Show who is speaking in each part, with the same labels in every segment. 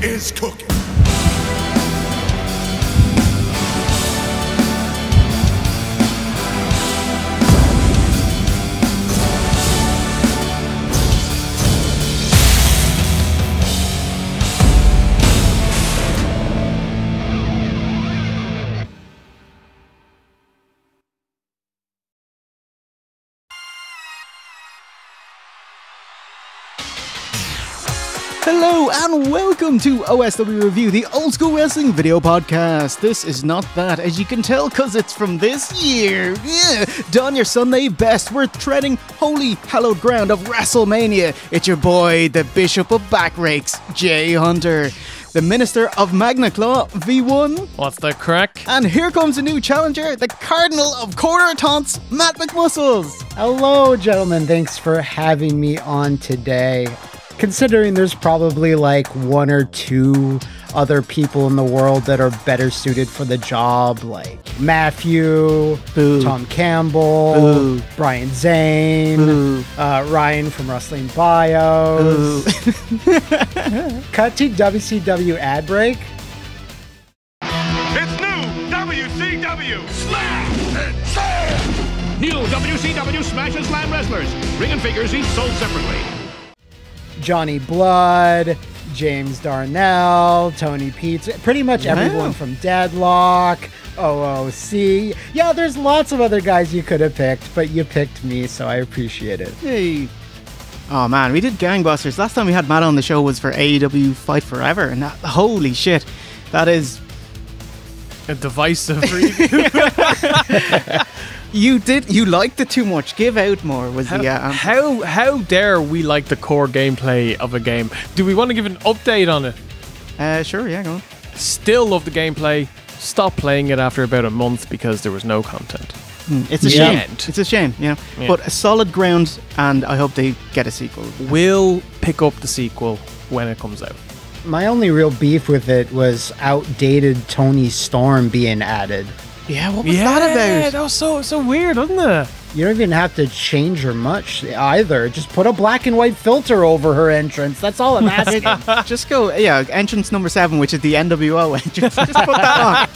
Speaker 1: is cooking.
Speaker 2: Hello and welcome to OSW Review, the old school wrestling video podcast. This is not that, as you can tell, because it's from this year. Yeah. Don your Sunday best. We're treading holy hallowed ground of WrestleMania. It's your boy, the Bishop of Backrakes, Jay Hunter. The Minister of Magna Claw, V1.
Speaker 3: What's the crack?
Speaker 2: And here comes a new challenger, the Cardinal of Quarter Taunts, Matt McMuscles.
Speaker 4: Hello, gentlemen. Thanks for having me on today. Considering there's probably like one or two other people in the world that are better suited for the job, like Matthew,
Speaker 2: Boo.
Speaker 4: Tom Campbell,
Speaker 2: Boo.
Speaker 4: Brian Zayn,
Speaker 2: Boo.
Speaker 4: Ryan from Wrestling Bios. Cut to WCW ad break.
Speaker 1: It's new WCW Slam and Slam!
Speaker 5: New WCW Smash and Slam wrestlers. Ring and figures each sold separately.
Speaker 4: Johnny Blood, James Darnell, Tony Peets, pretty much everyone from Deadlock, OOC. Yeah, there's lots of other guys you could have picked, but you picked me, so I appreciate it.
Speaker 2: Hey. Oh man, we did gangbusters. Last time we had Matt on the show was for AEW Fight Forever, and that, holy shit, that is
Speaker 3: A divisive review.
Speaker 2: You liked it too much. Give out more was the answer.
Speaker 3: How dare we like the core gameplay of a game? Do we want to give an update on it?
Speaker 2: Sure, yeah, go on.
Speaker 3: Still love the gameplay. Stopped playing it after about a month because there was no content.
Speaker 2: It's a shame. It's a shame, yeah. But a solid ground, and I hope they get a sequel.
Speaker 3: We'll pick up the sequel when it comes out.
Speaker 4: My only real beef with it was outdated Tony Storm being added.
Speaker 2: Yeah, what was that about?
Speaker 3: That was so weird, wasn't it?
Speaker 4: You don't even have to change her much either. Just put a black and white filter over her entrance. That's all I'm asking.
Speaker 2: Just go, entrance number 7, which is the NWO entrance. Just put that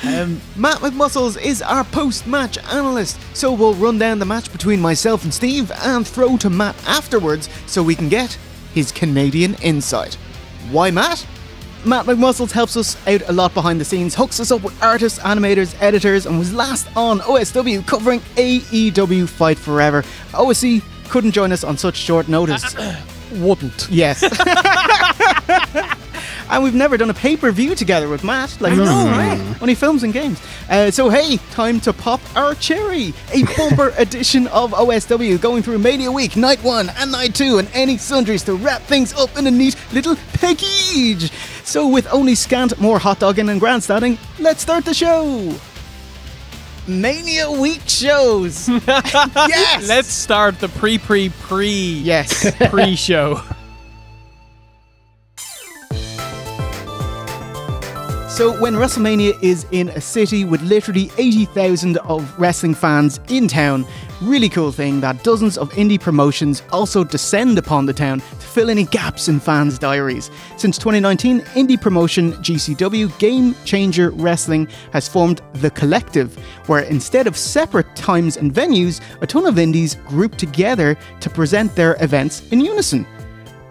Speaker 2: on. Matt McMuscles is our post-match analyst, so we'll run down the match between myself and Steve and throw to Matt afterwards so we can get his Canadian insight. Why Matt? Matt McMuscles helps us out a lot behind the scenes, hooks us up with artists, animators, editors, and was last on OSW covering AEW Fight Forever. OSC couldn't join us on such short notice.
Speaker 3: Wouldn't.
Speaker 2: Yes. And we've never done a pay-per-view together with Matt. Like,
Speaker 3: I know, right?
Speaker 2: Only films and games. So hey, time to pop our cherry. A bumper edition of OSW going through Mania Week, Night 1 and Night 2, and any sundries to wrap things up in a neat little package. So with only scant more hot dogging and grandstanding, let's start the show. Mania Week shows. Yes!
Speaker 3: Let's start the pre
Speaker 2: Yes.
Speaker 3: pre-show.
Speaker 2: So when WrestleMania is in a city with literally 80,000 of wrestling fans in town, really cool thing that dozens of indie promotions also descend upon the town to fill any gaps in fans' diaries. Since 2019, indie promotion GCW Game Changer Wrestling has formed The Collective, where instead of separate times and venues, a ton of indies group together to present their events in unison.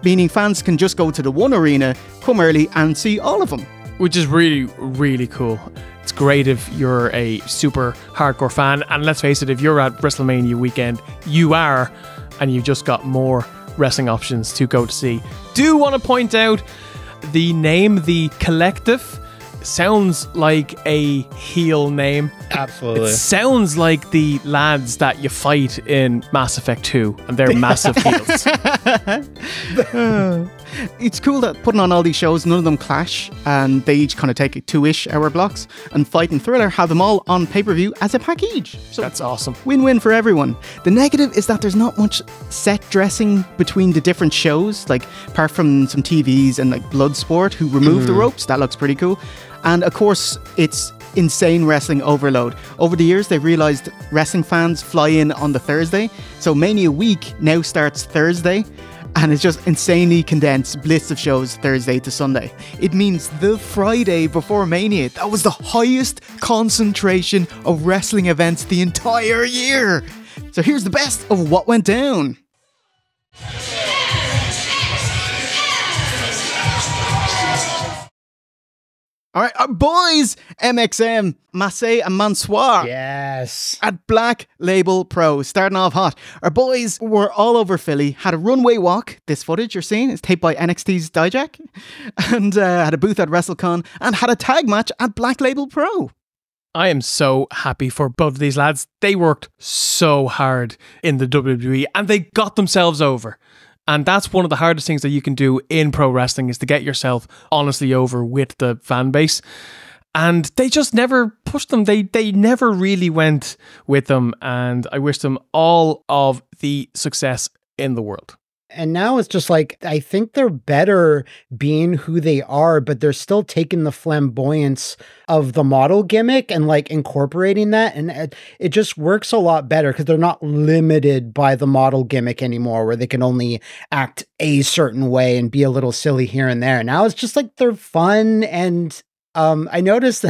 Speaker 2: Meaning fans can just go to the one arena, come early and see all of them.
Speaker 3: Which is really, really cool. It's great if you're a super hardcore fan. And let's face it, if you're at WrestleMania weekend, you are, and you've just got more wrestling options to go to see. Do want to point out the name, The Collective, sounds like a heel name.
Speaker 4: Absolutely.
Speaker 3: It sounds like the lads that you fight in Mass Effect 2, and they're massive heels.
Speaker 2: It's cool that putting on all these shows, none of them clash, and they each kind of take 2-ish hour blocks, and Fight and Thriller have them all on pay-per-view as a package. So
Speaker 3: that's awesome.
Speaker 2: Win-win for everyone. The negative is that there's not much set dressing between the different shows, like apart from some TVs and like Bloodsport, who removed the ropes. That looks pretty cool. And of course, it's insane wrestling overload. Over the years, they've realized wrestling fans fly in on the Thursday, so Mania Week now starts Thursday. And it's just insanely condensed blitz of shows Thursday to Sunday. It means the Friday before Mania, that was the highest concentration of wrestling events the entire year. So here's the best of what went down. All right, our boys, MXM, Massey and Mansoir.
Speaker 4: Yes.
Speaker 2: At Black Label Pro, starting off hot. Our boys were all over Philly, had a runway walk. This footage you're seeing is taped by NXT's Dijak. And had a booth at WrestleCon and had a tag match at Black Label Pro.
Speaker 3: I am so happy for both of these lads. They worked so hard in the WWE and they got themselves over. And that's one of the hardest things that you can do in pro wrestling, is to get yourself honestly over with the fan base. And they just never pushed them. They never really went with them. And I wish them all of the success in the world.
Speaker 4: And now it's just like, I think they're better being who they are, but they're still taking the flamboyance of the model gimmick and like incorporating that. And it just works a lot better because they're not limited by the model gimmick anymore, where they can only act a certain way and be a little silly here and there. Now it's just like they're fun. And I noticed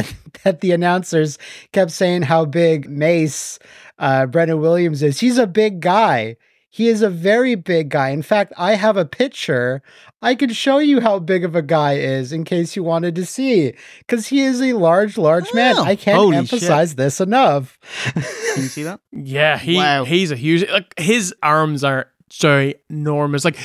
Speaker 4: that the announcers kept saying how big Mace, Brennan Williams is. He's a big guy. He is a very big guy. In fact, I have a picture. I could show you how big of a guy is in case you wanted to see, because he is a large man. I can't emphasize this enough.
Speaker 2: Can you see that?
Speaker 3: Yeah, he's a huge, like, his arms are ginormous. Like,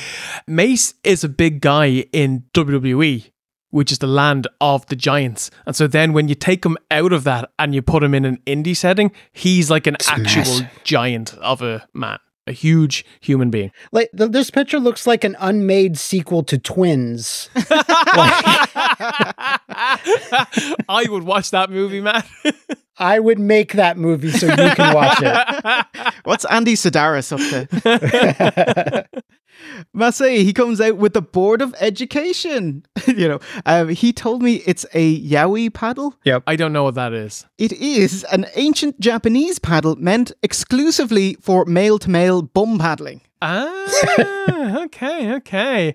Speaker 3: Mace is a big guy in WWE, which is the land of the giants. And so then when you take him out of that and you put him in an indie setting, he's like an actual giant of a man. A huge human being.
Speaker 4: Like this picture looks like an unmade sequel to Twins.
Speaker 3: I would watch that movie, Matt.
Speaker 4: I would make that movie so you can watch it.
Speaker 2: What's Andy Sedaris up to? Massey, he comes out with the Board of Education. He told me it's a yaoi paddle.
Speaker 3: Yep. I don't know what that is.
Speaker 2: It is an ancient Japanese paddle meant exclusively for male-to-male bum paddling.
Speaker 3: Okay.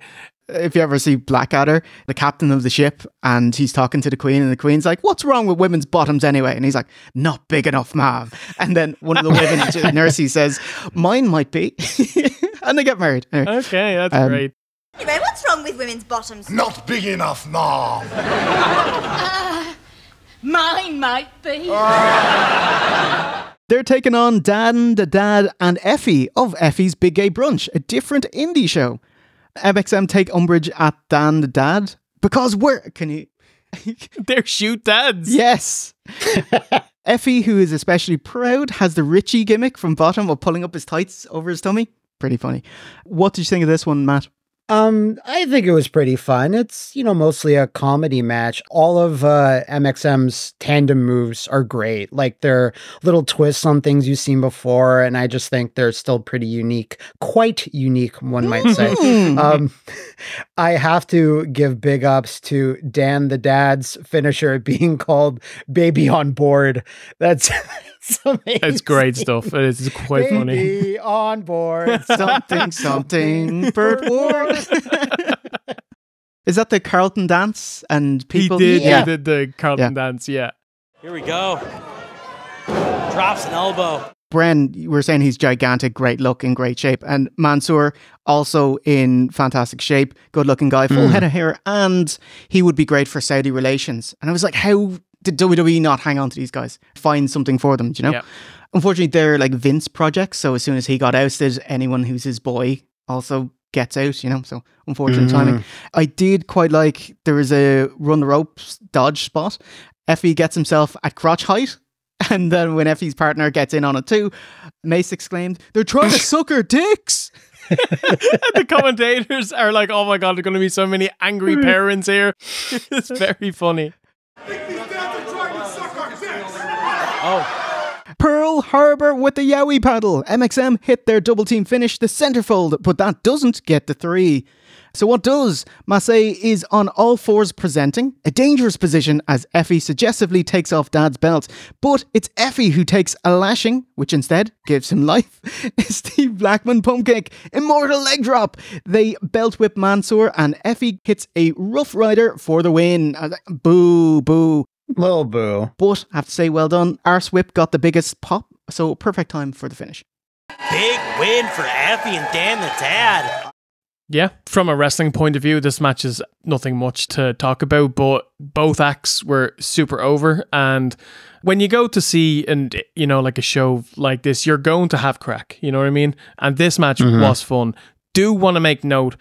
Speaker 2: If you ever see Blackadder, the captain of the ship, and he's talking to the Queen, and the Queen's like, "What's wrong with women's bottoms anyway?" And he's like, "Not big enough, ma'am." And then one of the women nurses says, "Mine might be." And they get married. Anyway,
Speaker 3: okay, that's great.
Speaker 6: Anyway, what's wrong with women's bottoms?
Speaker 1: Not big enough, ma'am.
Speaker 6: Mine might be.
Speaker 2: They're taking on Dan, the Dad, and Effie of Effie's Big Gay Brunch, a different indie show. MXM take umbrage at Dan, the Dad, because
Speaker 3: they're shoot dads.
Speaker 2: Yes. Effie, who is especially proud, has the Richie gimmick from bottom of pulling up his tights over his tummy. Pretty funny. What did you think of this one, Matt?
Speaker 4: I think it was pretty fun. It's, mostly a comedy match. All of MXM's tandem moves are great. Like, they're little twists on things you've seen before, and I just think they're still pretty unique. Quite unique, one might say. I have to give big ups to Dan the Dad's finisher being called Baby on Board. That's amazing.
Speaker 3: It's great stuff. It's quite funny.
Speaker 4: Baby on board.
Speaker 2: Something, Burt Ward. Is that the Carlton dance? And people
Speaker 3: he did the Carlton dance, yeah.
Speaker 7: Here we go. Drops an elbow.
Speaker 2: Bren, you were saying he's gigantic, great look, in great shape. And Mansoor, also in fantastic shape, good looking guy, full head of hair, and he would be great for Saudi relations. And I was like, how did WWE not hang on to these guys? Find something for them, do you know? Yeah. Unfortunately, they're like Vince projects, so as soon as he got ousted, anyone who's his boy also gets out, so unfortunate timing. I did quite like, there was a run the ropes dodge spot. Effie gets himself at crotch height, and then when Effie's partner gets in on it too, Mace exclaimed, "They're trying to suck her dicks!"
Speaker 3: And the commentators are like, "Oh my god, there are going to be so many angry parents here." It's very funny.
Speaker 1: These dads are trying to suck our dicks.
Speaker 7: Oh.
Speaker 2: Pearl Harbor with the Yowie paddle. MXM hit their double team finish, the centerfold, but that doesn't get the 3. So what does? Massey is on all fours presenting, a dangerous position as Effie suggestively takes off Dad's belt. But it's Effie who takes a lashing, which instead gives him life. Steve Blackman pump kick, immortal leg drop. They belt whip Mansoor and Effie hits a Rough Rider for the win. Boo, boo.
Speaker 4: Little boo.
Speaker 2: But I have to say, well done. Arse Whip got the biggest pop, so perfect time for the finish.
Speaker 7: Big win for Effie and Dan the Dad.
Speaker 3: Yeah, from a wrestling point of view, this match is nothing much to talk about, but both acts were super over. And when you go to see, and you know, like a show like this, you're going to have crack, you know what I mean? And this match was fun. Do want to make note,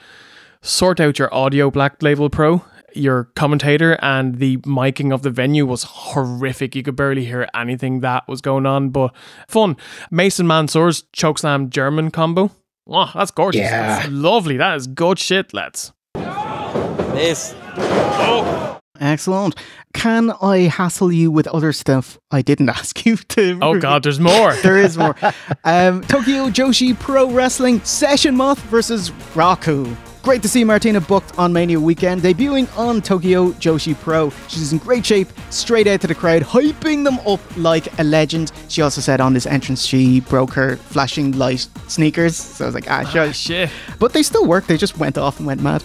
Speaker 3: sort out your audio, Black Label Pro. Your commentator and the miking of the venue was horrific. You could barely hear anything that was going on, but fun. Mason Mansoor's chokeslam German combo. Oh, that's gorgeous.
Speaker 4: Yeah.
Speaker 3: That's lovely. That is good shit, lads.
Speaker 7: This. Oh.
Speaker 2: Excellent. Can I hassle you with other stuff I didn't ask you to?
Speaker 3: Oh God, there's more.
Speaker 2: There is more. Tokyo Joshi Pro Wrestling Session Moth versus Raku. Great to see Martina booked on Mania weekend, debuting on Tokyo Joshi Pro. She's in great shape, straight out to the crowd, hyping them up like a legend. She also said on this entrance she broke her flashing light sneakers. So I was like, sure.
Speaker 3: Shit.
Speaker 2: But they still work, they just went off and went mad.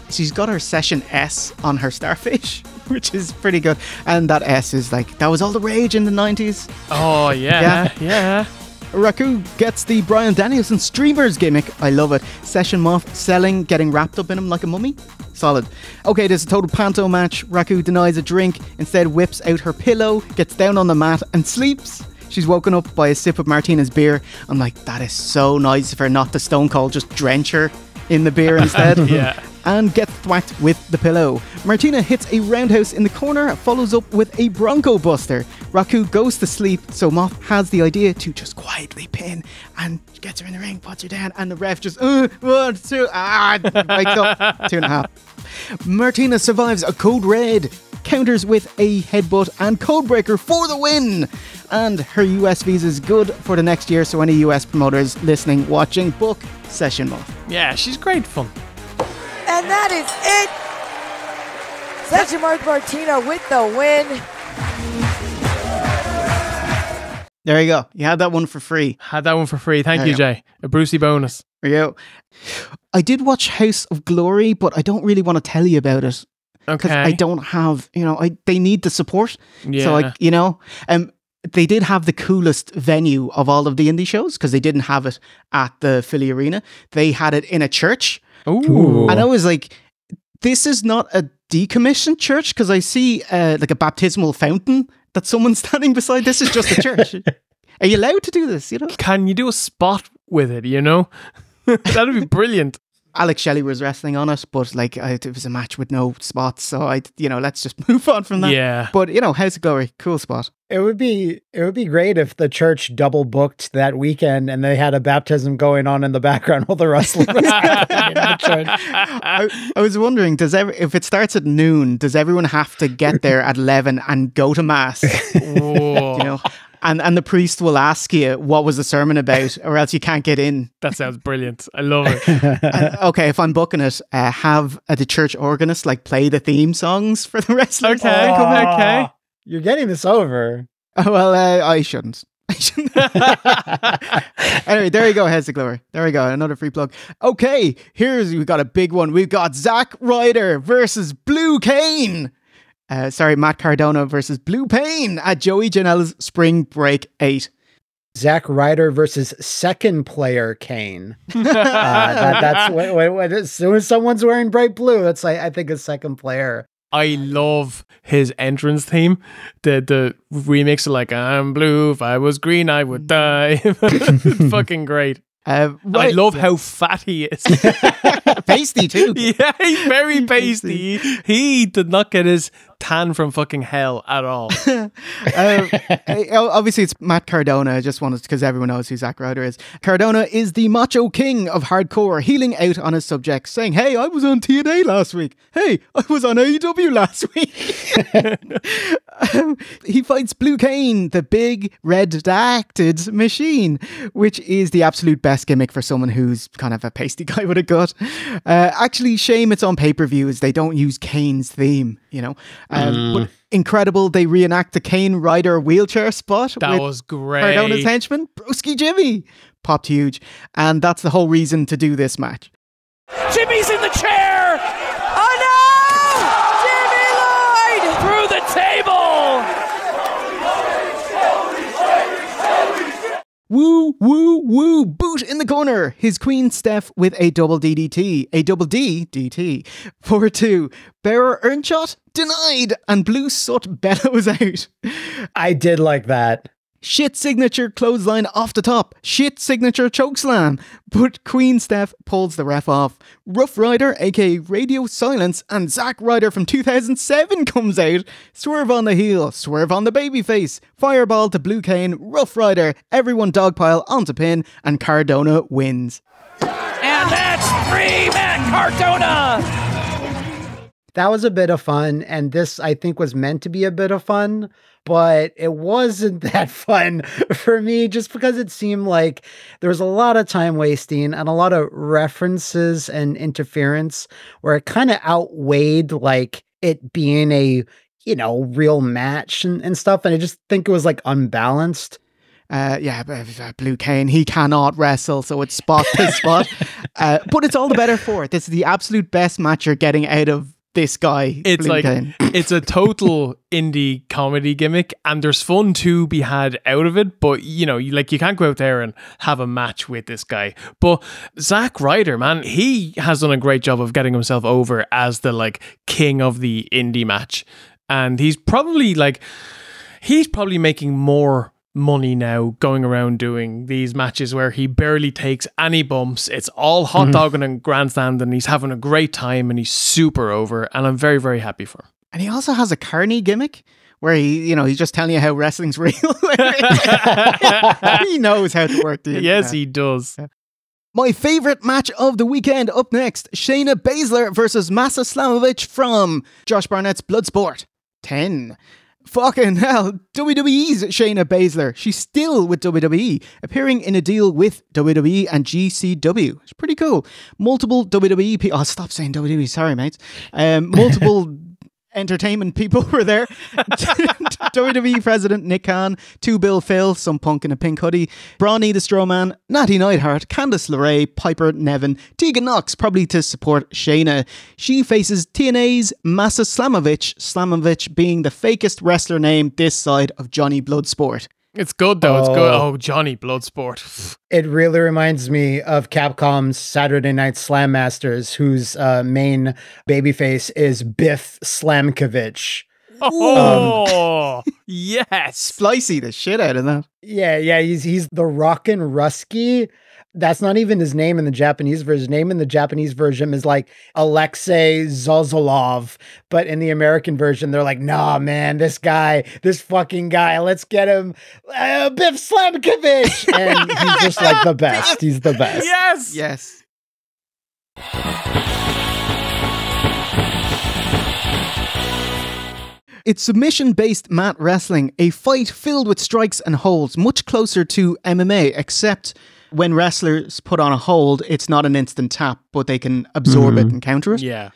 Speaker 2: She's got her Session S on her starfish, which is pretty good. And that S is like, that was all the rage in the 90s.
Speaker 3: Oh, yeah.
Speaker 2: Raku gets the Bryan Danielson streamers gimmick. I love it. Session Moth selling, getting wrapped up in him like a mummy. Solid. Okay, there's a total panto match. Raku denies a drink, instead whips out her pillow, gets down on the mat and sleeps. She's woken up by a sip of Martina's beer. I'm like, that is so nice of her not to Stone Cold just drench her in the beer instead.
Speaker 3: Yeah.
Speaker 2: And gets thwacked with the pillow. Martina hits a roundhouse in the corner, follows up with a Bronco Buster. Raku goes to sleep, so Moth has the idea to just quietly pin and gets her in the ring, puts her down, and the ref just, 1, 2, wakes up, 2.5. Martina survives a code red, counters with a headbutt and codebreaker for the win. And her US visa is good for the next year, so any US promoters listening, watching, book Session Moth.
Speaker 3: Yeah, she's great fun.
Speaker 8: And that is it. Session Moth Martina with the win.
Speaker 2: There you go. You had that one for free.
Speaker 3: Had that one for free. Thank
Speaker 2: There
Speaker 3: you,
Speaker 2: you go.
Speaker 3: Jay. A Brucey bonus.
Speaker 2: There you go. I did watch House of Glory, but I don't really want to tell you about it. Because
Speaker 3: Okay.
Speaker 2: I don't have, they need the support.
Speaker 3: Yeah.
Speaker 2: So, they did have the coolest venue of all of the indie shows because they didn't have it at the Philly Arena. They had it in a church.
Speaker 3: Ooh.
Speaker 2: And I was like, this is not a decommissioned church because I see like a baptismal fountain that someone's standing beside. This is just a church. Are you allowed to do this?
Speaker 3: Can you do a spot with it, That'd be brilliant.
Speaker 2: Alex Shelley was wrestling on it, but it was a match with no spots, so let's just move on from that.
Speaker 3: Yeah.
Speaker 2: But House of Glory, cool spot.
Speaker 4: It would be great if the church double booked that weekend and they had a baptism going on in the background while the wrestling was happening in the church.
Speaker 2: I was wondering, if it starts at noon, does everyone have to get there at 11 and go to mass?
Speaker 3: Whoa.
Speaker 2: And the priest will ask you what was the sermon about, or else you can't get in.
Speaker 3: That sounds brilliant. I love it.
Speaker 2: Okay, if I'm booking it, have the church organist play the theme songs for the wrestlers.
Speaker 3: Okay.
Speaker 4: You're getting this over.
Speaker 2: Oh, well, I shouldn't. Anyway, there you go, Heads of Glory. There we go, another free plug. Okay, we got a big one. We've got Zack Ryder versus Blue Cane. Matt Cardona versus Blue Pain at Joey Janela's Spring Break 8.
Speaker 4: Zack Ryder versus second player Kane. That's what as soon as someone's wearing bright blue, it's I think a second player.
Speaker 3: I love his entrance theme. The remix of I'm blue, if I was green, I would die. It's fucking great.
Speaker 2: Right.
Speaker 3: I love how fat he is.
Speaker 2: Pasty too.
Speaker 3: Yeah, he's very pasty. He did not get his tan from fucking hell at all.
Speaker 2: Obviously, it's Matt Cardona. I just wanted, because everyone knows who Zack Ryder is. Cardona is the macho king of hardcore, healing out on his subjects, saying, hey, I was on TNA last week. Hey, I was on AEW last week. He fights Blue Cane, the big redacted machine, which is the absolute best gimmick for someone who's kind of a pasty guy with a gut. Actually, shame it's on pay-per-view is they don't use Kane's theme, you know. But incredible, they reenact the Kane Rider wheelchair spot.
Speaker 3: That was great.
Speaker 2: Cardona's henchman, Broski Jimmy, popped huge. And that's the whole reason to do this match.
Speaker 7: Jimmy's in the chair!
Speaker 8: Oh no! Jimmy Lloyd!
Speaker 7: Through the table!
Speaker 2: Woo, woo, woo, boot in the corner. His queen Steph with a double DDT. A double D, DT. 4-2. Bearer Earnshot denied. And Blue Soot bellows out.
Speaker 4: I did like that.
Speaker 2: Shit signature clothesline off the top. Shit signature chokeslam. But Queen Steph pulls the ref off. Rough Rider, aka Radio Silence, and Zack Ryder from 2007 comes out. Swerve on the heel. Swerve on the babyface. Fireball to Blue Cane. Rough Rider. Everyone dogpile onto pin. And Cardona wins.
Speaker 7: And that's 3 Matt Cardona!
Speaker 4: That was a bit of fun. And this, I think, was meant to be a bit of fun. But it wasn't that fun for me just because it seemed like there was a lot of time wasting and a lot of references and interference where it kind of outweighed like it being a, you know, real match and stuff. And I just think it was like unbalanced.
Speaker 2: Blue Cane, he cannot wrestle, so it's spot to spot. But it's all the better for it. This is the absolute best match you're getting out of this guy.
Speaker 3: It's
Speaker 2: Blue
Speaker 3: like
Speaker 2: Cane.
Speaker 3: It's a total indie comedy gimmick, and there's fun to be had out of it. But you know, you can't go out there and have a match with this guy. But Zack Ryder, man, he has done a great job of getting himself over as the like king of the indie match, and he's probably making more money now going around doing these matches where he barely takes any bumps. It's all hot dogging and grandstand, and he's having a great time and he's super over, and I'm very, very happy for him.
Speaker 2: And he also has a Carney gimmick where he's just telling you how wrestling's real. He knows how to work the internet.
Speaker 3: Yes, he does.
Speaker 2: My favourite match of the weekend up next, Shayna Baszler versus Masa Slamovich from Josh Barnett's Bloodsport 10. Fucking hell, WWE's Shayna Baszler. She's still with WWE, appearing in a deal with WWE and GCW. It's pretty cool. Multiple WWE people. Oh, stop saying WWE. Sorry, mates. Multiple entertainment people were there. WWE President Nick Khan, 2 Bill Phil, some punk in a pink hoodie, Brawny the Strowman, Natty Neidhart, Candice LeRae, Piper Nevin, Tegan Knox, probably to support Shayna. She faces TNA's Masa Slamovich being the fakest wrestler name this side of Johnny Bloodsport.
Speaker 3: It's good though. It's good. Oh, Johnny Bloodsport.
Speaker 4: It really reminds me of Capcom's Saturday Night Slam Masters, whose main babyface is Biff Slamkovich.
Speaker 3: Oh, yes.
Speaker 2: Splicey the shit out of that.
Speaker 4: Yeah, he's the Rockin' Rusky. That's not even his name in the Japanese version. His name in the Japanese version is like Alexei Zozolov. But in the American version, they're like, nah, man, this fucking guy, let's get him Biff Slamkovich. And he's just like the best. He's the best.
Speaker 3: Yes.
Speaker 2: Yes. It's submission-based mat wrestling, a fight filled with strikes and holds, much closer to MMA, except when wrestlers put on a hold, it's not an instant tap, but they can absorb it and counter it.
Speaker 3: Yeah.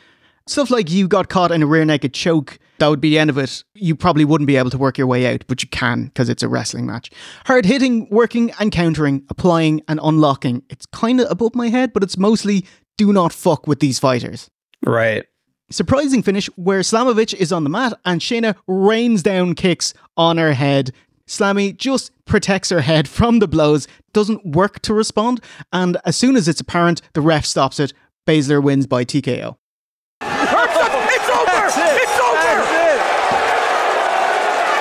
Speaker 2: Stuff like you got caught in a rear naked choke, that would be the end of it. You probably wouldn't be able to work your way out, but you can because it's a wrestling match. Hard hitting, working and countering, applying and unlocking. It's kind of above my head, but it's mostly do not fuck with these fighters.
Speaker 4: Right.
Speaker 2: Surprising finish where Slamovich is on the mat and Shayna rains down kicks on her head. Slammy just protects her head from the blows, doesn't work to respond, and as soon as it's apparent, the ref stops it. Baszler wins by TKO.
Speaker 7: It's over! It's over!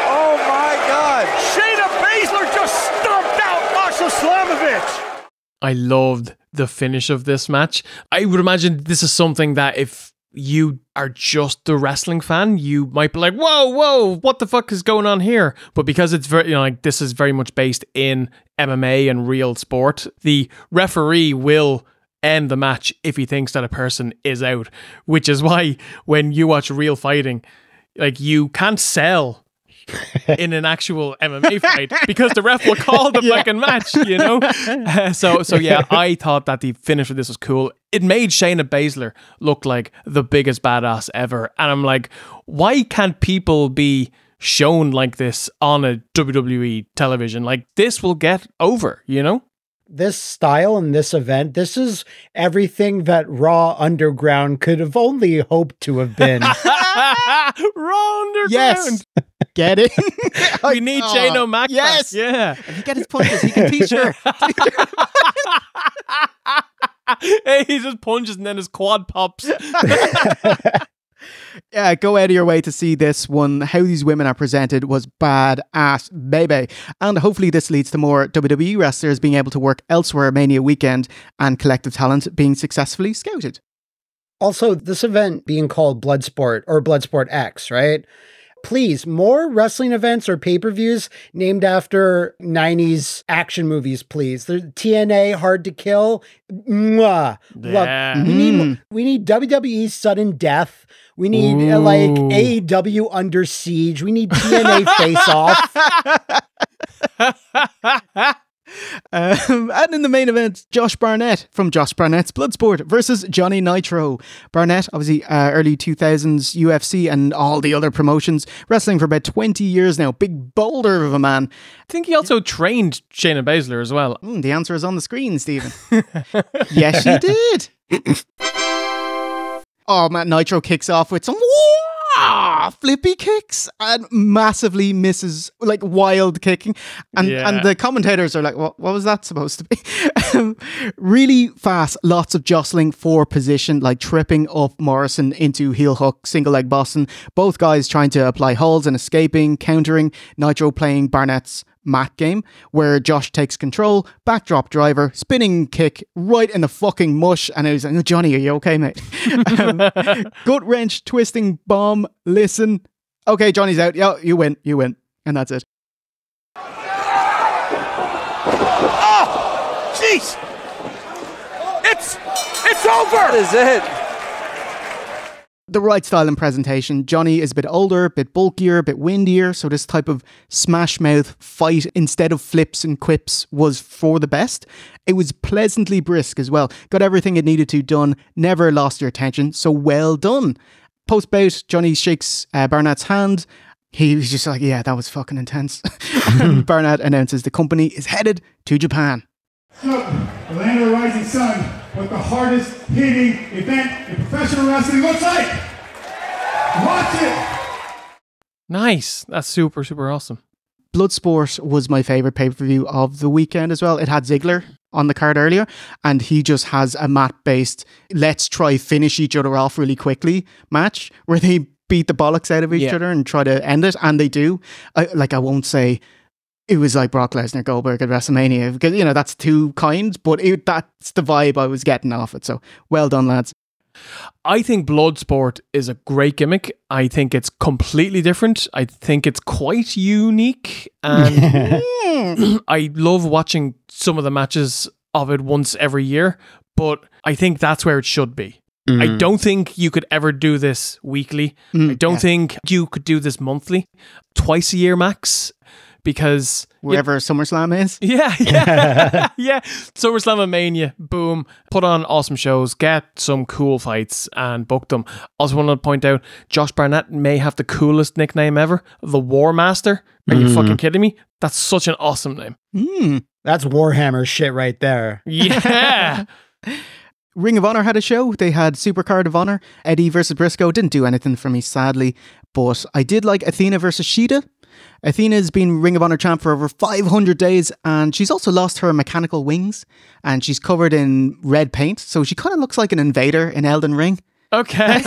Speaker 1: Oh my God!
Speaker 7: Shayna Baszler just stomped out Masha Slamovich!
Speaker 3: I loved the finish of this match. I would imagine this is something that if you are just the wrestling fan, you might be like, whoa, what the fuck is going on here? But because it's very, like, this is very much based in MMA and real sport, the referee will end the match if he thinks that a person is out, which is why when you watch real fighting, like, you can't sell in an actual MMA fight because the ref will call the fucking match, you know? So yeah, I thought that the finish of this was cool. It made Shayna Baszler look like the biggest badass ever. And I'm like, why can't people be shown like this on a WWE television? Like, this will get over, you know?
Speaker 4: This style and this event, this is everything that Raw Underground could have only hoped to have been.
Speaker 3: Raw Underground.
Speaker 2: Yes. Get it?
Speaker 3: We need Shane O'Mac.
Speaker 2: Yes.
Speaker 3: Yeah.
Speaker 2: If he get his punches, he can teach her.
Speaker 3: Hey, he just punches and then his quad pops.
Speaker 2: Yeah, go out of your way to see this one. How these women are presented was badass, baby. And hopefully this leads to more WWE wrestlers being able to work elsewhere Mania weekend and collective talent being successfully scouted.
Speaker 4: Also, this event being called Bloodsport or Bloodsport X, right? Please, more wrestling events or pay-per-views named after 90s action movies, please. There's TNA, Hard to Kill. Mwah.
Speaker 3: Yeah.
Speaker 4: Look, we need WWE Sudden Death. We need like AEW Under Siege. We need TNA Face Off.
Speaker 2: And in the main event, Josh Barnett from Josh Barnett's Bloodsport versus Johnny Nitro. Barnett, obviously early 2000s UFC and all the other promotions, wrestling for about 20 years now. Big boulder of a man.
Speaker 3: I think he also trained Shayna Baszler as well.
Speaker 2: The answer is on the screen, Stephen. Yes, he did. Oh, man, Nitro kicks off with some flippy kicks and massively misses, like, wild kicking. And the commentators are like, what was that supposed to be? Really fast, lots of jostling for position, like tripping up Morrison into heel hook, single leg Boston. Both guys trying to apply holds and escaping, countering. Nitro playing Barnett's mat game, where Josh takes control, backdrop driver, spinning kick right in the fucking mush, and I was like, oh, Johnny, are you okay, mate? Gut wrench, twisting bomb, listen. Okay, Johnny's out. Yeah, you win. And that's it.
Speaker 1: Oh, jeez. It's over.
Speaker 7: That is it.
Speaker 2: The right style and presentation. Johnny is a bit older, a bit bulkier, a bit windier, so this type of smash mouth fight instead of flips and quips was for the best. It was pleasantly brisk as well. Got everything it needed to done, never lost your attention, so well done. Post-bout, Johnny shakes Barnett's hand. He was just like, yeah, that was fucking intense. Barnett announces the company is headed to Japan.
Speaker 9: So, the land of the rising sun, what the hardest hitting event in professional wrestling looks like. Watch it.
Speaker 3: Nice. That's super, super awesome.
Speaker 2: Bloodsport was my favourite pay-per-view of the weekend as well. It had Ziggler on the card earlier, and he just has a mat-based, let's try finish each other off really quickly match, where they beat the bollocks out of each other and try to end it, and they do. I won't say it was like Brock Lesnar Goldberg at WrestleMania, because, you know, that's too kind, but that's the vibe I was getting off it. So well done, lads.
Speaker 3: I think Bloodsport is a great gimmick. I think it's completely different. I think it's quite unique. And I love watching some of the matches of it once every year, but I think that's where it should be. I don't think you could ever do this weekly. I don't think you could do this monthly. Twice a year max. Because
Speaker 2: wherever SummerSlam is.
Speaker 3: Yeah. SummerSlam and Mania, boom. Put on awesome shows, get some cool fights and book them. Also want to point out, Josh Barnett may have the coolest nickname ever, the War Master. Are you fucking kidding me? That's such an awesome name.
Speaker 4: That's Warhammer shit right there.
Speaker 3: Yeah.
Speaker 2: Ring of Honor had a show. They had Supercard of Honor. Eddie versus Briscoe. Didn't do anything for me, sadly. But I did like Athena versus Shida. Athena's been Ring of Honor champ for over 500 days, and she's also lost her mechanical wings, and she's covered in red paint, so she kind of looks like an invader in Elden Ring.
Speaker 3: Okay.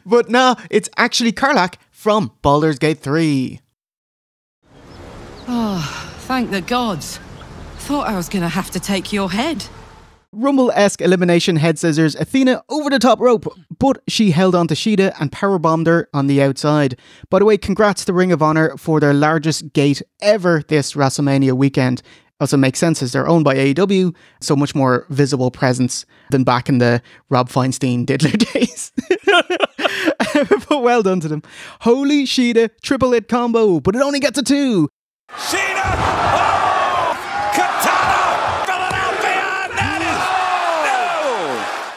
Speaker 2: But no, it's actually Karlak from Baldur's Gate 3.
Speaker 10: Oh, thank the gods. Thought I was going to have to take your head.
Speaker 2: Rumble-esque elimination head scissors Athena over the top rope, but she held on to Shida and powerbombed her on the outside. By the way, congrats to Ring of Honor for their largest gate ever this WrestleMania weekend. Also makes sense as they're owned by AEW, so much more visible presence than back in the Rob Feinstein diddler days. But well done to them. Holy Shida, triple hit combo, but it only gets a 2.
Speaker 1: Shida! Oh! Katana! Philadelphia! That is...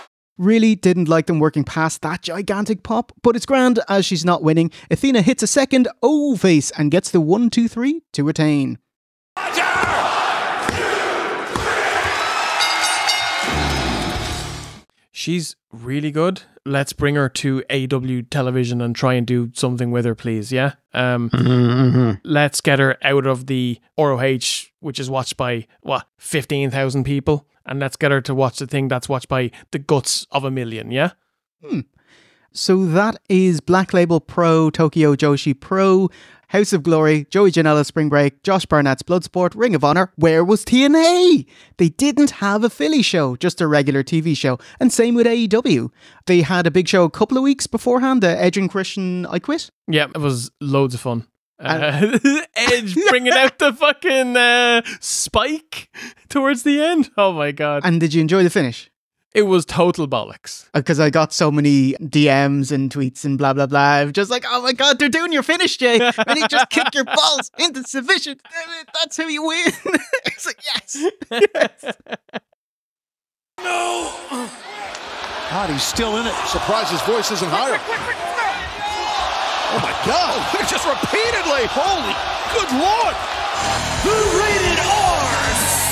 Speaker 1: No!
Speaker 2: Really didn't like them working past that gigantic pop, but it's grand as she's not winning. Athena hits a second O-face and gets the 1-2-3 to retain.
Speaker 3: She's really good. Let's bring her to AEW television and try and do something with her, please. Yeah. Let's get her out of the ROH, which is watched by 15,000 people, and let's get her to watch the thing that's watched by the guts of 1 million. Yeah.
Speaker 2: So that is Black Label Pro, Tokyo Joshi Pro, House of Glory, Joey Janela Spring Break, Josh Barnett's Bloodsport, Ring of Honor. Where was TNA? They didn't have a Philly show, just a regular TV show. And same with AEW. They had a big show a couple of weeks beforehand, the Edge and Christian I Quit.
Speaker 3: Yeah, it was loads of fun. Edge bringing out the fucking spike towards the end. Oh my God.
Speaker 2: And did you enjoy the finish?
Speaker 3: It was total bollocks.
Speaker 2: Because I got so many DMs and tweets and blah, blah, blah. I'm just like, oh my God, they're doing your finish, Jay. And you just kick your balls into submission. That's how you win. It's like, yes. Yes.
Speaker 1: No!
Speaker 5: God, he's still in it. Surprised his voice isn't higher. Oh my God.
Speaker 1: They're just repeatedly. Holy, good Lord. The Rated R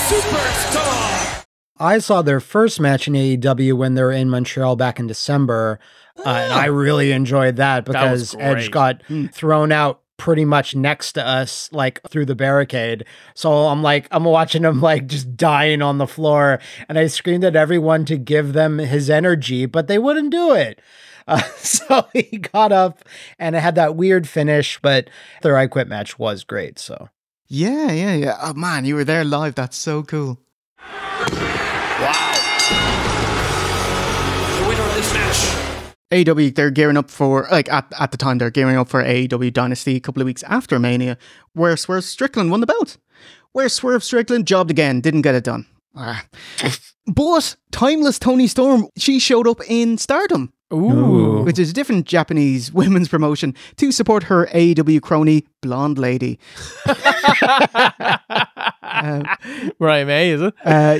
Speaker 1: Superstar.
Speaker 4: I saw their first match in AEW when they were in Montreal back in December, and I really enjoyed that because Edge got thrown out pretty much next to us, like through the barricade. So I'm watching him like just dying on the floor, and I screamed at everyone to give them his energy, but they wouldn't do it. So he got up and it had that weird finish, but their I Quit match was great. So
Speaker 2: yeah. Oh man, you were there live. That's so cool.
Speaker 1: Wow. The winner of this match.
Speaker 2: AEW, they're gearing up for, like, at the time, they're gearing up for AEW Dynasty a couple of weeks after Mania, where Swerve Strickland won the belt. Where Swerve Strickland jobbed again, didn't get it done. But Timeless Toni Storm, she showed up in Stardom.
Speaker 3: Ooh.
Speaker 2: Which is a different Japanese women's promotion to support her AEW crony, Blonde Lady.
Speaker 3: Right, May, is it?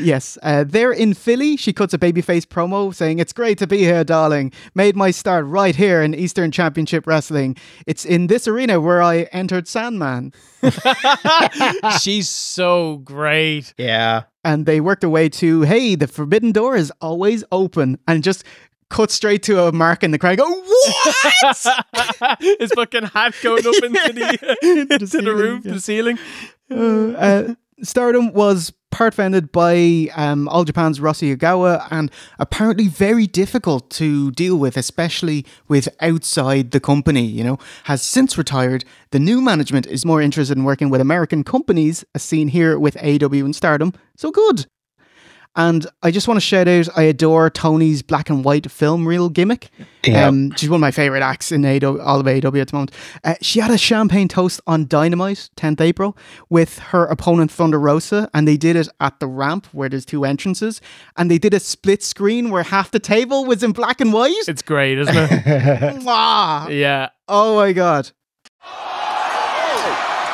Speaker 2: Yes. There in Philly, she cuts a babyface promo saying, "It's great to be here, darling. Made my start right here in Eastern Championship Wrestling. It's in this arena where I entered Sandman."
Speaker 3: She's so great.
Speaker 4: Yeah.
Speaker 2: And they worked their way to, "Hey, the forbidden door is always open," and just cut straight to a mark in the crowd. Go, what?
Speaker 3: His fucking hat going up into the roof, the ceiling.
Speaker 2: Stardom was part founded by All Japan's Rossi Ogawa, and apparently very difficult to deal with, especially with outside the company, you know. Has since retired. The new management is more interested in working with American companies, as seen here with AEW and Stardom. So good. And I just want to shout out, I adore Tony's black and white film reel gimmick. She's one of my favourite acts in all of AEW at the moment. She had a champagne toast on Dynamite, 10th April, with her opponent Thunder Rosa, and they did it at the ramp where there's 2 entrances, and they did a split screen where half the table was in black and white.
Speaker 3: It's great, isn't it?
Speaker 2: Wow.
Speaker 3: Yeah.
Speaker 2: Oh my God.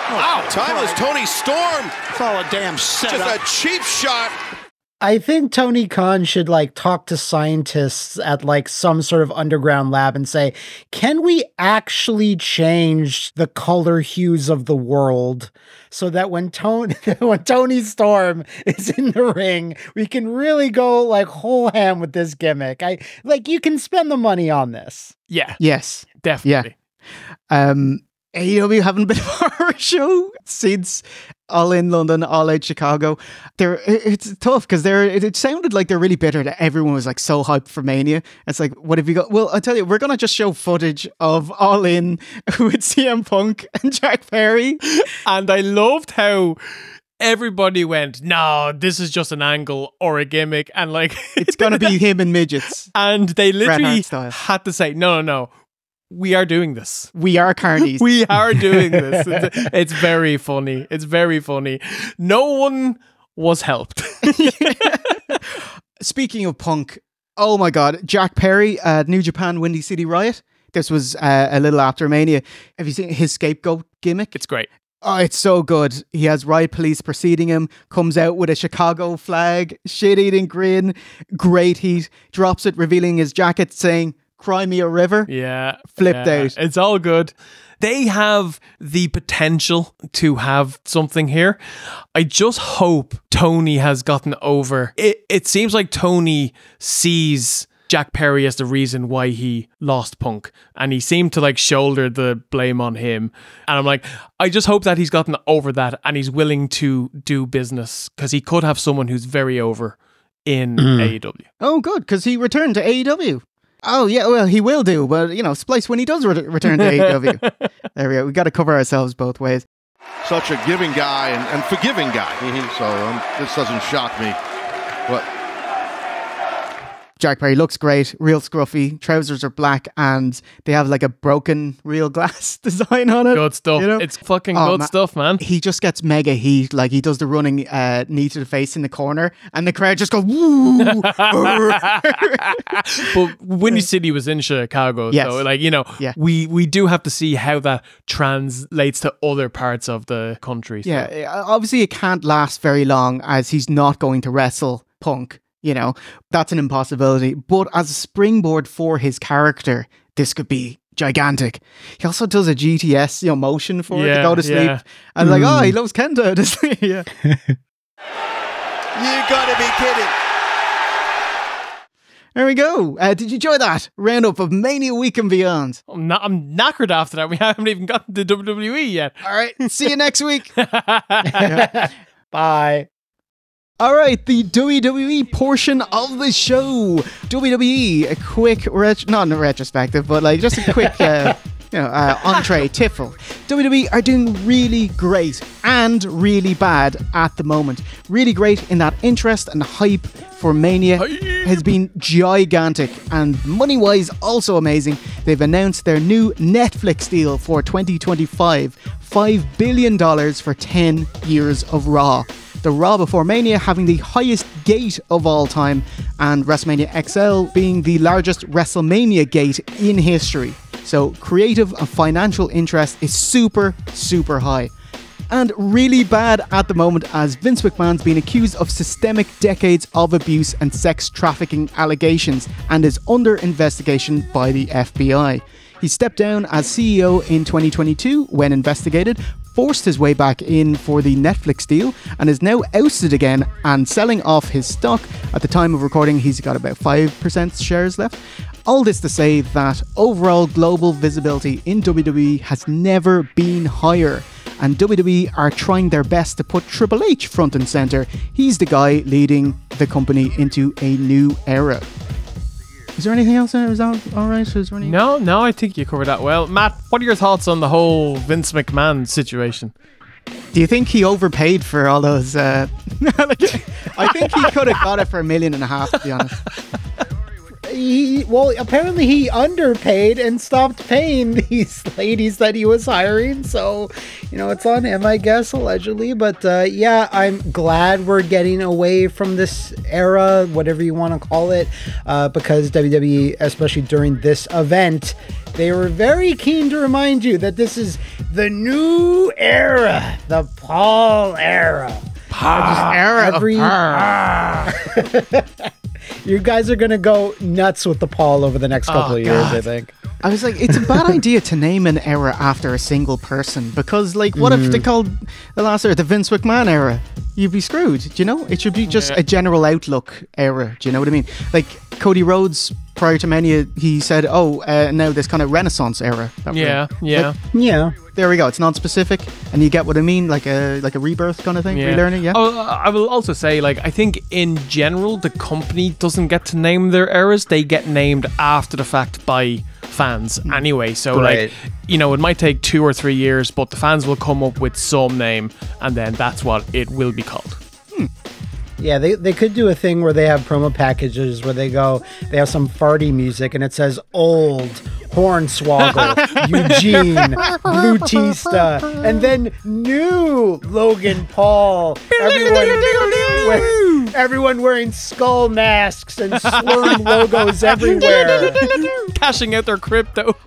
Speaker 5: Wow, Timeless Toni Storm.
Speaker 7: It's all a damn setup.
Speaker 5: Just a cheap shot.
Speaker 4: I think Tony Khan should like talk to scientists at like some sort of underground lab and say, can we actually change the color hues of the world so that when Toni Storm is in the ring, we can really go like whole ham with this gimmick. You can spend the money on this.
Speaker 3: Yeah.
Speaker 2: Yes.
Speaker 3: Definitely.
Speaker 2: Yeah. AEW having a bit of a horror show since All In London, All Out Chicago. It's tough because it sounded like they're really bitter that everyone was like so hyped for Mania. It's like, what have you got? Well, I'll tell you, we're going to just show footage of All In with CM Punk and Jack Perry.
Speaker 3: And I loved how everybody went, no, this is just an angle or a gimmick, and like
Speaker 2: It's going to be him and midgets.
Speaker 3: and they literally
Speaker 2: style.
Speaker 3: had to say, no, we are doing this.
Speaker 2: We are carnies.
Speaker 3: We are doing this. It's very funny. It's very funny. No one was helped.
Speaker 2: Speaking of Punk, oh my God, Jack Perry at New Japan Windy City Riot. This was a little after Mania. Have you seen his scapegoat gimmick?
Speaker 3: It's great.
Speaker 2: Oh, it's so good. He has riot police preceding him, comes out with a Chicago flag, shit-eating grin, great heat, drops it, revealing his jacket, saying, "Cry me a river."
Speaker 3: Yeah.
Speaker 2: Flipped out.
Speaker 3: It's all good. They have the potential to have something here. I just hope Tony has gotten over it. It seems like Tony sees Jack Perry as the reason why he lost Punk, and he seemed to like shoulder the blame on him. And I'm like, I just hope that he's gotten over that and he's willing to do business, because he could have someone who's very over in AEW.
Speaker 2: Oh, good, because he returned to AEW. Oh, yeah, well, he will do, but, you know, splice when he does return to AEW. There we go. We got to cover ourselves both ways.
Speaker 5: Such a giving guy and forgiving guy. So this doesn't shock me. But
Speaker 2: Jack Perry looks great, real scruffy. Trousers are black and they have like a broken real glass design on it.
Speaker 3: Good stuff.
Speaker 2: You know?
Speaker 3: It's fucking good stuff, man.
Speaker 2: He just gets mega heat. Like he does the running knee to the face in the corner and the crowd just go, woo!
Speaker 3: But Windy City was in Chicago.
Speaker 2: Yes.
Speaker 3: So like, you know, we do have to see how that translates to other parts of the country. So.
Speaker 2: Yeah, obviously it can't last very long as he's not going to wrestle Punk. You know, that's an impossibility. But as a springboard for his character, this could be gigantic. He also does a GTS, you know, motion for it to go to sleep. And like, oh, he loves Kenta to sleep. Yeah.
Speaker 1: You gotta be kidding.
Speaker 2: There we go. Did you enjoy that roundup of Mania Week and beyond?
Speaker 3: I'm knackered after that. We haven't even gotten to WWE yet.
Speaker 2: All right. See you next week.
Speaker 4: Bye.
Speaker 2: All right, the WWE portion of the show. WWE, a quick, not a retrospective, but like just a quick, entree, tiffle. WWE are doing really great and really bad at the moment. Really great in that interest and hype for Mania has been gigantic, and money-wise also amazing. They've announced their new Netflix deal for 2025, $5 billion for 10 years of Raw. The Raw before Mania having the highest gate of all time, and WrestleMania XL being the largest WrestleMania gate in history. So creative and financial interest is super, super high. And really bad at the moment, as Vince McMahon's been accused of systemic decades of abuse and sex trafficking allegations and is under investigation by the FBI. He stepped down as CEO in 2022 when investigated, forced his way back in for the Netflix deal, and is now ousted again and selling off his stock. At the time of recording, he's got about 5% shares left. All this to say that overall global visibility in WWE has never been higher, and WWE are trying their best to put Triple H front and center. He's the guy leading the company into a new era. Is there anything else? Is that all right? Is there any...
Speaker 3: No, I think you covered that well. Matt, what are your thoughts on the whole Vince McMahon situation?
Speaker 2: Do you think he overpaid for all those? I think he could have got it for $1.5 million, to be honest.
Speaker 4: Apparently he underpaid and stopped paying these ladies that he was hiring. So, it's on him, I guess, allegedly. But I'm glad we're getting away from this era, whatever you want to call it, because WWE, especially during this event, they were very keen to remind you that this is the new era, the Paul era. You guys are going to go nuts with the Paul over the next couple of years, I think.
Speaker 2: I was like, it's a bad idea to name an era after a single person, because, like, what if they called the last era the Vince McMahon era? You'd be screwed, do you know? It should be just a general outlook era, do you know what I mean? Like, Cody Rhodes, prior to Mania, he said, now this kind of Renaissance era.
Speaker 3: Yeah.
Speaker 2: There we go. It's non-specific, and you get what I mean, like a rebirth kind of thing, relearning. Yeah.
Speaker 3: Oh, I will also say, like, I think in general the company doesn't get to name their eras; they get named after the fact by fans anyway. So
Speaker 4: Right.
Speaker 3: like, you know, it might take 2 or 3 years, but the fans will come up with some name, and then that's what it will be called.
Speaker 4: Yeah, they could do a thing where they have promo packages where they have some farty music and it says old, Hornswoggle, Eugene, Blutista, and then new Logan Paul. Everyone wearing skull masks and slurring logos everywhere.
Speaker 3: Cashing out their crypto.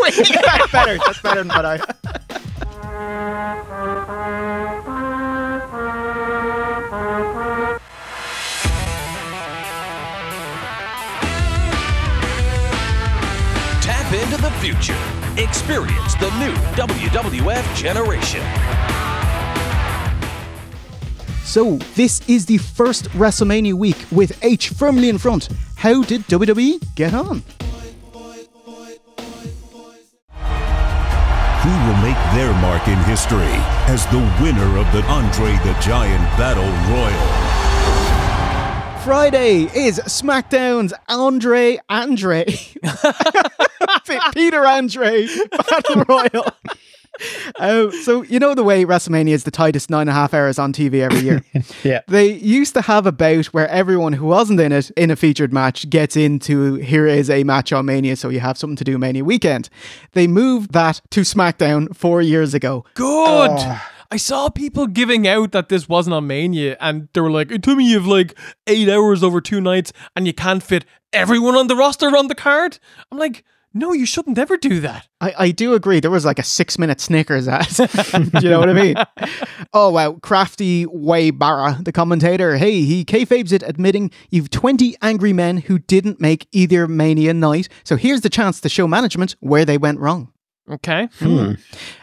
Speaker 2: Wait, that's better. That's better than what I...
Speaker 1: Tap into the future. Experience the new WWF generation.
Speaker 2: So, this is the first WrestleMania week with H firmly in front. How did WWE get on?
Speaker 10: Who will make their mark in history as the winner of the Andre the Giant Battle Royal?
Speaker 2: Friday is SmackDown's Peter Andre Battle Royal. So, you know the way WrestleMania is the tightest 9.5 hours on TV every year?
Speaker 4: Yeah.
Speaker 2: They used to have a bout where everyone who wasn't in it, in a featured match, gets into here is a match on Mania, so you have something to do Mania weekend. They moved that to SmackDown 4 years ago.
Speaker 3: Good. I saw people giving out that this wasn't on Mania, and they were like, "Tell me you have like 8 hours over 2 nights, and you can't fit everyone on the roster on the card." I'm like, no, you shouldn't ever do that.
Speaker 2: I do agree. There was like a 6-minute Snickers ad. Do you know what I mean? Oh, wow. Crafty Way Barra, the commentator, he kayfabes it, admitting you've 20 angry men who didn't make either Mania night. So here's the chance to show management where they went wrong.
Speaker 3: Okay.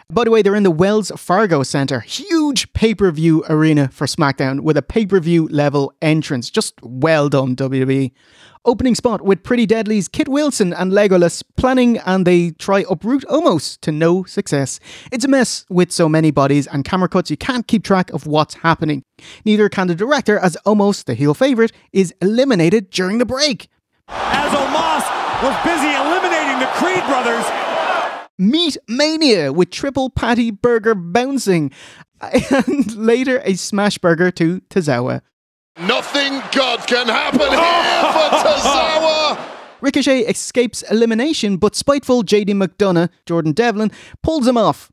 Speaker 2: By the way, they're in the Wells Fargo Center. Huge pay-per-view arena for SmackDown with a pay-per-view level entrance. Just well done, WWE. Opening spot with Pretty Deadly's Kit Wilson and Legolas planning, and they try uproot Omos to no success. It's a mess with so many bodies and camera cuts you can't keep track of what's happening. Neither can the director, as Omos, the heel favourite, is eliminated during the break.
Speaker 9: As Omos was busy eliminating the Creed brothers.
Speaker 2: Meat Mania with triple patty burger bouncing. And later a smash burger to Tozawa.
Speaker 5: Nothing good can happen here for Tozawa.
Speaker 2: Ricochet escapes elimination, but spiteful JD McDonough, Jordan Devlin, pulls him off,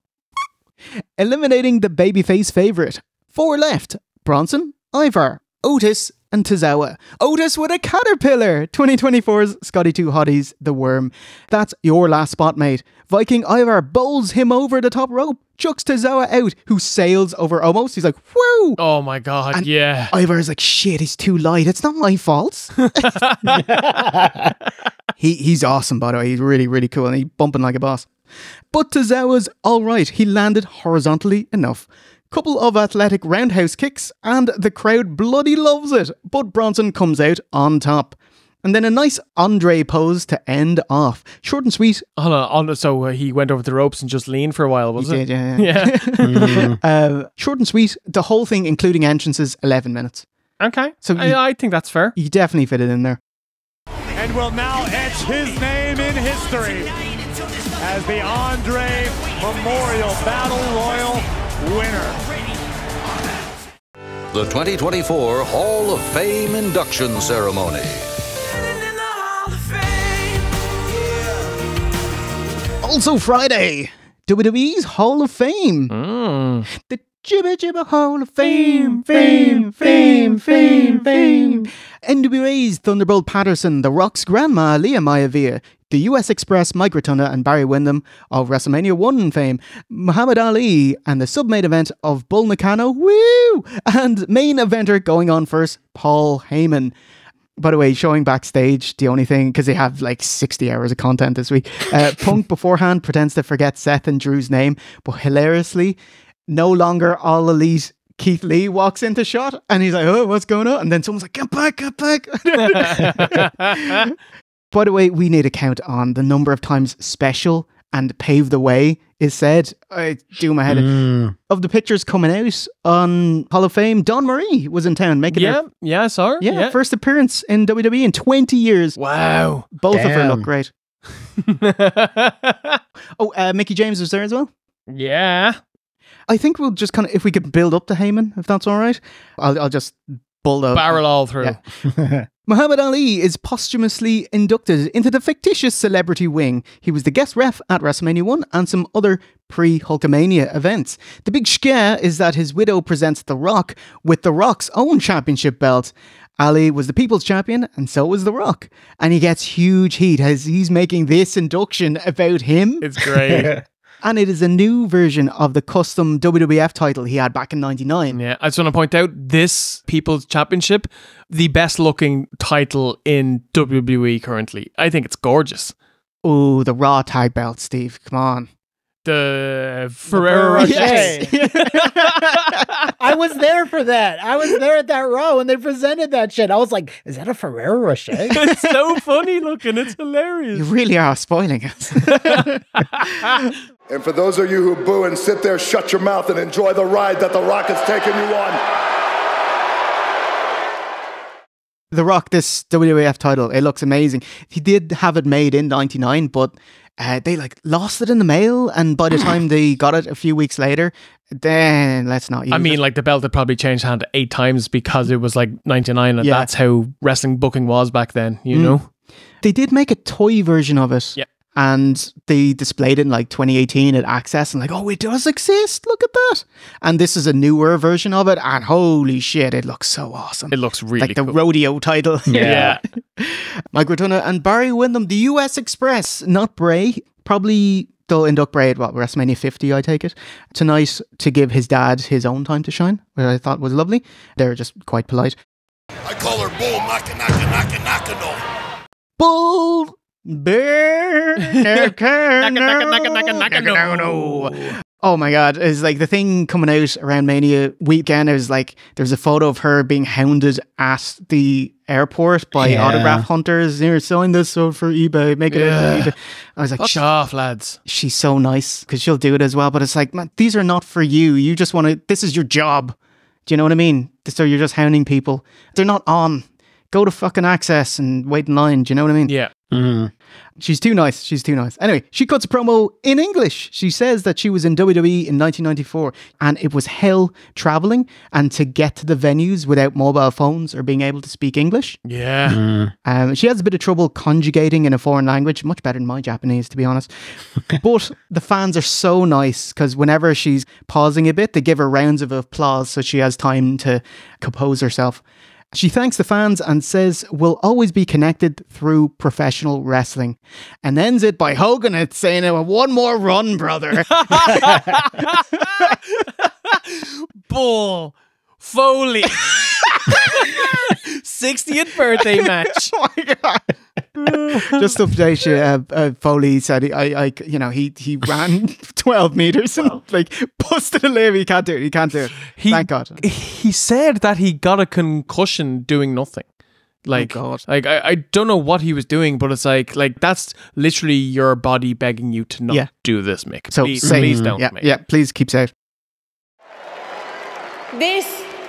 Speaker 2: eliminating the babyface favourite. 4 left: Bronson, Ivar, Otis, and Tozawa. Otis with a caterpillar. 2024's Scotty 2 Hotties, the Worm. That's your last spot, mate. Viking Ivar bowls him over the top rope, chucks Tozawa out, who sails over Omos. He's like, whoo!
Speaker 3: Oh my God,
Speaker 2: and
Speaker 3: yeah.
Speaker 2: Ivar's like, shit, he's too light. It's not my fault. He's awesome, by the way. He's really, really cool, and he's bumping like a boss. But Tozawa's all right. He landed horizontally enough. Couple of athletic roundhouse kicks, and the crowd bloody loves it. But Bronson comes out on top. And then a nice Andre pose to end off. Short and sweet.
Speaker 3: Hold on. So he went over the ropes and just leaned for a while, was it?
Speaker 2: He did, yeah. Short and sweet. The whole thing, including entrances, 11 minutes.
Speaker 3: Okay.
Speaker 2: So
Speaker 3: I think that's fair.
Speaker 2: You definitely fit it in there.
Speaker 9: And will now etch his name in history as the Andre Memorial Battle Royal winner.
Speaker 11: The 2024 Hall of Fame induction ceremony.
Speaker 2: Also Friday, WWE's Hall of Fame. The Jibba Jibba Hall of Fame, fame. NWA's Thunderbolt Patterson, The Rock's grandma, Leah Maivia, the US Express, Mike Rotunda and Barry Windham of WrestleMania 1 fame, Muhammad Ali, and the sub-main event of Bull Nakano, woo! And main eventer going on first, Paul Heyman. By the way, showing backstage, the only thing, because they have like 60 hours of content this week, Punk beforehand pretends to forget Seth and Drew's name, but hilariously, no longer All Elite Keith Lee walks into shot, and he's like, oh, what's going on? And then someone's like, get back. By the way, we need a count on the number of times special and pave the way is said. I do my head in. Of the pictures coming out on Hall of Fame, Dawn Marie was in town making her...
Speaker 3: Yeah, I saw her.
Speaker 2: Yeah, first appearance in WWE in 20 years.
Speaker 3: Wow.
Speaker 2: Both of her look great. Mickey James was there as well.
Speaker 3: Yeah.
Speaker 2: I think we'll just if we could build up to Heyman, if that's all right. I'll just bulldoze.
Speaker 3: Barrel all through.
Speaker 2: Yeah. Muhammad Ali is posthumously inducted into the fictitious celebrity wing. He was the guest ref at WrestleMania 1 and some other pre-Hulkamania events. The big scare is that his widow presents The Rock with The Rock's own championship belt. Ali was the people's champion, and so was The Rock. And he gets huge heat as he's making this induction about him.
Speaker 3: It's great.
Speaker 2: And it is a new version of the custom WWF title he had back in 99.
Speaker 3: Yeah, I just want to point out this People's Championship, the best looking title in WWE currently. I think it's gorgeous.
Speaker 2: Oh, the Raw tag belt, Steve. Come on.
Speaker 3: The Ferrero Rocher.
Speaker 2: Yes.
Speaker 4: I was there for that. I was there at that Raw when they presented that shit. I was like, is that a Ferrero Rocher?
Speaker 3: It's so funny looking. It's hilarious.
Speaker 2: You really are spoiling us.
Speaker 12: And for those of you who boo and sit there, shut your mouth and enjoy the ride that The Rock has taken you on.
Speaker 2: The Rock, this WWF title, it looks amazing. He did have it made in 99, but they lost it in the mail, and by the time they got it a few weeks later, then let's not use it.
Speaker 3: The belt had probably changed hand 8 times because it was 99, and that's how wrestling booking was back then, you know?
Speaker 2: They did make a toy version of it.
Speaker 3: Yeah.
Speaker 2: And they displayed it in 2018 at Access, and oh, it does exist. Look at that. And this is a newer version of it, and holy shit, it looks so awesome.
Speaker 3: It looks really
Speaker 2: the
Speaker 3: cool.
Speaker 2: rodeo title.
Speaker 3: Yeah.
Speaker 2: Mike Rotunda and Barry Windham, the US Express, not Bray. Probably they'll induct Bray at WrestleMania 50, I take it, tonight to give his dad his own time to shine, which I thought was lovely. They're just quite polite.
Speaker 12: I call her Bull Naka Naka Naka Naka No.
Speaker 2: Bull Bear. Oh my god, it's the thing coming out around Mania weekend. It was there's a photo of her being hounded at the airport by autograph hunters. Here, sign this for eBay, make it out for eBay. I was like,
Speaker 3: fuck off, lads.
Speaker 2: She's so nice because she'll do it as well. But it's man, these are not for you. You just want to, this is your job. Do you know what I mean? So you're just hounding people. They're not on. Go to fucking Access and wait in line. Do you know what I mean?
Speaker 3: Yeah.
Speaker 2: She's too nice. She's too nice. Anyway, she cuts a promo in English. She says that she was in WWE in 1994 and it was hell traveling and to get to the venues without mobile phones or being able to speak English.
Speaker 3: Yeah.
Speaker 2: She has a bit of trouble conjugating in a foreign language, much better than my Japanese, to be honest. But the fans are so nice because whenever she's pausing a bit, they give her rounds of applause so she has time to compose herself. She thanks the fans and says we'll always be connected through professional wrestling, and ends it by Hogan it, saying one more run, brother.
Speaker 3: Bull Foley 60th birthday match.
Speaker 2: Oh my god. Just to update you, Foley said he ran 12 meters and busted a limb. He can't do it. Thank God.
Speaker 3: He said that he got a concussion doing nothing.
Speaker 2: God.
Speaker 3: I don't know what he was doing, but it's that's literally your body begging you to not do this, Mick.
Speaker 2: So
Speaker 3: please don't.
Speaker 2: Yeah,
Speaker 3: Mick.
Speaker 2: yeah, please keep safe.
Speaker 13: This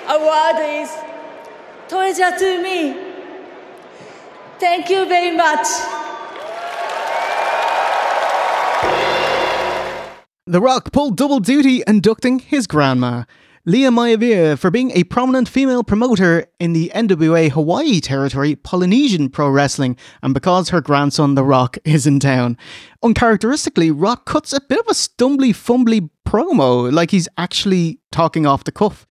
Speaker 13: award is treasure to me. Thank you very much.
Speaker 2: The Rock pulled double duty inducting his grandma, Leah Maivia, for being a prominent female promoter in the NWA Hawaii territory, Polynesian Pro Wrestling, and because her grandson, The Rock, is in town. Uncharacteristically, Rock cuts a bit of a stumbly-fumbly promo, like he's actually talking off the cuff.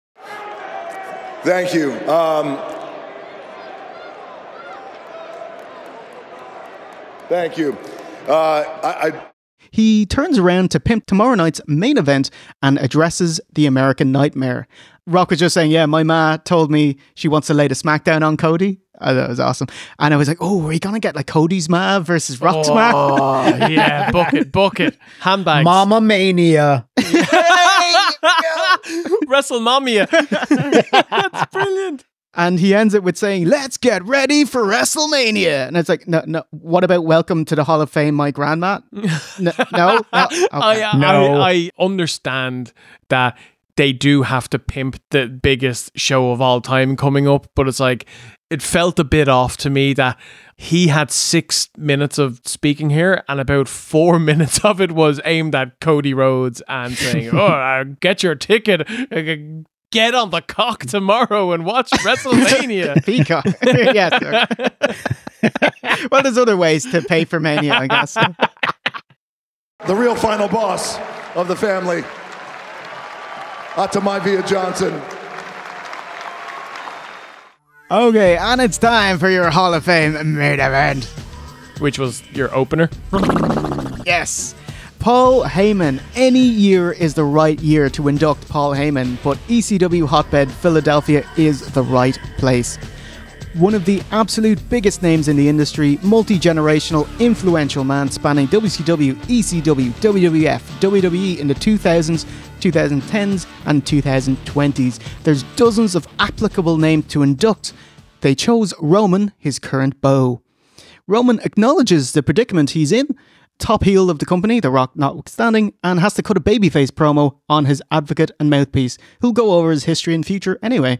Speaker 12: Thank you. Thank you.
Speaker 2: He turns around to pimp tomorrow night's main event and addresses the American Nightmare. Rock was just saying, yeah, my ma told me she wants to lay the Smackdown on Cody. That was awesome. And I was like, oh, are you going to get Cody's ma versus Rock's ma?
Speaker 3: Oh, yeah, book it. Handbags.
Speaker 4: Mama Mania.
Speaker 3: WrestleMania. That's brilliant.
Speaker 2: And he ends it with saying, let's get ready for WrestleMania. And it's no, what about welcome to the Hall of Fame, my grandma? No? Okay.
Speaker 3: I understand that they do have to pimp the biggest show of all time coming up, but it's it felt a bit off to me that He had 6 minutes of speaking here, and about 4 minutes of it was aimed at Cody Rhodes and saying, get your ticket, get on the cock tomorrow and watch WrestleMania.
Speaker 2: Peacock. Yes, sir. Well, there's other ways to pay for Mania, I guess.
Speaker 12: The real final boss of the family, Atamai Johnson.
Speaker 2: Okay, and it's time for your Hall of Fame main event.
Speaker 3: Which was your opener?
Speaker 2: Yes. Paul Heyman. Any year is the right year to induct Paul Heyman, but ECW hotbed Philadelphia is the right place. One of the absolute biggest names in the industry, multi-generational, influential man spanning WCW, ECW, WWF, WWE in the 2000s, 2010s and 2020s. There's dozens of applicable names to induct. They chose Roman, his current beau. Roman acknowledges the predicament he's in, top heel of the company, The Rock notwithstanding, and has to cut a babyface promo on his advocate and mouthpiece, who'll go over his history and future anyway.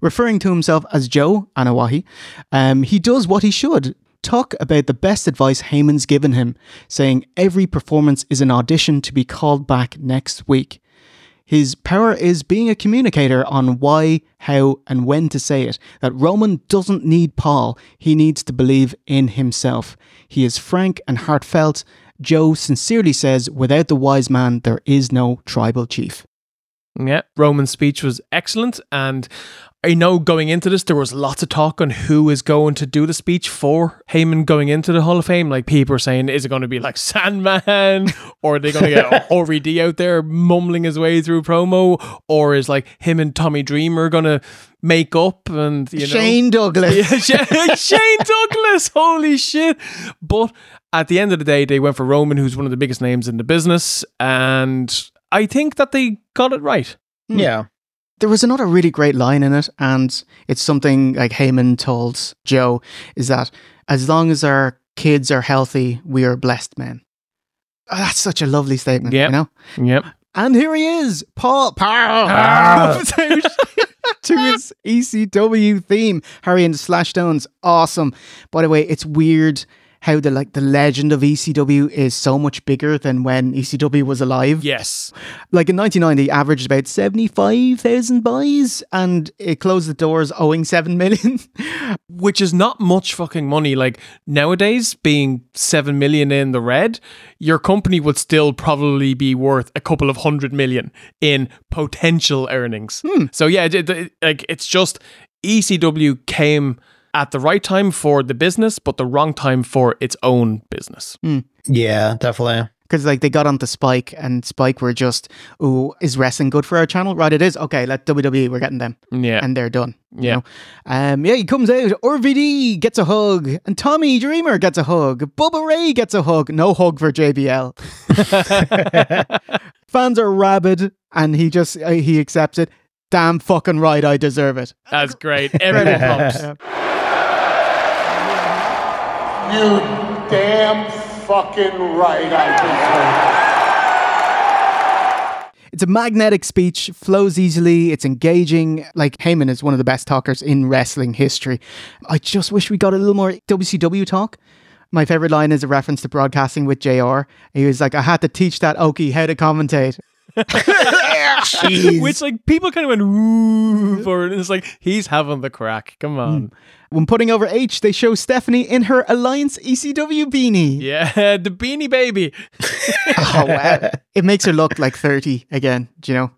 Speaker 2: Referring to himself as Joe Anawahi, he does what he should. Talk about the best advice Heyman's given him, saying every performance is an audition to be called back next week. His power is being a communicator on why, how, and when to say it. That Roman doesn't need Paul, he needs to believe in himself. He is frank and heartfelt. Joe sincerely says, without the wise man, there is no tribal chief.
Speaker 3: Yeah, Roman's speech was excellent, and I know going into this, there was lots of talk on who is going to do the speech for Heyman going into the Hall of Fame. Like, people were saying, is it going to be like Sandman? Or are they going to get Ori D out there mumbling his way through promo? Or is like him and Tommy Dreamer going to make up? And you know,
Speaker 2: Shane Douglas.
Speaker 3: Yeah, Shane Douglas, holy shit. But at the end of the day, they went for Roman, who's one of the biggest names in the business. And I think that they got it right.
Speaker 4: Yeah.
Speaker 2: There was another really great line in it, and it's something like Heyman told Joe, is that as long as our kids are healthy, we are blessed men. Oh, that's such a lovely statement, you know?
Speaker 3: Yep.
Speaker 2: And here he is, Paul comes out to his ECW theme. Harry and the Slash Stones, awesome. By the way, it's weird how the legend of ECW is so much bigger than when ECW was alive.
Speaker 3: Yes.
Speaker 2: Like in 1990, averaged about 75,000 buys, and it closed the doors owing 7 million.
Speaker 3: Which is not much fucking money. Like, nowadays, being 7 million in the red, your company would still probably be worth a couple of 100 million in potential earnings. So yeah, it's just ECW came at the right time for the business, but the wrong time for its own business.
Speaker 4: Yeah, definitely.
Speaker 2: Because like they got onto Spike, and Spike were just, oh, is wrestling good for our channel? Right, it is. Okay, let WWE, we're getting them.
Speaker 3: Yeah.
Speaker 2: And they're done.
Speaker 3: Yeah.
Speaker 2: You know? Yeah, he comes out, RVD gets a hug, and Tommy Dreamer gets a hug. Bubba Ray gets a hug. No hug for JBL. Fans are rabid, and he accepts it. Damn fucking right, I deserve it.
Speaker 3: That's great. Everyone pumps.
Speaker 9: You damn fucking right, I deserve it.
Speaker 2: It's a magnetic speech, flows easily, it's engaging. Like, Heyman is one of the best talkers in wrestling history. I just wish we got a little more WCW talk. My favourite line is a reference to broadcasting with JR. He was like, I had to teach that Okie how to commentate.
Speaker 3: Which, like, people kind of went ooh for it, and it's like, he's having the crack. Come on.
Speaker 2: When putting over H, they show Stephanie in her Alliance ECW beanie.
Speaker 3: Yeah, the beanie baby.
Speaker 2: Oh, wow. It makes her look like 30 again, do you know?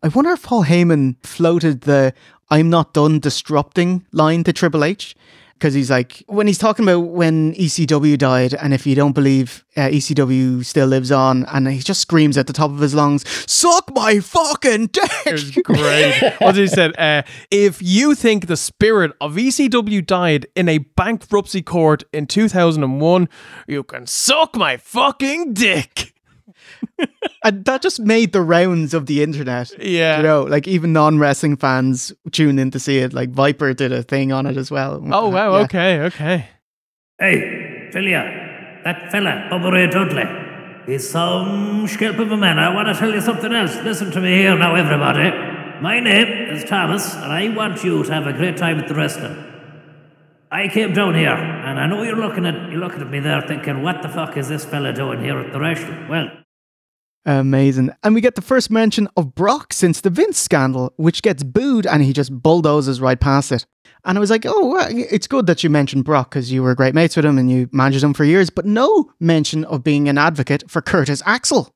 Speaker 2: I wonder if Paul Heyman floated the I'm not done disrupting line to Triple H. Because he's like, when he's talking about when ECW died, and if you don't believe ECW still lives on, and he just screams at the top of his lungs, suck my fucking dick!
Speaker 3: It was great. What did he said? If you think the spirit of ECW died in a bankruptcy court in 2001, you can suck my fucking dick!
Speaker 2: And that just made the rounds of the internet.
Speaker 3: Yeah.
Speaker 2: You know, like even non-wrestling fans tuned in to see it. Like Viper did a thing on it as well.
Speaker 3: Oh, wow.
Speaker 2: Yeah.
Speaker 3: Okay.
Speaker 14: Hey, Philia, that fella, Bubba Ray Dudley, he's some scalp of a man. I want to tell you something else. Listen to me here now, everybody. My name is Thomas, and I want you to have a great time at the wrestling. I came down here, and I know you're looking at me there thinking, what the fuck is this fella doing here at the wrestling? Well,
Speaker 2: amazing. And we get the first mention of Brock since the Vince scandal, which gets booed and he just bulldozes right past it. And I was like, oh, well, it's good that you mentioned Brock because you were great mates with him and you managed him for years, but no mention of being an advocate for Curtis Axel.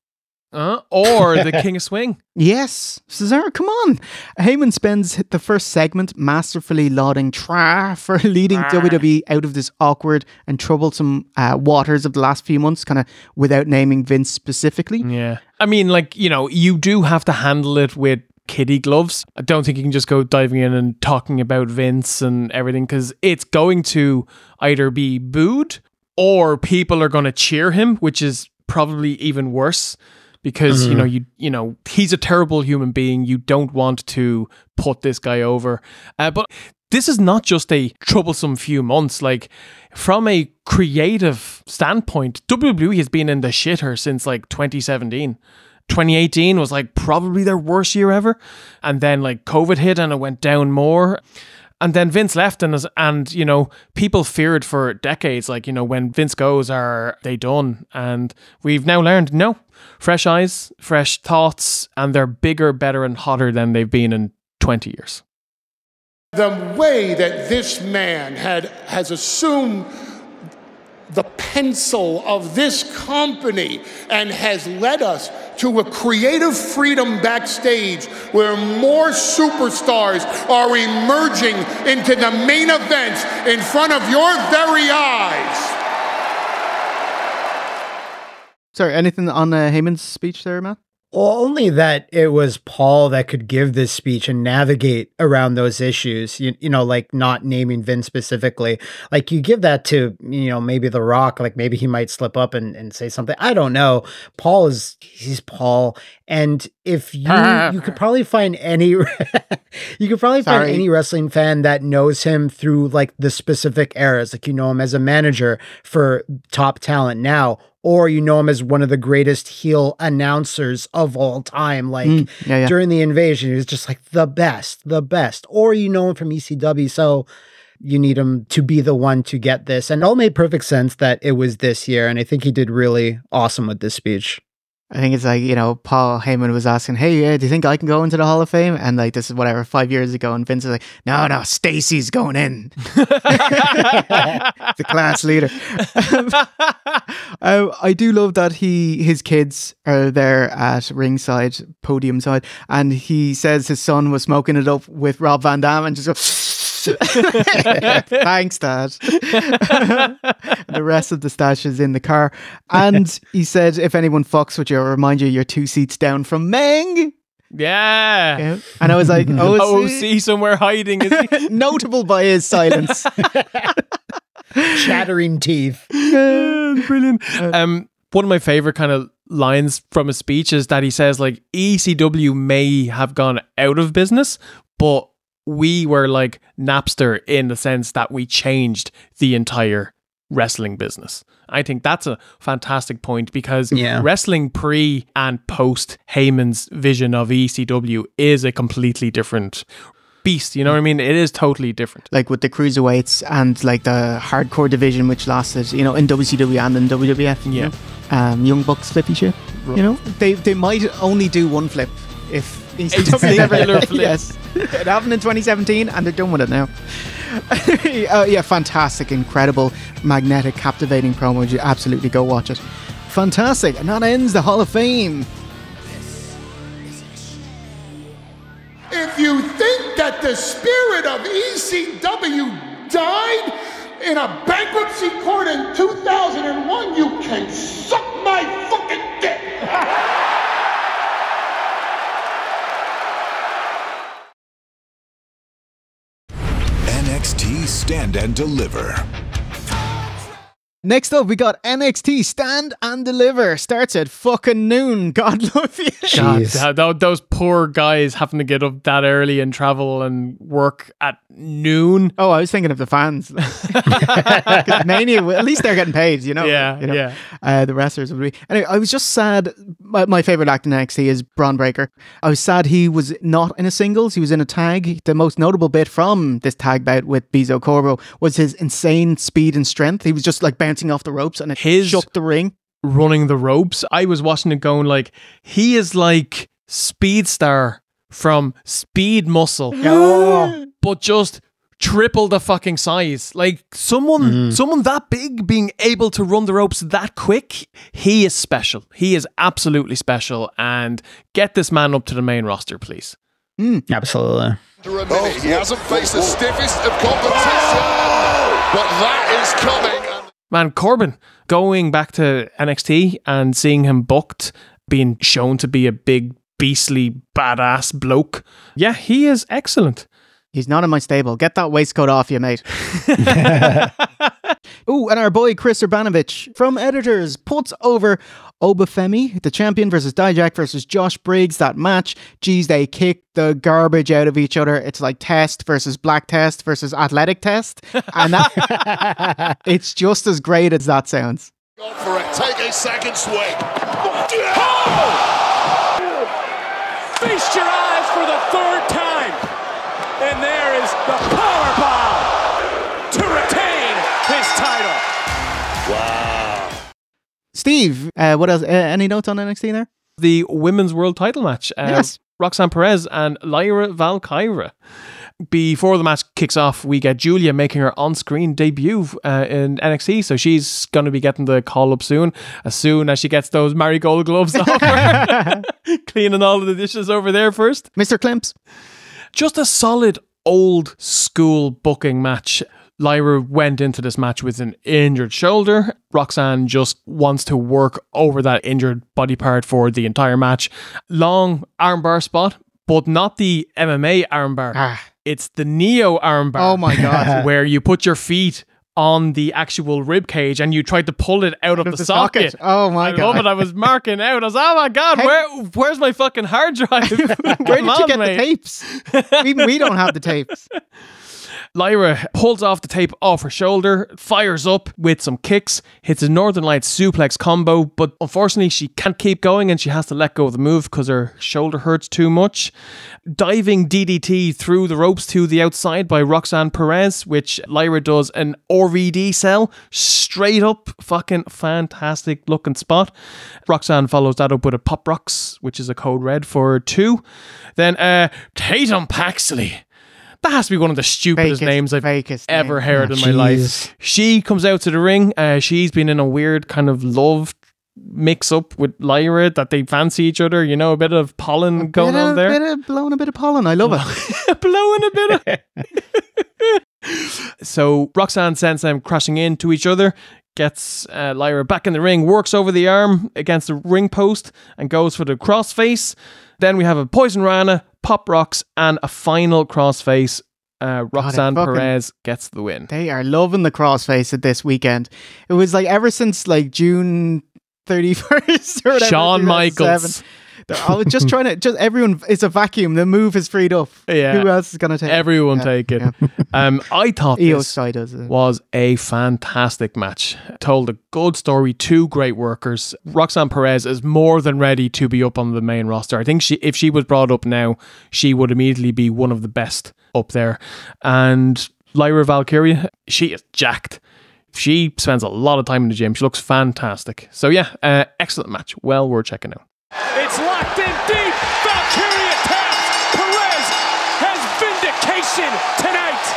Speaker 3: Or the King of Swing.
Speaker 2: Yes, Cesaro, come on. Heyman spends the first segment masterfully lauding Tra for leading WWE out of this awkward and troublesome waters of the last few months, kind of without naming Vince specifically.
Speaker 3: Yeah. I mean, like, you know, you do have to handle it with kiddie gloves. I don't think you can just go diving in and talking about Vince and everything, because it's going to either be booed or people are going to cheer him, which is probably even worse. Because, you know, he's a terrible human being. You don't want to put this guy over. But this is not just a troublesome few months. Like, from a creative standpoint, WWE has been in the shitter since like 2017. 2018 was like probably their worst year ever. And then like COVID hit and it went down more. And then Vince left and you know, people feared for decades, like, you know, when Vince goes, are they done? And we've now learned, no. Fresh eyes, fresh thoughts, and they're bigger, better, and hotter than they've been in 20 years.
Speaker 15: The way that this man has assumed the pencil of this company and has led us to a creative freedom backstage where more superstars are emerging into the main events in front of your very eyes.
Speaker 2: Sorry, anything on Heyman's speech there, Matt?
Speaker 4: Well, only that it was Paul that could give this speech and navigate around those issues, you know, like not naming Vince specifically. Like, you give that to, you know, maybe The Rock, like maybe he might slip up and say something. I don't know. He's Paul. And if you could probably find any, find any wrestling fan that knows him through like the specific eras. Like, you know him as a manager for top talent now, or you know him as one of the greatest heel announcers of all time. Like during the Invasion, he was just like the best. Or you know him from ECW, so you need him to be the one to get this. And it all made perfect sense that it was this year, and I think he did really awesome with this speech.
Speaker 2: I think it's like, you know, Paul Heyman was asking, hey, do you think I can go into the Hall of Fame? And like, this is whatever, 5 years ago. And Vince is like, no, Stacy's going in. The class leader. I do love that his kids are there at ringside, podium side. And he says his son was smoking it up with Rob Van Dam and just goes, thanks, Dad. The rest of the stash is in the car. And he said, if anyone fucks with you, I'll remind you you're 2 seats down from Meng.
Speaker 3: Yeah.
Speaker 2: And I was like,
Speaker 3: OC somewhere hiding, is he?
Speaker 2: Notable by his silence.
Speaker 4: Chattering teeth.
Speaker 3: Brilliant. One of my favorite kind of lines from a speech is that he says, like, ECW may have gone out of business, but we were like Napster in the sense that we changed the entire wrestling business. I think that's a fantastic point, because wrestling pre and post Heyman's vision of ECW is a completely different beast. You know what I mean? It is totally different.
Speaker 2: Like with the cruiserweights and like the hardcore division, which lasted, you know, in WCW and in WWF.
Speaker 3: Yeah.
Speaker 2: Young Bucks flippy shit. You know, they might only do one flip if
Speaker 3: ECW ever flip.
Speaker 2: Yes. It happened in 2017 and they're done with it now. Yeah, fantastic, incredible, magnetic, captivating promo. You absolutely go watch it. Fantastic. And that ends the Hall of Fame.
Speaker 15: If you think that the spirit of ECW died in a bankruptcy court in 2001, you can suck my fucking dick.
Speaker 10: NXT Stand and Deliver.
Speaker 2: Next up, we got NXT Stand and Deliver. Starts at fucking noon. God love you.
Speaker 3: God, those poor guys having to get up that early and travel and work at noon.
Speaker 2: Oh, I was thinking of the fans. Mania, at least they're getting paid, you know.
Speaker 3: Yeah,
Speaker 2: The wrestlers would be. Anyway, I was just sad. My favorite act in NXT is Braun Breaker. I was sad he was not in a singles. He was in a tag. The most notable bit from this tag bout with Bizo Corbo was his insane speed and strength. He was just like bouncing off the ropes and it shook the ring.
Speaker 3: Running the ropes. I was watching it going like, he is like Speed Star from Speed Muscle. But just triple the fucking size. Like someone that big being able to run the ropes that quick, he is special. He is absolutely special. And get this man up to the main roster, please.
Speaker 16: Absolutely.
Speaker 5: He hasn't faced the stiffest of competition, but that is coming.
Speaker 3: Man, Corbin, going back to NXT and seeing him booked, being shown to be a big, beastly, badass bloke. Yeah, he is excellent.
Speaker 2: He's not in my stable. Get that waistcoat off you, mate. Ooh, and our boy Chris Urbanovich from Editors puts over Obafemi, the champion, versus Dijak versus Josh Briggs. That match, geez, they kick the garbage out of each other. It's like Test versus Black Test versus Athletic Test. And that it's just as great as that sounds.
Speaker 5: Go for it. Take a second swing.
Speaker 17: Feast your eyes for the third time. And there is the powerbomb to retain his title.
Speaker 5: Wow.
Speaker 2: Steve, what else? Any notes on NXT there?
Speaker 3: The Women's World Title match.
Speaker 2: Yes.
Speaker 3: Roxanne Perez and Lyra Valkyria. Before the match kicks off, we get Julia making her on-screen debut in NXT, so she's going to be getting the call-up soon as she gets those marigold gloves off her. Cleaning all of the dishes over there first.
Speaker 2: Mr. Klimps.
Speaker 3: Just a solid old school booking match. Lyra went into this match with an injured shoulder. Roxanne just wants to work over that injured body part for the entire match. Long armbar spot, but not the MMA armbar. It's the Neo armbar.
Speaker 2: Oh my God.
Speaker 3: Where you put your feet on the actual rib cage and you tried to pull it out of the socket.
Speaker 2: Oh my God.
Speaker 3: I love it. I was marking out. I was, oh my God, where's my fucking hard drive?
Speaker 2: Where did you get the tapes? Even we don't have the tapes.
Speaker 3: Lyra pulls off the tape off her shoulder, fires up with some kicks, hits a Northern Lights suplex combo, but unfortunately she can't keep going and she has to let go of the move because her shoulder hurts too much. Diving DDT through the ropes to the outside by Roxanne Perez, which Lyra does an RVD cell, straight up, fucking fantastic looking spot. Roxanne follows that up with a Pop Rocks, which is a code red for 2. Then Tatum Paxley. That has to be one of the stupidest names I've ever heard in my life. She comes out to the ring. She's been in a weird kind of love mix-up with Lyra that they fancy each other. You know, a bit of pollen going on there.
Speaker 2: Blowing a bit of pollen. I love it.
Speaker 3: Blowing a bit of... So Roxanne sends them crashing into each other, gets Lyra back in the ring, works over the arm against the ring post and goes for the crossface. Then we have a Poison Rana, Pop Rocks, and a final crossface. Roxanne Perez gets the win.
Speaker 2: They are loving the crossface at this weekend. It was like ever since like June 31st or whatever.
Speaker 3: Shawn Michaels.
Speaker 2: I was just trying to, everyone, it's a vacuum. The move is freed up.
Speaker 3: Yeah.
Speaker 2: Who else is going to take it?
Speaker 3: Everyone take it. Yeah. I thought this
Speaker 2: does
Speaker 3: was a fantastic match. Told a good story, 2 great workers. Roxanne Perez is more than ready to be up on the main roster. I think if she was brought up now, she would immediately be one of the best up there. And Lyra Valkyria, she is jacked. She spends a lot of time in the gym. She looks fantastic. So yeah, excellent match. Well worth checking out.
Speaker 17: It's locked in deep. Valkyria taps. Perez has vindication tonight.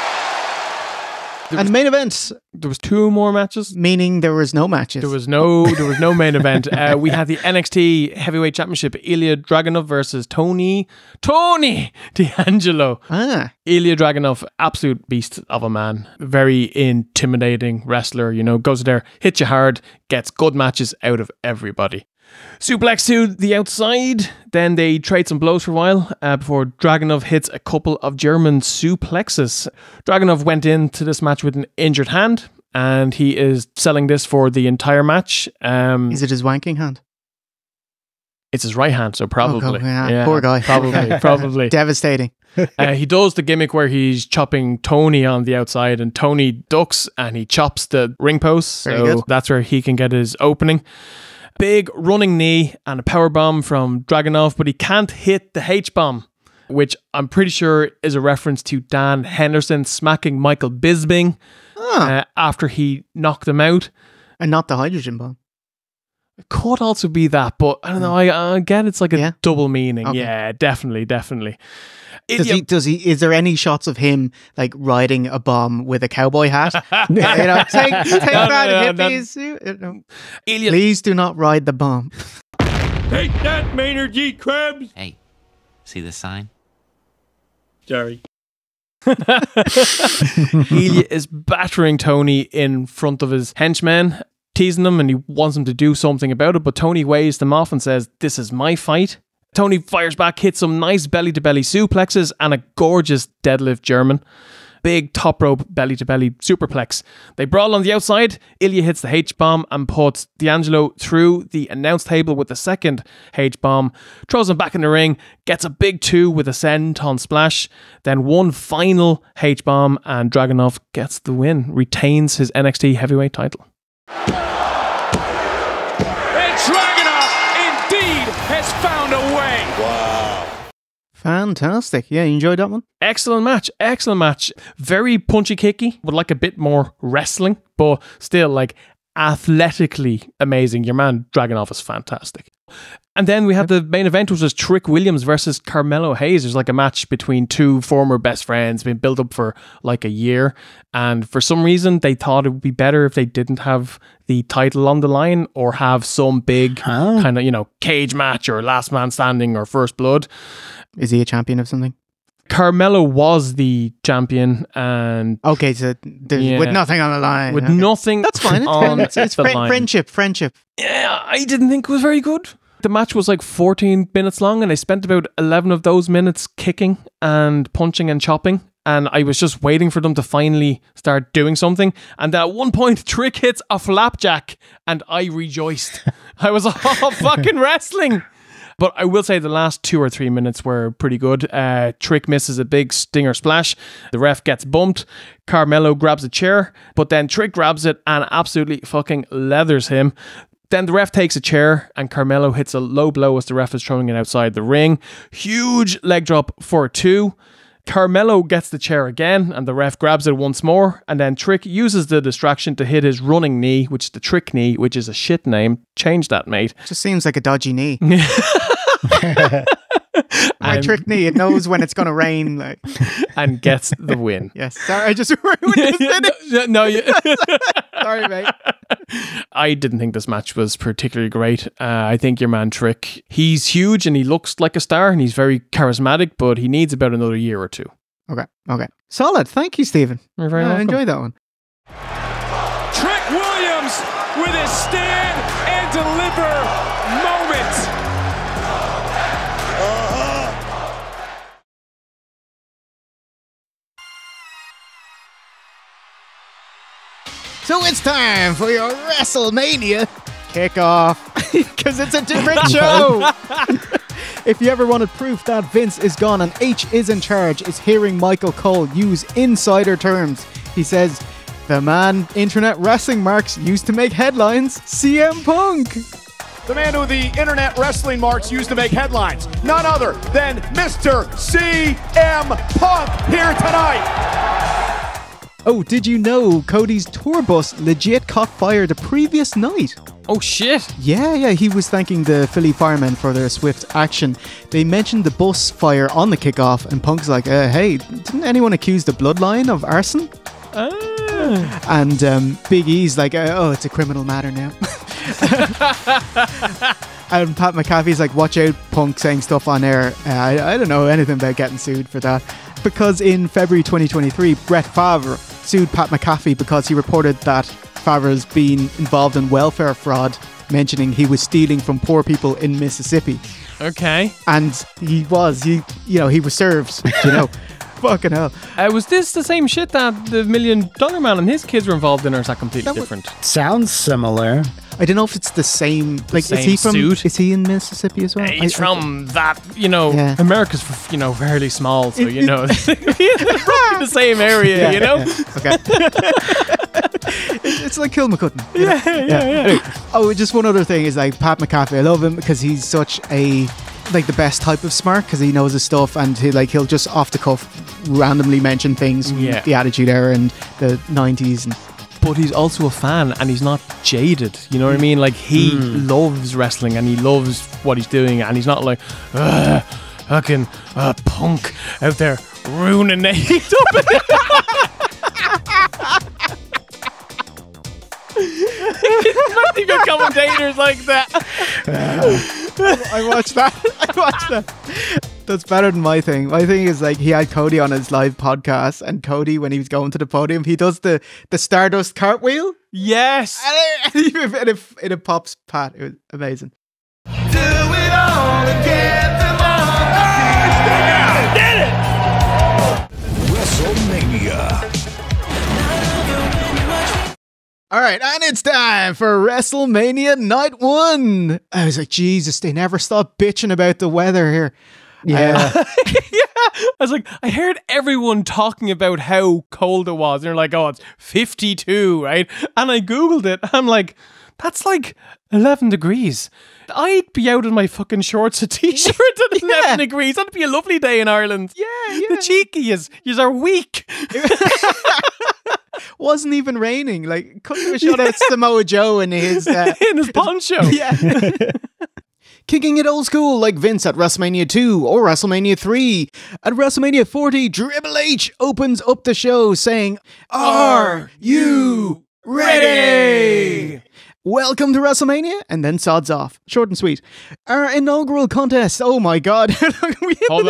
Speaker 2: And the main event.
Speaker 3: There was 2 more matches.
Speaker 2: Meaning there was no matches.
Speaker 3: There was no main event. We had the NXT Heavyweight Championship. Ilya Dragunov versus Tony D'Angelo. Ilya Dragunov, absolute beast of a man. Very intimidating wrestler. You know, goes there, hits you hard, gets good matches out of everybody. Suplex to the outside. Then they trade some blows for a while before Dragunov hits a couple of German suplexes. Dragunov went into this match with an injured hand and he is selling this for the entire match.
Speaker 2: Is it his wanking hand?
Speaker 3: It's his right hand, so probably.
Speaker 2: Yeah, poor guy.
Speaker 3: Probably.
Speaker 2: Devastating.
Speaker 3: He does the gimmick where he's chopping Tony on the outside and Tony ducks and he chops the ring post. So that's where he can get his opening. Big running knee and a powerbomb from Dragunov, but he can't hit the H-bomb, which I'm pretty sure is a reference to Dan Henderson smacking Michael Bisping after he knocked him out.
Speaker 2: And not the hydrogen bomb.
Speaker 3: It could also be that, but I don't know. I get it's like a double meaning.
Speaker 2: Okay.
Speaker 3: Yeah, definitely.
Speaker 2: Is there any shots of him like riding a bomb with a cowboy hat? You know, take that, hippies. No. Please do not ride the bomb.
Speaker 16: Take that, Maynard G. Krebs.
Speaker 18: Hey, see the sign?
Speaker 16: Sorry.
Speaker 3: Ilya is battering Tony in front of his henchmen, teasing him, and he wants him to do something about it, but Tony waves them off and says, "This is my fight." Tony fires back, hits some nice belly-to-belly suplexes and a gorgeous deadlift German. Big top rope belly-to-belly superplex. They brawl on the outside. Ilya hits the H-bomb and puts D'Angelo through the announce table with the second H-bomb. Throws him back in the ring. Gets a big 2 with a senton splash. Then one final H-bomb and Dragunov gets the win. Retains his NXT heavyweight title.
Speaker 17: And Dragunov indeed has found a way.
Speaker 2: Wow. Fantastic. Yeah, you enjoyed that one?
Speaker 3: Excellent match. Very punchy kicky, would like a bit more wrestling, but still like athletically amazing. Your man Dragunov is fantastic. And then we had the main event, which was Trick Williams versus Carmelo Hayes. There's like a match between two former best friends, been built up for like a year. And for some reason, they thought it would be better if they didn't have the title on the line or have some big kind of, you know, cage match or last man standing or first blood.
Speaker 2: Is he a champion of something?
Speaker 3: Carmelo was the champion, and
Speaker 2: okay, so with nothing on the line,
Speaker 3: with nothing.
Speaker 2: That's fine. It's friendship.
Speaker 3: Yeah, I didn't think it was very good. The match was like 14 minutes long, and I spent about 11 of those minutes kicking and punching and chopping. And I was just waiting for them to finally start doing something. And at one point, Trick hits a flapjack, and I rejoiced. I was all fucking wrestling. But I will say the last 2 or 3 minutes were pretty good. Trick misses a big stinger splash. The ref gets bumped. Carmelo grabs a chair, but then Trick grabs it and absolutely fucking leathers him. Then the ref takes a chair and Carmelo hits a low blow as the ref is throwing it outside the ring. Huge leg drop for 2. Carmelo gets the chair again and the ref grabs it once more, and then Trick uses the distraction to hit his running knee, which is the Trick knee, which is a shit name. Change that, mate.
Speaker 2: Just seems like a dodgy knee. My Trick knee, it knows when it's going to rain. Like.
Speaker 3: And gets the win.
Speaker 2: Yes. Sorry, I just ruined this.
Speaker 3: No,
Speaker 2: sorry, mate.
Speaker 3: I didn't think this match was particularly great. I think your man Trick, he's huge and he looks like a star and he's very charismatic, but he needs about another year or 2.
Speaker 2: Okay. Solid. Thank you, Stephen.
Speaker 3: You're very welcome.
Speaker 2: I enjoyed that one.
Speaker 17: Trick Williams with his stand and deliver moment.
Speaker 2: So it's time for your WrestleMania kickoff, because it's a different show. If you ever wanted proof that Vince is gone and H is in charge, is hearing Michael Cole use insider terms. He says, the man internet wrestling marks used to make headlines, CM Punk.
Speaker 5: The man who the internet wrestling marks used to make headlines, none other than Mr. CM Punk here tonight.
Speaker 2: Oh, did you know Cody's tour bus legit caught fire the previous night?
Speaker 3: Oh shit.
Speaker 2: Yeah, he was thanking the Philly firemen for their swift action. They mentioned the bus fire on the kickoff and Punk's like, hey, didn't anyone accuse the Bloodline of arson? And Big E's like, oh, it's a criminal matter now. And Pat McAfee's like, watch out, Punk saying stuff on air. I don't know anything about getting sued for that. Because in February 2023, Brett Favre sued Pat McAfee because he reported that Favre's been involved in welfare fraud, mentioning he was stealing from poor people in Mississippi.
Speaker 3: Okay.
Speaker 2: And he was served, Fucking hell.
Speaker 3: Was this the same shit that the $1 Million Man and his kids were involved in, or is that completely different?
Speaker 4: Sounds similar.
Speaker 2: I don't know if it's the same. Like,
Speaker 3: same
Speaker 2: is he from?
Speaker 3: suit?
Speaker 2: Is he in Mississippi as well?
Speaker 3: He's from that. America's fairly small, so probably the same area. Okay.
Speaker 2: It's like Kilmacudden.
Speaker 3: Yeah.
Speaker 2: Anyway, just one other thing is like Pat McAfee. I love him because he's such a like the best type of smart because he knows his stuff and he'll just off the cuff randomly mention things from the Attitude Era and the 90s.
Speaker 3: But he's also a fan and he's not jaded. You know what I mean? Like he loves wrestling and he loves what he's doing and he's not like fucking punk out there ruining AEW. It's not even commentators like that.
Speaker 2: I watched that. That's better than my thing. My thing is like he had Cody on his live podcast, and Cody, when he was going to the podium, he does the Stardust cartwheel.
Speaker 3: Yes,
Speaker 2: and it pops Pat. It was amazing.
Speaker 17: Do it all and get them all. Did it!
Speaker 10: WrestleMania.
Speaker 2: All right, and it's time for WrestleMania Night 1. I was like, Jesus, they never stop bitching about the weather here.
Speaker 3: Yeah. I was like, I heard everyone talking about how cold it was. And they're like, oh, it's 52, right? And I Googled it. I'm like, that's like 11 degrees. I'd be out in my fucking shorts and t-shirt at 11 degrees. That'd be a lovely day in Ireland.
Speaker 2: Yeah.
Speaker 3: The cheeky yous are weak.
Speaker 2: Wasn't even raining. Like, couldn't have shot out Samoa Joe in his
Speaker 3: poncho.
Speaker 2: Yeah. Kicking it old school like Vince at WrestleMania 2 or WrestleMania 3. At WrestleMania 40, Triple H opens up the show saying, "Are you ready? Welcome to WrestleMania," and then sods off. Short and sweet. Our inaugural contest. Oh my God.
Speaker 3: Hold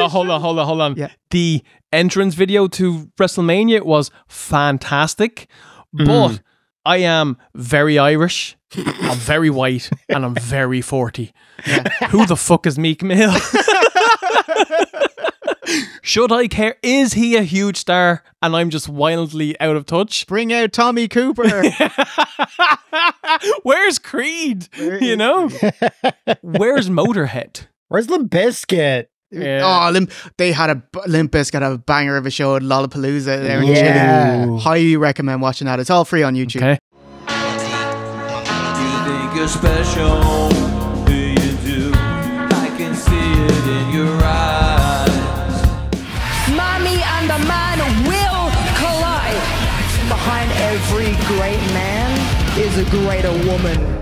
Speaker 3: on.
Speaker 2: Yeah.
Speaker 3: The entrance video to WrestleMania was fantastic, but I am very Irish, I'm very white, and I'm very 40.
Speaker 2: Yeah.
Speaker 3: Who the fuck is Meek Mill? Should I care? Is he a huge star and I'm just wildly out of touch?
Speaker 2: Bring out Tommy Cooper.
Speaker 3: Where's Creed? You know? Where's Motorhead?
Speaker 4: Where's Limp Bizkit?
Speaker 2: Yeah. Oh, they had a Limp Bizkit have a banger of a show at Lollapalooza there in
Speaker 4: Yeah.
Speaker 2: Highly recommend watching that. It's all free on YouTube.
Speaker 3: Okay.
Speaker 17: You think you're special, do you do? I can see it in your eyes.
Speaker 8: Mommy and the man will collide. Behind every great man is a greater woman.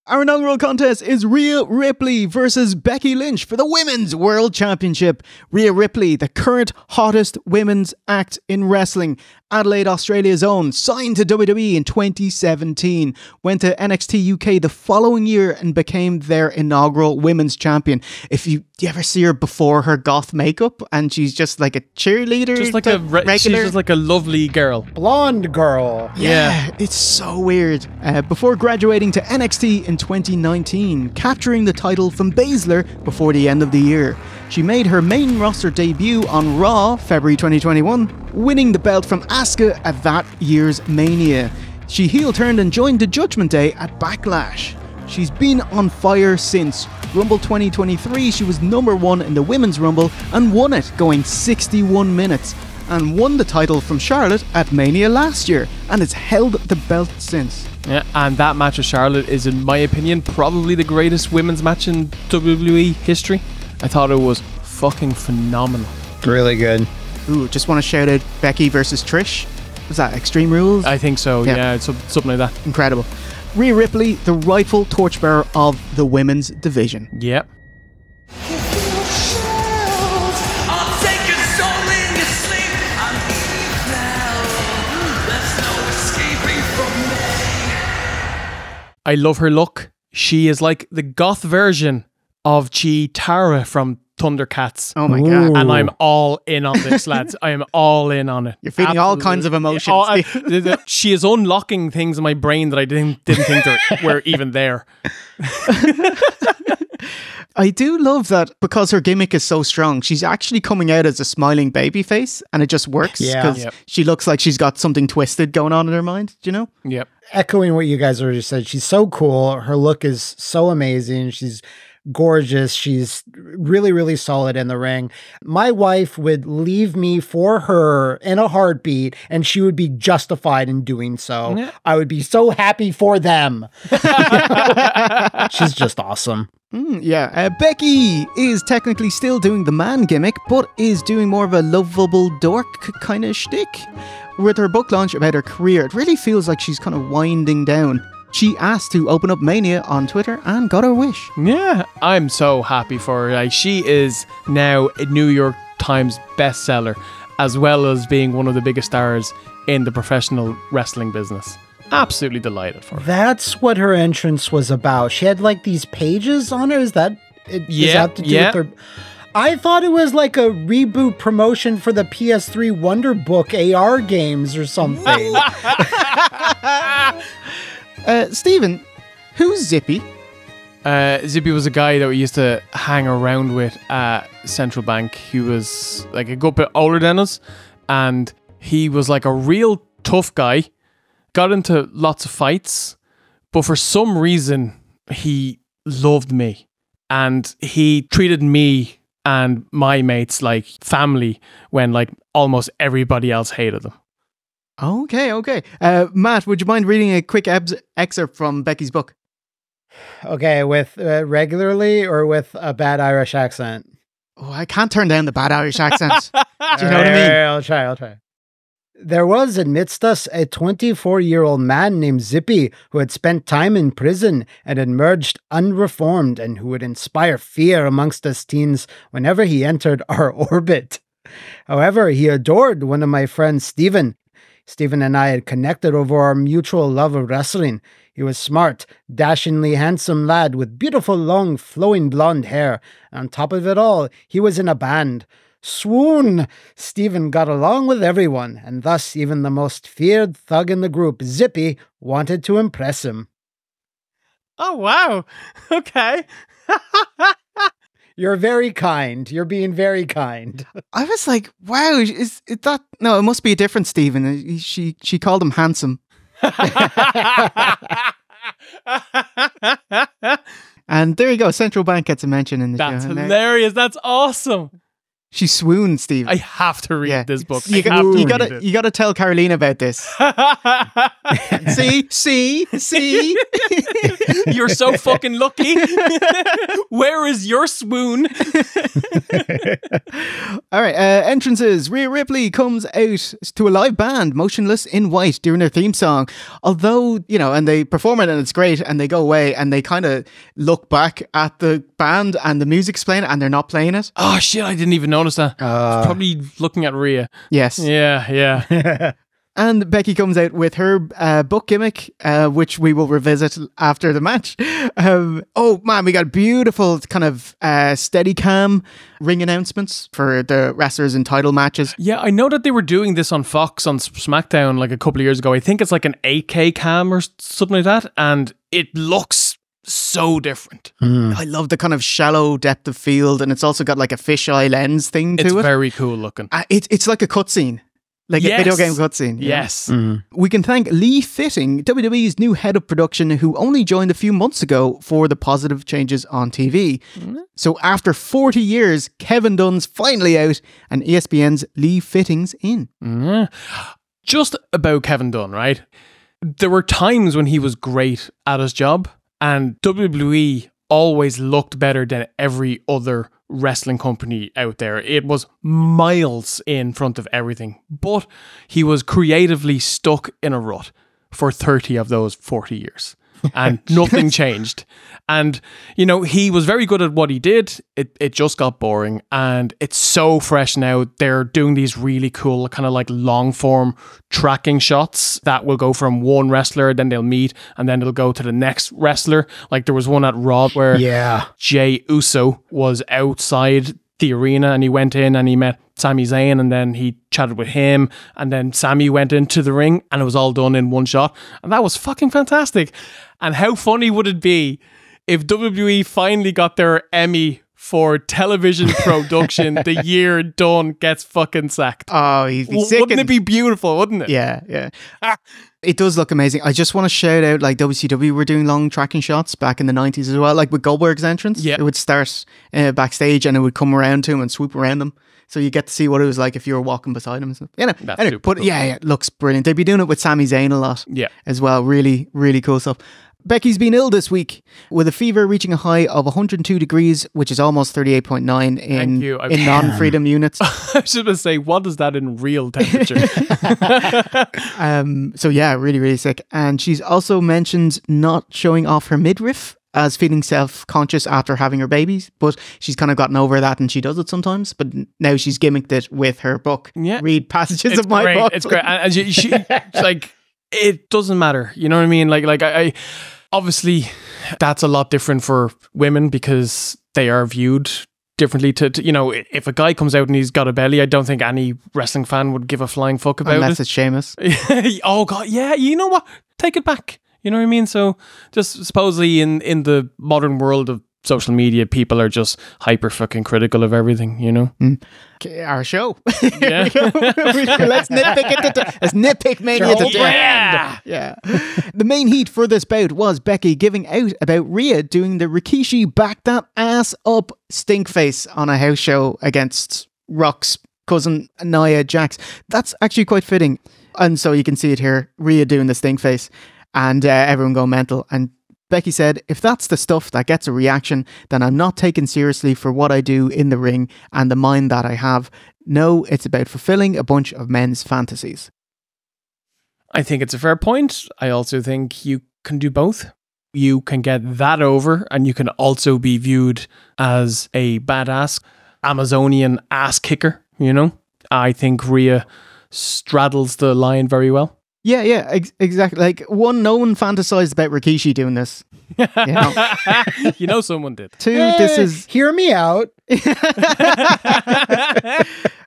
Speaker 2: Our inaugural contest is Rhea Ripley versus Becky Lynch for the Women's World Championship. Rhea Ripley, the current hottest women's act in wrestling, Adelaide, Australia's own, signed to WWE in 2017, went to NXT UK the following year and became their inaugural women's champion. If you ever see her before her goth makeup and she's just like a cheerleader,
Speaker 3: Just like
Speaker 2: regular.
Speaker 3: she's just like a lovely girl.
Speaker 4: Blonde girl.
Speaker 2: Yeah, it's so weird. Before graduating to NXT in 2019, capturing the title from Baszler before the end of the year. She made her main roster debut on Raw, February 2021, winning the belt from Asuka at that year's Mania. She heel-turned and joined the Judgment Day at Backlash. She's been on fire since. Rumble 2023, she was number 1 in the Women's Rumble and won it, going 61 minutes. And won the title from Charlotte at Mania last year, and has held the belt since.
Speaker 3: Yeah, and that match with Charlotte is, in my opinion, probably the greatest women's match in WWE history. I thought it was fucking phenomenal.
Speaker 4: Really good.
Speaker 2: Ooh, just want to shout out Becky versus Trish. Was that Extreme Rules?
Speaker 3: I think so, yeah, it's something like that.
Speaker 2: Incredible. Rhea Ripley, the rightful torchbearer of the women's division.
Speaker 3: Yep. I love her look. She is like the goth version of Cheetara from Thundercats.
Speaker 2: Oh my God.
Speaker 3: And I'm all in on this, lads. I am all in on it.
Speaker 2: You're feeling all kinds of emotions.
Speaker 3: She is unlocking things in my brain that I didn't think were even there.
Speaker 2: I do love that because her gimmick is so strong. She's actually coming out as a smiling baby face, and it just works because she looks like she's got something twisted going on in her mind. Do you know?
Speaker 3: Yep.
Speaker 4: Echoing what you guys already said, she's so cool. Her look is so amazing. She's gorgeous. She's really, really solid in the ring. My wife would leave me for her in a heartbeat, and she would be justified in doing so.
Speaker 3: Yeah.
Speaker 4: I would be so happy for them. She's just awesome.
Speaker 2: Becky is technically still doing the man gimmick, but is doing more of a lovable dork kind of shtick. With her book launch about her career, it really feels like she's kind of winding down. She asked to open up Mania on Twitter and got her wish.
Speaker 3: Yeah, I'm so happy for her. Like, she is now a New York Times bestseller, as well as being one of the biggest stars in the professional wrestling business. Absolutely delighted for her.
Speaker 4: That's what her entrance was about. She had like these pages on her. Is that it? Does that have to do with her? I thought it was like a reboot promotion for the PS3 Wonder Book AR games or something.
Speaker 2: Stephen, who's Zippy?
Speaker 3: Zippy was a guy that we used to hang around with at Central Bank. He was like a good bit older than us, and he was like a real tough guy. Got into lots of fights, but for some reason, he loved me. And he treated me and my mates like family when like almost everybody else hated him.
Speaker 2: Okay. Matt, would you mind reading a quick excerpt from Becky's book?
Speaker 4: Okay, with regularly or with a bad Irish accent?
Speaker 2: Oh, I can't turn down the bad Irish accents. Do you know what I mean?
Speaker 4: I'll try. There was amidst us a 24-year-old man named Zippy who had spent time in prison and emerged unreformed, and who would inspire fear amongst us teens whenever he entered our orbit. However, he adored one of my friends, Stephen. Stephen and I had connected over our mutual love of wrestling. He was smart, dashingly handsome lad with beautiful long flowing blonde hair. On top of it all, he was in a band. Swoon! Stephen got along with everyone, and thus even the most feared thug in the group, Zippy, wanted to impress him.
Speaker 3: Oh, wow. Okay.
Speaker 4: You're very kind. You're being very kind.
Speaker 2: I was like, wow, is that... No, it must be a different Stephen. She called him handsome. And there you go. Central Bank gets a mention in the show.
Speaker 3: That's hilarious. That's awesome.
Speaker 2: She swooned, Steve.
Speaker 3: I have to read this book.
Speaker 2: You gotta tell Caroline about this. See.
Speaker 3: You're so fucking lucky. Where is your swoon?
Speaker 2: All right. Entrances. Rhea Ripley comes out to a live band, motionless in white, during their theme song. Although, and they perform it and it's great, and they go away and they kind of look back at the band and the music's playing and they're not playing it.
Speaker 3: Oh shit! I didn't even notice that. I was probably looking at Rhea.
Speaker 2: Yes.
Speaker 3: Yeah.
Speaker 2: And Becky comes out with her book gimmick, which we will revisit after the match. Oh man, we got beautiful kind of steady cam ring announcements for the wrestlers in title matches.
Speaker 3: Yeah, I know that they were doing this on Fox on Smackdown like a couple of years ago. I think it's like an 8K cam or something like that, and it looks so different.
Speaker 2: I love the kind of shallow depth of field, and it's also got like a fisheye lens thing to it.
Speaker 3: It's very cool looking.
Speaker 2: It's like a cutscene. Like a video game cutscene.
Speaker 3: Yes.
Speaker 2: We can thank Lee Fitting, WWE's new head of production, who only joined a few months ago, for the positive changes on TV. So after 40 years, Kevin Dunn's finally out and ESPN's Lee Fitting's in.
Speaker 3: Just about Kevin Dunn, right? There were times when he was great at his job, and WWE always looked better than every other wrestling company out there. It was miles in front of everything, but he was creatively stuck in a rut for 30 of those 40 years. And nothing changed. And, he was very good at what he did. It just got boring. And it's so fresh now. They're doing these really cool kind of like long form tracking shots that will go from one wrestler, then they'll meet, and then it'll go to the next wrestler. Like there was one at Raw where Jey Uso was outside the arena and he went in and he met Sami Zayn, and then he chatted with him, and then Sami went into the ring, and it was all done in one shot, and that was fucking fantastic. And how funny would it be if WWE finally got their Emmy for television production the year Dunn gets fucking sacked?
Speaker 2: Oh, he'd be sick.
Speaker 3: Wouldn't it be beautiful, wouldn't it?
Speaker 2: Yeah. It does look amazing. I just want to shout out, like, WCW were doing long tracking shots back in the 90s as well, like with Goldberg's entrance.
Speaker 3: Yeah.
Speaker 2: It would start backstage and it would come around to him and swoop around him. So you get to see what it was like if you were walking beside him and stuff. You know,
Speaker 3: That's
Speaker 2: anyway,
Speaker 3: super
Speaker 2: but
Speaker 3: cool.
Speaker 2: yeah, it looks brilliant. They'd be doing it with Sami Zayn a lot as well. Really, really cool stuff. Becky's been ill this week with a fever reaching a high of 102 degrees, which is almost 38.9 in non-freedom units.
Speaker 3: I was just going to say, what is that in real temperature?
Speaker 2: So yeah, really, really sick. And she's also mentioned not showing off her midriff as feeling self-conscious after having her babies, but she's kind of gotten over that and she does it sometimes, but now she's gimmicked it with her book.
Speaker 3: Yeah.
Speaker 2: Read passages of my book.
Speaker 3: It's great. And she like, it doesn't matter. You know what I mean? Like I obviously that's a lot different for women because they are viewed differently to, you know, if a guy comes out and he's got a belly, I don't think any wrestling fan would give a flying fuck about
Speaker 2: Unless
Speaker 3: it.
Speaker 2: it's Sheamus.
Speaker 3: Oh God, yeah, you know what? Take it back. You know what I mean? So just supposedly in the modern world of social media, people are just hyper fucking critical of everything, you know?
Speaker 2: Our show.
Speaker 3: Yeah.
Speaker 2: Let's nitpick it. Let's nitpick Mania to death. Yeah. The main heat for this bout was Becky giving out about Rhea doing the Rikishi back that ass up stink face on a house show against Rock's cousin Nia Jax. That's actually quite fitting. And so you can see it here, Rhea doing the stink face and everyone going mental. And Becky said, if that's the stuff that gets a reaction, then I'm not taken seriously for what I do in the ring and the mind that I have. No, it's about fulfilling a bunch of men's fantasies.
Speaker 3: I think it's a fair point. I also think you can do both. You can get that over and you can also be viewed as a badass Amazonian ass kicker, you know? I think Rhea straddles the line very well.
Speaker 2: Yeah, exactly. Like, one, no one fantasized about Rikishi doing this. You know,
Speaker 3: you know someone did.
Speaker 2: Two, this is...
Speaker 4: Hear me out.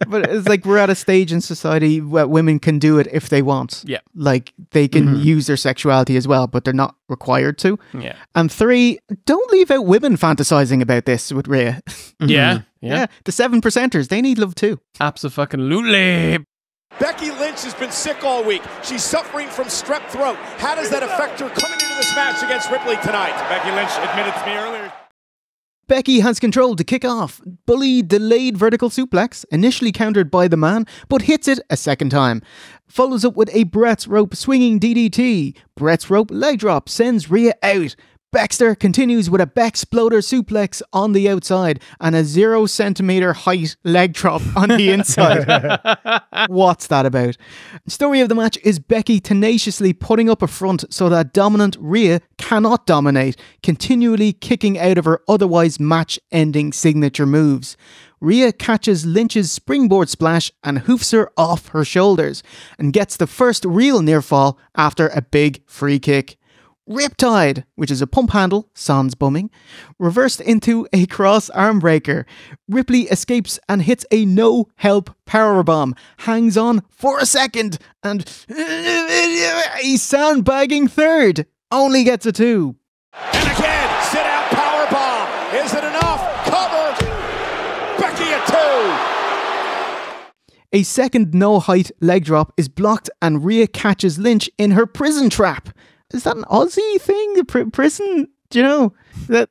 Speaker 2: But it's like we're at a stage in society where women can do it if they want.
Speaker 3: Yeah.
Speaker 2: Like, they can use their sexuality as well, but they're not required to.
Speaker 3: Yeah.
Speaker 2: And three, don't leave out women fantasizing about this with Rhea.
Speaker 3: Yeah.
Speaker 2: The 7%ers, they need love too.
Speaker 3: Absolutely.
Speaker 5: Becky Lynch has been sick all week. She's suffering from strep throat. How does that affect her coming into this match against Ripley tonight? Becky Lynch admitted to me earlier.
Speaker 2: Becky has control to kick off. Bully delayed vertical suplex, initially countered by the man, but hits it a second time. Follows up with a Brett's rope swinging DDT. Brett's rope leg drop sends Rhea out. Baxter continues with a Bexploder suplex on the outside and a 0 centimeter height leg drop on the inside. What's that about? Story of the match is Becky tenaciously putting up a front so that dominant Rhea cannot dominate, continually kicking out of her otherwise match-ending signature moves. Rhea catches Lynch's springboard splash and hoofs her off her shoulders and gets the first real near fall after a big free kick. Riptide, which is a pump handle, sans bumming, reversed into a cross arm breaker. Ripley escapes and hits a no-help powerbomb, hangs on for a second, and a sandbagging third. Only gets a 2.
Speaker 5: And again, sit-out powerbomb. Is it enough? Cover. Becky at 2.
Speaker 2: A second no-height leg drop is blocked and Rhea catches Lynch in her prison trap. Is that an Aussie thing? Prison? Do you know? That,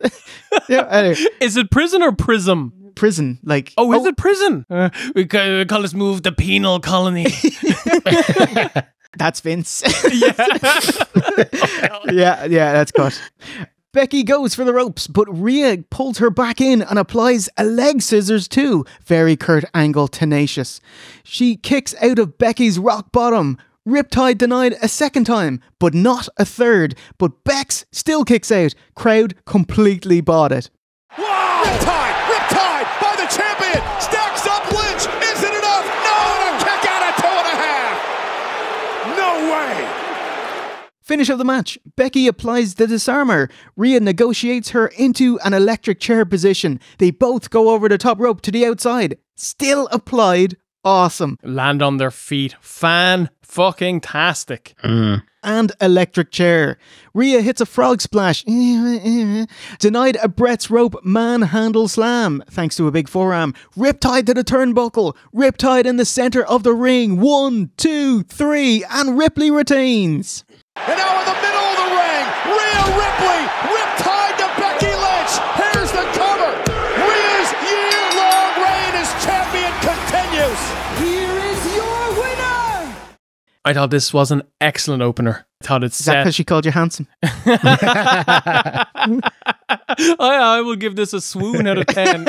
Speaker 2: yeah, anyway.
Speaker 3: Is it prison or prism?
Speaker 2: Prison, like...
Speaker 3: Oh, is it prison? We call this move the penal colony.
Speaker 2: That's Vince. Yeah, that's cut. Becky goes for the ropes, but Rhea pulls her back in and applies a leg scissors too. Very Kurt Angle tenacious. She kicks out of Becky's rock bottom. Riptide denied a second time, but not a third. But Bex still kicks out. Crowd completely bought it.
Speaker 5: Wow! Riptide by the champion. Stacks up Lynch. Is it enough? No, and a kick out at 2.5. No way.
Speaker 2: Finish of the match. Becky applies the disarmer. Rhea negotiates her into an electric chair position. They both go over the top rope to the outside. Still applied. Awesome.
Speaker 3: Land on their feet. Fan-fucking-tastic.
Speaker 2: and electric chair. Rhea hits a frog splash. Denied a Brett's rope manhandle slam thanks to a big forearm. Riptide to the turnbuckle. Riptide in the center of the ring. 1, 2, 3, and Ripley retains.
Speaker 5: And now in the middle of the ring, Rhea Ripley, riptide to Becky Lynch. Here's the cover. Rhea's year-long reign as champion continues. Here is your winner.
Speaker 3: I thought this was an excellent opener. I thought it's
Speaker 2: Is that because she called you handsome?
Speaker 3: I will give this a swoon out of 10.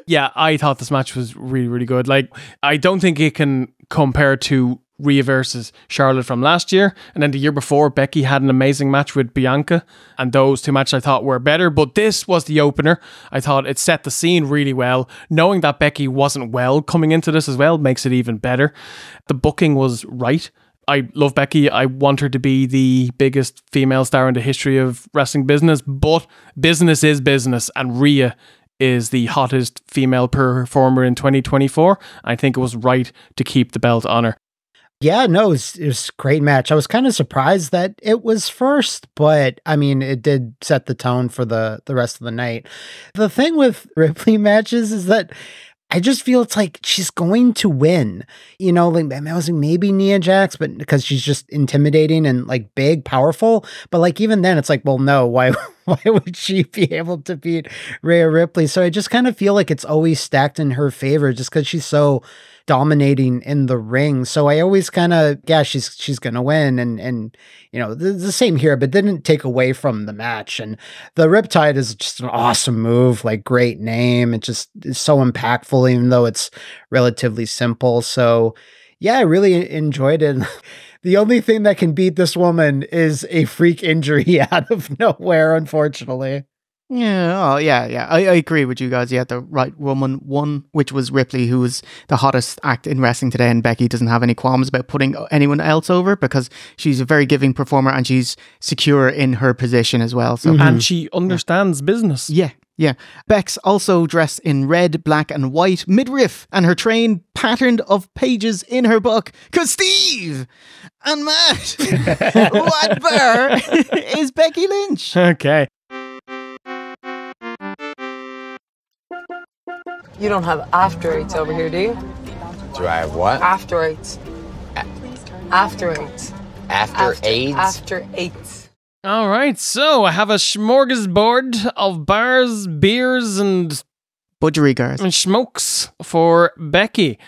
Speaker 3: Yeah, I thought this match was really, really good. Like, I don't think it can compare to Rhea versus Charlotte from last year. And then the year before, Becky had an amazing match with Bianca. And those two matches I thought were better. But this was the opener. I thought it set the scene really well. Knowing that Becky wasn't well coming into this as well makes it even better. The booking was right. I love Becky. I want her to be the biggest female star in the history of wrestling business. But business is business. And Rhea is the hottest female performer in 2024. I think it was right to keep the belt on her.
Speaker 4: Yeah, no, it was a great match. I was kind of surprised that it was first, but I mean, it did set the tone for the rest of the night. The thing with Ripley matches is that I just feel it's like she's going to win. You know, like I was like maybe Nia Jax, but because she's just intimidating and like big, powerful. But like even then, it's like, well, no, why would she be able to beat Rhea Ripley? So I just kind of feel like it's always stacked in her favor just because she's so dominating in the ring. So I always kind of, yeah, she's gonna win, and you know, the same here, but didn't take away from the match. And the Riptide is just an awesome move, like great name. It just is so impactful, even though it's relatively simple. So yeah, I really enjoyed it. The only thing that can beat this woman is a freak injury out of nowhere, unfortunately.
Speaker 2: Yeah, I agree with you guys. Yeah, the right woman won, which was Ripley, who was the hottest act in wrestling today, and Becky doesn't have any qualms about putting anyone else over because she's a very giving performer and she's secure in her position as well. So
Speaker 3: and she understands business.
Speaker 2: Yeah. Bex also dressed in red, black and white midriff, and her train patterned of pages in her book. Cause Steve and Matt, what bar is Becky Lynch?
Speaker 3: Okay.
Speaker 19: You don't have after eights over here, do you?
Speaker 20: Do I have what?
Speaker 19: After eights. After eights.
Speaker 20: After AIDS?
Speaker 19: After eights.
Speaker 3: All right, so I have a smorgasbord of bars, beers, and
Speaker 2: budgerigars
Speaker 3: and smokes for Becky.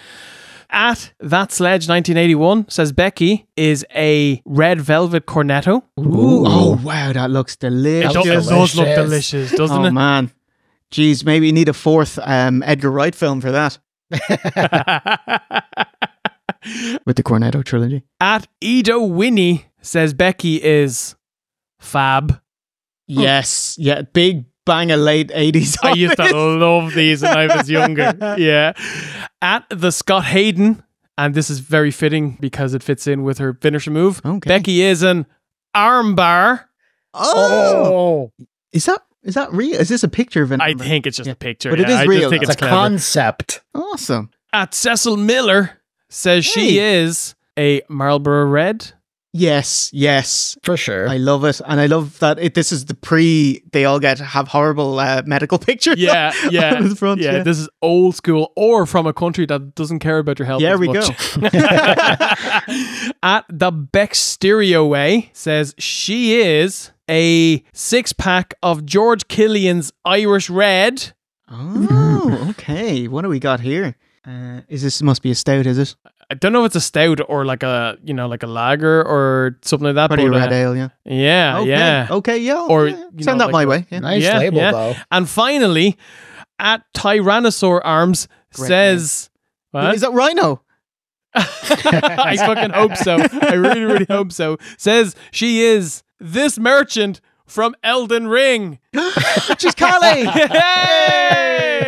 Speaker 3: At That Sledge 1981 says Becky is a red velvet cornetto.
Speaker 2: Ooh. Oh wow, that looks delicious.
Speaker 3: It does look delicious, doesn't it?
Speaker 2: Oh man. Geez, maybe you need a fourth Edgar Wright film for that. With the Cornetto trilogy.
Speaker 3: At Edo Winnie says Becky is fab.
Speaker 2: Yes. Yeah, big bang of late 80s.
Speaker 3: I used to love these when I was younger. Yeah. At the Scott Hayden, and this is very fitting because it fits in with her finisher move.
Speaker 2: Okay.
Speaker 3: Becky is an armbar.
Speaker 2: Oh. Is that real? Is this a picture of it?
Speaker 3: I think it's just a picture.
Speaker 2: But it is real.
Speaker 3: It's
Speaker 4: a concept.
Speaker 2: Awesome.
Speaker 3: At Cecil Miller says she is a Marlboro Red.
Speaker 2: Yes.
Speaker 4: For sure.
Speaker 2: I love it. And I love that this is the they all have horrible medical pictures.
Speaker 3: Yeah.
Speaker 2: On the front,
Speaker 3: yeah. This is old school or from a country that doesn't care about your health.
Speaker 2: There
Speaker 3: as
Speaker 2: we
Speaker 3: much.
Speaker 2: go.
Speaker 3: At the Beck Stereo Way says she is a 6-pack of George Killian's Irish Red.
Speaker 2: Oh, okay. What do we got here? Must be a stout, is it?
Speaker 3: I don't know if it's a stout or like a lager or something like that.
Speaker 2: Probably a red ale, yeah.
Speaker 3: Yeah,
Speaker 2: okay.
Speaker 3: yeah.
Speaker 2: Okay, yeah.
Speaker 3: Or
Speaker 2: send that my way. Yeah.
Speaker 4: Nice label, though.
Speaker 3: And finally, at Tyrannosaur Arms says...
Speaker 2: Is that Rhino?
Speaker 3: I fucking hope so. I really, really hope so. Says she is this merchant from Elden Ring.
Speaker 2: She's Carly.
Speaker 3: Yay!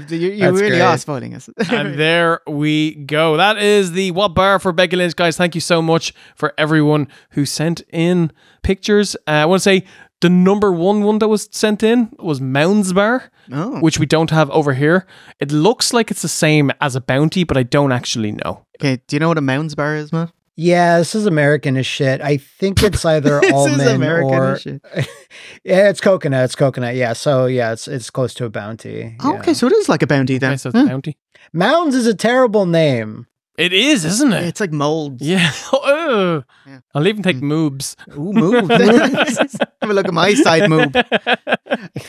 Speaker 2: You really are spoiling us.
Speaker 3: And there we go. That is the What Bar for Becky Lynch, guys. Thank you so much for everyone who sent in pictures. I want to say The number one that was sent in was Mounds Bar, which we don't have over here. It looks like it's the same as a bounty, but I don't actually know.
Speaker 2: Okay, do you know what a Mounds Bar is, Matt?
Speaker 4: Yeah, this is American as shit. I think it's either almond or yeah, it's coconut. It's coconut. Yeah, so yeah, it's close to a bounty.
Speaker 2: Oh, okay, so it is like a bounty then.
Speaker 3: Okay, so it's a bounty.
Speaker 4: Mounds is a terrible name.
Speaker 3: It is, isn't it?
Speaker 2: It's like molds.
Speaker 3: Yeah. I'll even take moobs.
Speaker 2: Ooh, moobs. Have a look at my side moob.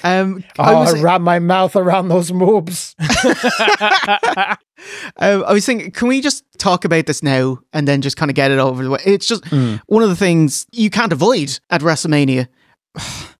Speaker 4: I wrap my mouth around those moobs.
Speaker 2: I was thinking, can we just talk about this now and then just kind of get it over the way? It's just one of the things you can't avoid at WrestleMania.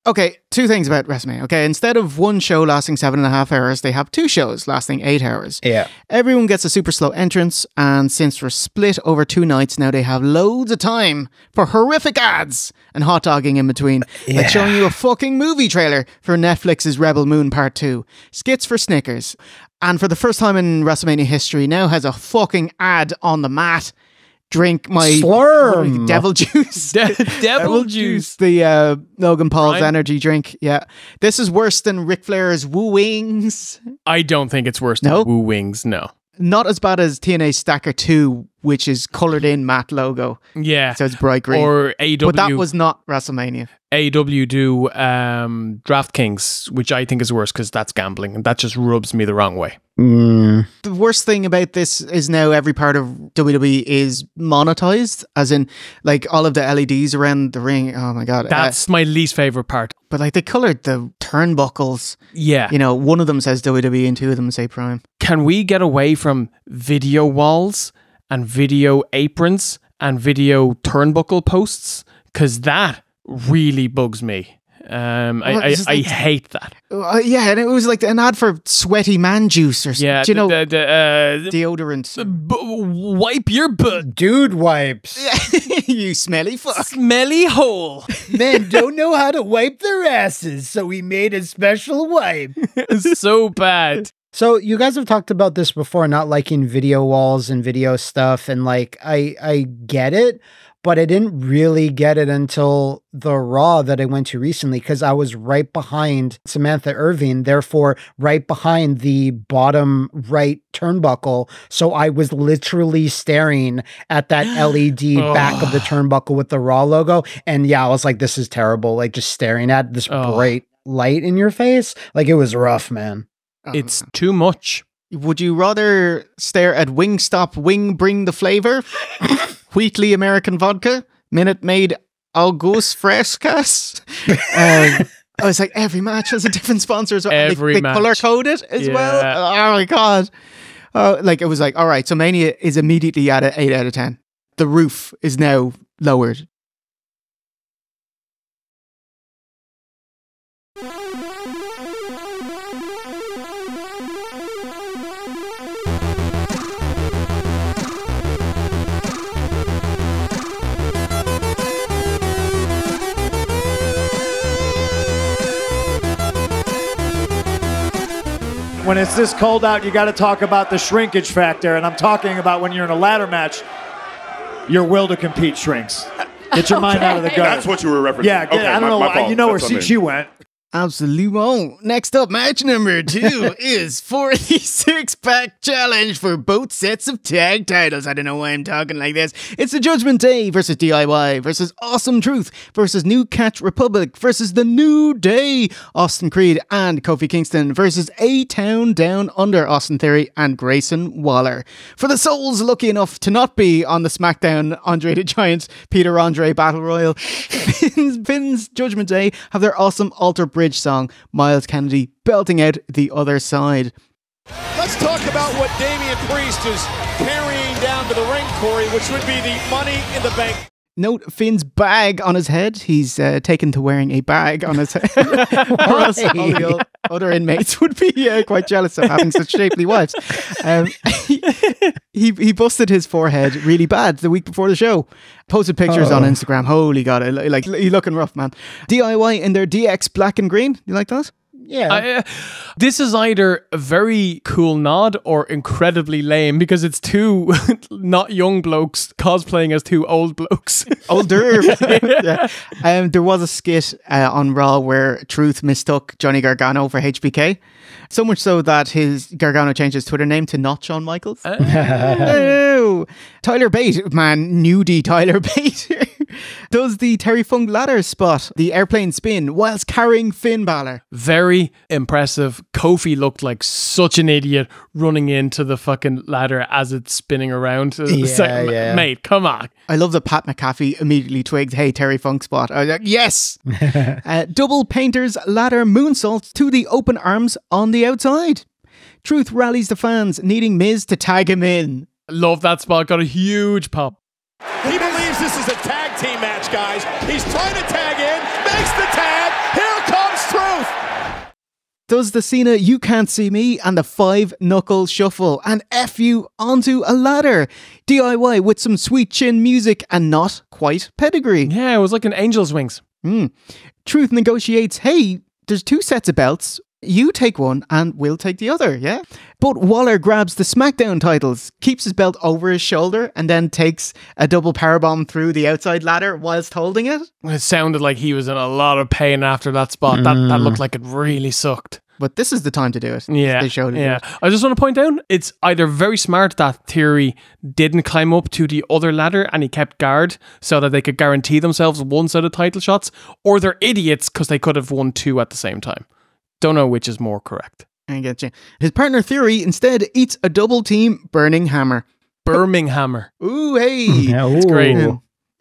Speaker 2: Okay, two things about WrestleMania. Okay, instead of one show lasting 7.5 hours, they have two shows lasting 8 hours.
Speaker 4: Yeah.
Speaker 2: Everyone gets a super slow entrance, and since we're split over 2 nights, now they have loads of time for horrific ads and hot dogging in between. Like showing you a fucking movie trailer for Netflix's Rebel Moon Part 2. Skits for Snickers. And for the first time in WrestleMania history, now has a fucking ad on the mat. Drink my
Speaker 4: Slurm.
Speaker 2: Devil Juice.
Speaker 3: Devil Juice.
Speaker 2: The Logan Paul's energy drink. Yeah. This is worse than Ric Flair's Woo Wings.
Speaker 3: I don't think it's worse than Woo Wings, no.
Speaker 2: Not as bad as TNA Stacker 2, which is coloured in matte logo.
Speaker 3: Yeah.
Speaker 2: So it's bright green.
Speaker 3: Or AW.
Speaker 2: But that was not WrestleMania.
Speaker 3: AW do DraftKings, which I think is worse because that's gambling and that just rubs me the wrong way.
Speaker 2: The worst thing about this is now every part of WWE is monetized, as in like all of the LEDs around the ring. Oh my God.
Speaker 3: That's my least favourite part.
Speaker 2: But like they coloured the turnbuckles.
Speaker 3: Yeah.
Speaker 2: You know, one of them says WWE and two of them say Prime.
Speaker 3: Can we get away from video walls and video aprons and video turnbuckle posts? Because that really bugs me. I hate that.
Speaker 2: Yeah, and it was like an ad for sweaty man juice or something.
Speaker 3: Yeah,
Speaker 2: do you know,
Speaker 3: deodorant. Wipe your butt.
Speaker 4: Dude wipes.
Speaker 2: You smelly fuck.
Speaker 3: Smelly hole.
Speaker 4: Men don't know how to wipe their asses, so we made a special wipe.
Speaker 3: It's so bad.
Speaker 4: So you guys have talked about this before, not liking video walls and video stuff, and like I get it, but I didn't really get it until the Raw that I went to recently, because I was right behind Samantha Irving, therefore right behind the bottom right turnbuckle. So I was literally staring at that LED back of the turnbuckle with the Raw logo. And yeah, I was like, this is terrible. Like just staring at this bright light in your face. Like it was rough, man.
Speaker 3: It's too much.
Speaker 2: Would you rather stare at Wingstop Wing Bring the Flavor, Wheatley American Vodka, Minute Maid August Frescas? I was like, every match has a different sponsor as well.
Speaker 3: Every
Speaker 2: they
Speaker 3: match.
Speaker 2: color code it as well. Oh my God. Like it was like, all right, so Mania is immediately at an 8 out of 10. The roof is now lowered.
Speaker 5: When it's this cold out, you got to talk about the shrinkage factor, and I'm talking about when you're in a ladder match, your will to compete shrinks. Get your mind out of the gutter.
Speaker 21: That's what you were referencing.
Speaker 5: Yeah,
Speaker 21: okay,
Speaker 5: I don't know why. You know where
Speaker 21: That's
Speaker 5: she went.
Speaker 2: Absolutely. Next up, match number 2 is 46-pack challenge for both sets of tag titles. I don't know why I'm talking like this. It's the Judgment Day versus DIY versus Awesome Truth versus New Catch Republic versus The New Day, Austin Creed and Kofi Kingston versus A-Town Down Under, Austin Theory and Grayson Waller. For the souls lucky enough to not be on the Smackdown Andre the Giant Peter Andre Battle Royal, Finn's Judgment Day have their awesome Alter Bridge song, Miles Kennedy belting out The Other Side.
Speaker 5: Let's talk about what Damian Priest is carrying down to the ring, Corey, which would be the Money in the Bank.
Speaker 2: Note Finn's bag on his head. He's taken to wearing a bag on his head. Or else all the other inmates would be quite jealous of having such shapely wives. He busted his forehead really bad the week before the show. Posted pictures on Instagram. Holy God, like he's looking rough, man. DIY in their DX black and green. You like that?
Speaker 4: Yeah.
Speaker 3: This is either a very cool nod or incredibly lame because it's two not young blokes cosplaying as two old blokes.
Speaker 2: Older. Yeah. There was a skit on Raw where Truth mistook Johnny Gargano for HBK. So much so that Gargano changed his Twitter name to not Shawn Michaels. Oh. Tyler Bate, man, nudie Tyler Bate, does the Terry Funk ladder spot, the airplane spin, whilst carrying Finn Balor.
Speaker 3: Very impressive. Kofi looked like such an idiot running into the fucking ladder as it's spinning around. Mate, come on.
Speaker 2: I love that Pat McAfee immediately twigged, hey, Terry Funk spot. I was like, yes! Double Painter's ladder moonsault to the open arms on the outside. Truth rallies the fans, needing Miz to tag him in.
Speaker 3: Love that spot. Got a huge pop.
Speaker 5: He believes this is a tag team match, guys. He's trying to tag in, makes the tag. Here comes Truth.
Speaker 2: Does the Cena You Can't See Me and the 5-knuckle shuffle and F you onto a ladder. DIY with some sweet chin music and not quite pedigree.
Speaker 3: Yeah, it was like an angel's wings.
Speaker 2: Truth negotiates, hey, there's 2 sets of belts. You take one and we'll take the other, yeah? But Waller grabs the Smackdown titles, keeps his belt over his shoulder, and then takes a double powerbomb through the outside ladder whilst holding it.
Speaker 3: It sounded like he was in a lot of pain after that spot. That looked like it really sucked.
Speaker 2: But this is the time to do it.
Speaker 3: Yeah,
Speaker 2: they showed it.
Speaker 3: I just want to point out, it's either very smart that Theory didn't climb up to the other ladder and he kept guard so that they could guarantee themselves one set of title shots, or they're idiots because they could have won 2 at the same time. Don't know which is more correct.
Speaker 2: I get you. His partner Theory instead eats a double team burning hammer.
Speaker 3: Birmingham.
Speaker 2: Ooh, hey.
Speaker 3: It's great.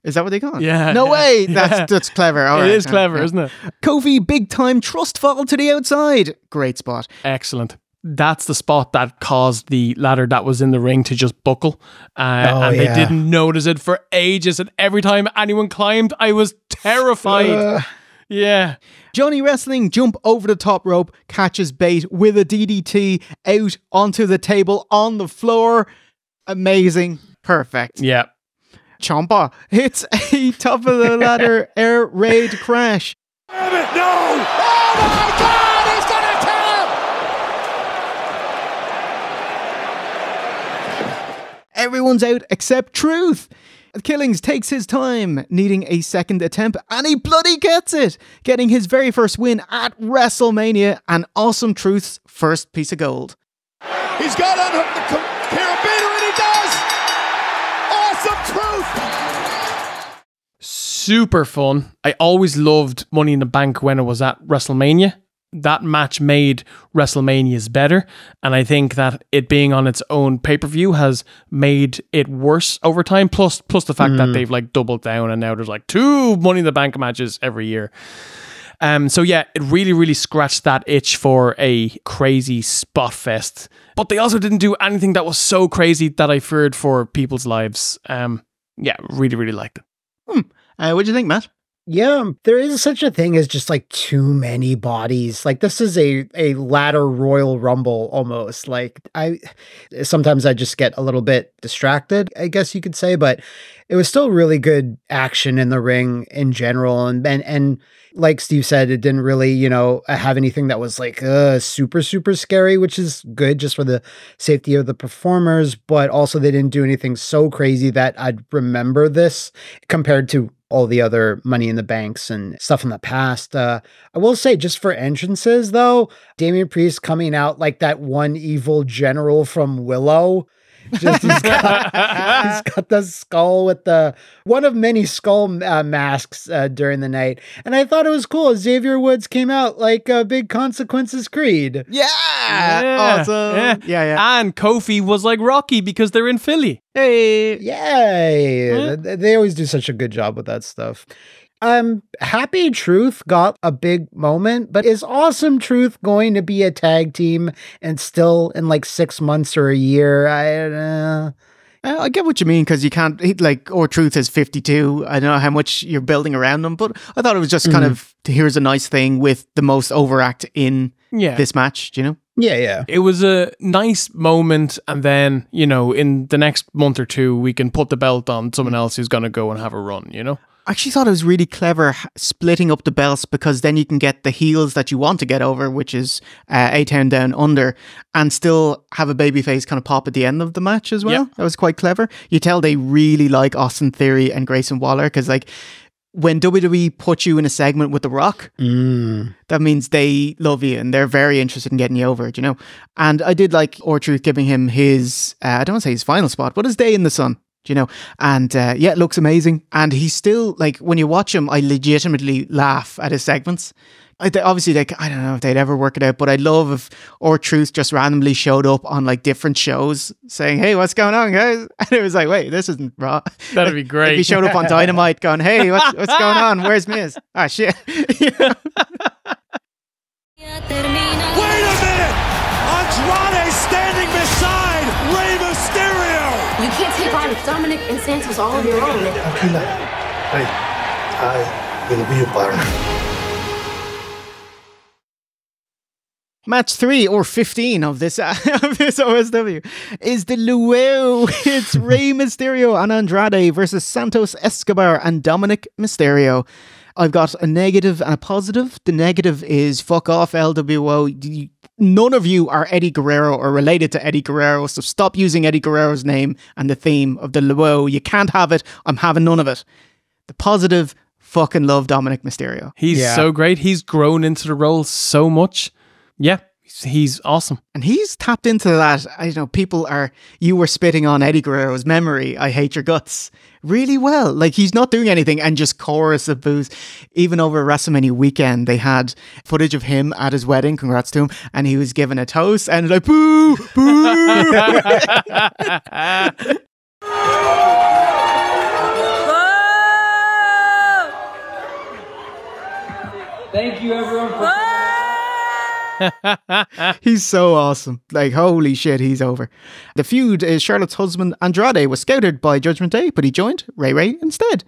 Speaker 2: Is that what they call it?
Speaker 3: Yeah.
Speaker 2: No way. That's clever. All right.
Speaker 3: It is clever, isn't it?
Speaker 2: Kofi big time trust fall to the outside. Great spot.
Speaker 3: Excellent. That's the spot that caused the ladder that was in the ring to just buckle. And they didn't notice it for ages. And every time anyone climbed, I was terrified. Yeah.
Speaker 2: Johnny Wrestling jump over the top rope, catches bait with a DDT out onto the table on the floor. Amazing. Perfect.
Speaker 3: Yeah.
Speaker 2: Ciampa hits a top of the ladder air raid crash.
Speaker 5: Damn it, no! Oh my God, he's gonna kill him!
Speaker 2: Everyone's out except Truth. Killings takes his time, needing a second attempt, and he bloody gets it, getting his very first win at WrestleMania and Awesome Truth's first piece of gold.
Speaker 5: He's got unhooked the carabiner and he does! Awesome Truth!
Speaker 3: Super fun. I always loved Money in the Bank when it was at WrestleMania. That match made WrestleManias better, and I think that it being on its own pay-per-view has made it worse over time, plus the fact that they've like doubled down and now there's like 2 Money in the Bank matches every year. So yeah, it really scratched that itch for a crazy spot fest, but they also didn't do anything that was so crazy that I feared for people's lives. Yeah, really liked it.
Speaker 2: What do you think, Matt?
Speaker 4: Yeah, there is such a thing as just like too many bodies. Like this is a ladder Royal Rumble almost. Like sometimes I just get a little bit distracted, I guess you could say, but it was still really good action in the ring in general. And like Steve said, it didn't really, have anything that was like super scary, which is good just for the safety of the performers. But also they didn't do anything so crazy that I'd remember this compared to all the other Money in the Banks and stuff in the past. I will say, just for entrances though, Damian Priest coming out like that one evil general from Willow. Just he's got the skull with the one of many skull masks during the night, and I thought it was cool. Xavier Woods came out like a Big Consequences Creed.
Speaker 2: Yeah, awesome. Yeah.
Speaker 3: And Kofi was like Rocky because they're in Philly.
Speaker 2: Hey,
Speaker 4: yay! They always do such a good job with that stuff. I'm happy Truth got a big moment, but is Awesome Truth going to be a tag team and still in like 6 months or a year?
Speaker 2: I get what you mean, because you can't, or Truth is 52. I don't know how much you're building around them, but I thought it was just kind of, here's a nice thing with the most overact in this match, do you know?
Speaker 4: Yeah.
Speaker 3: It was a nice moment, and then, in the next month or two, we can put the belt on someone else who's going to go and have a run,
Speaker 2: I actually thought it was really clever splitting up the belts, because then you can get the heels that you want to get over, which is A-Town Down Under, and still have a babyface kind of pop at the end of the match as well. Yep. That was quite clever. You tell they really like Austin Theory and Grayson Waller, because like when WWE put you in a segment with The Rock, that means they love you and they're very interested in getting you over, you know. And I did like R-Truth giving him his, I don't want to say his final spot, but his day in the sun. You know, and yeah, it looks amazing. And he's still, like, when you watch him, I legitimately laugh at his segments. Obviously, like, I don't know if they'd ever work it out, but I'd love if R-Truth just randomly showed up on like different shows saying, hey, what's going on, guys? And it was like, wait, this isn't Raw.
Speaker 3: That'd be great.
Speaker 2: If he showed up on Dynamite going, hey, what's going on? Where's Miz? Ah, shit.
Speaker 5: Wait a minute! Andrade standing beside Rey Mysterio!
Speaker 21: You can't take on Dominik and Santos all on your own.
Speaker 22: Tranquila. Hey, I will be your partner.
Speaker 2: Match 3 or 15 of this OSW is the Luau. It's Rey Mysterio and Andrade versus Santos Escobar and Dominik Mysterio. I've got a negative and a positive. The negative is fuck off LWO. None of you are Eddie Guerrero or related to Eddie Guerrero, so stop using Eddie Guerrero's name and the theme of the Luau. You can't have it. I'm having none of it. The positive, fucking love Dominik Mysterio.
Speaker 3: He's so great. He's grown into the role so much. Yeah, he's awesome.
Speaker 2: And he's tapped into that. I know you were spitting on Eddie Guerrero's memory. I hate your guts. Really well. Like, he's not doing anything and just chorus of boos. Even over WrestleMania weekend, they had footage of him at his wedding. Congrats to him. And he was given a toast and like, boo, boo.
Speaker 23: Thank you, everyone, for
Speaker 2: He's so awesome. Like, holy shit, he's over. The feud is Charlotte's husband Andrade was scouted by Judgment Day, but he joined Ray instead.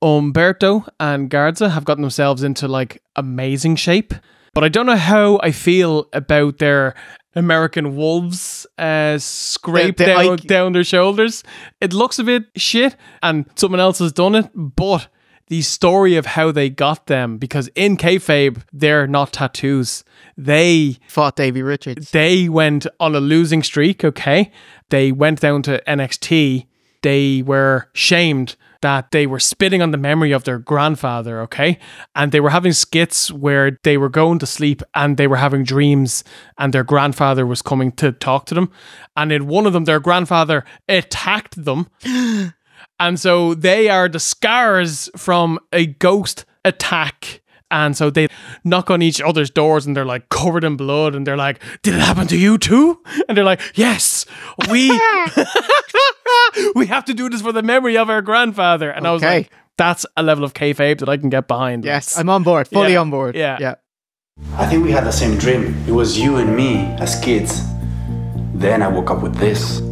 Speaker 3: Umberto and Garza have gotten themselves into like amazing shape, but I don't know how I feel about their American Wolves scrape down their shoulders. It looks a bit shit and someone else has done it, but the story of how they got them, because in kayfabe, they're not tattoos. They
Speaker 2: fought Davey Richards.
Speaker 3: They went on a losing streak, okay? They went down to NXT. They were shamed that they were spitting on the memory of their grandfather, okay? And they were having skits where they were going to sleep and they were having dreams and their grandfather was coming to talk to them. And in one of them, their grandfather attacked them. And so they are the scars from a ghost attack. And so they knock on each other's doors and they're like covered in blood and they're like, did it happen to you too? And they're like, yes, we have to do this for the memory of our grandfather. And I was like, that's a level of kayfabe that I can get behind.
Speaker 2: Yes, I'm on board, fully on board.
Speaker 3: Yeah.
Speaker 23: I think we had the same dream. It was you and me as kids. Then I woke up with this.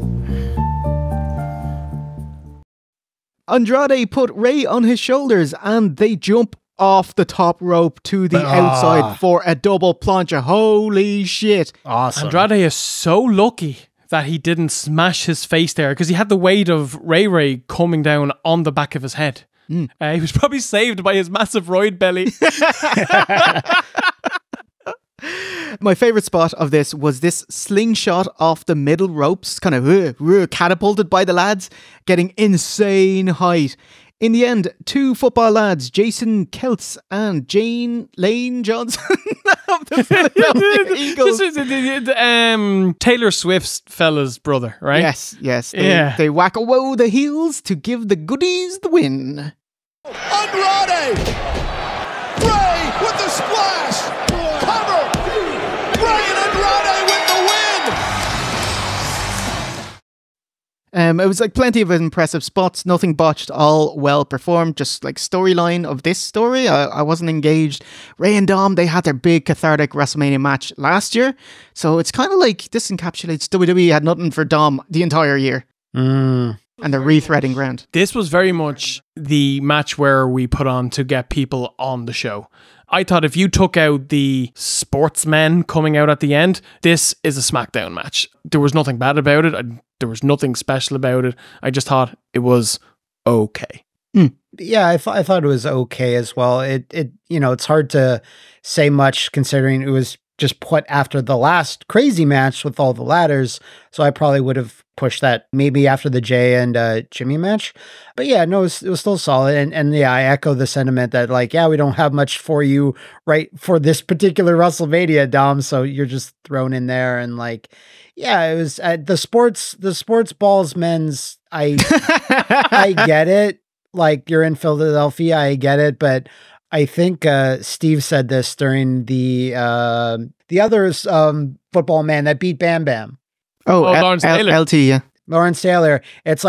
Speaker 2: Andrade put Ray on his shoulders and they jump off the top rope to the outside for a double plancha. Holy shit.
Speaker 3: Awesome. Andrade is so lucky that he didn't smash his face there because he had the weight of Ray coming down on the back of his head. He was probably saved by his massive roid belly.
Speaker 2: My favourite spot of this was this slingshot off the middle ropes, kind of catapulted by the lads, getting insane height. In the end, two football lads, Jason Keltz and Lane Johnson of the Philadelphia Eagles.
Speaker 3: This is Taylor Swift's fella's brother, right?
Speaker 2: Yes. They whack away the heels to give the goodies the win.
Speaker 5: Andrade! Ray with the splash! Cover! Ray and Andrade with the win!
Speaker 2: It was like plenty of impressive spots, nothing botched, all well performed, just like storyline of this story. I wasn't engaged. Ray and Dom, they had their big cathartic WrestleMania match last year, so it's kind of like this encapsulates WWE had nothing for Dom the entire year. And they're rethreading ground.
Speaker 3: This was very much the match where we put on to get people on the show. I thought if you took out the sportsmen coming out at the end, this is a Smackdown match. There was nothing bad about it. There was nothing special about it. I just thought it was okay.
Speaker 4: Yeah, I thought it was okay as well. It's hard to say much considering it was just put after the last crazy match with all the ladders. So I probably would have pushed that maybe after the Jay and Jimmy match. But yeah, no, it was still solid. And yeah, I echo the sentiment that we don't have much for you right for this particular WrestleMania, Dom. So you're just thrown in there and it was the sports balls men's. I get it. You're in Philadelphia, I get it, but I think Steve said this during the other football man that beat Bam Bam.
Speaker 3: Lawrence Taylor.
Speaker 2: LT, yeah.
Speaker 4: Lawrence Taylor. It's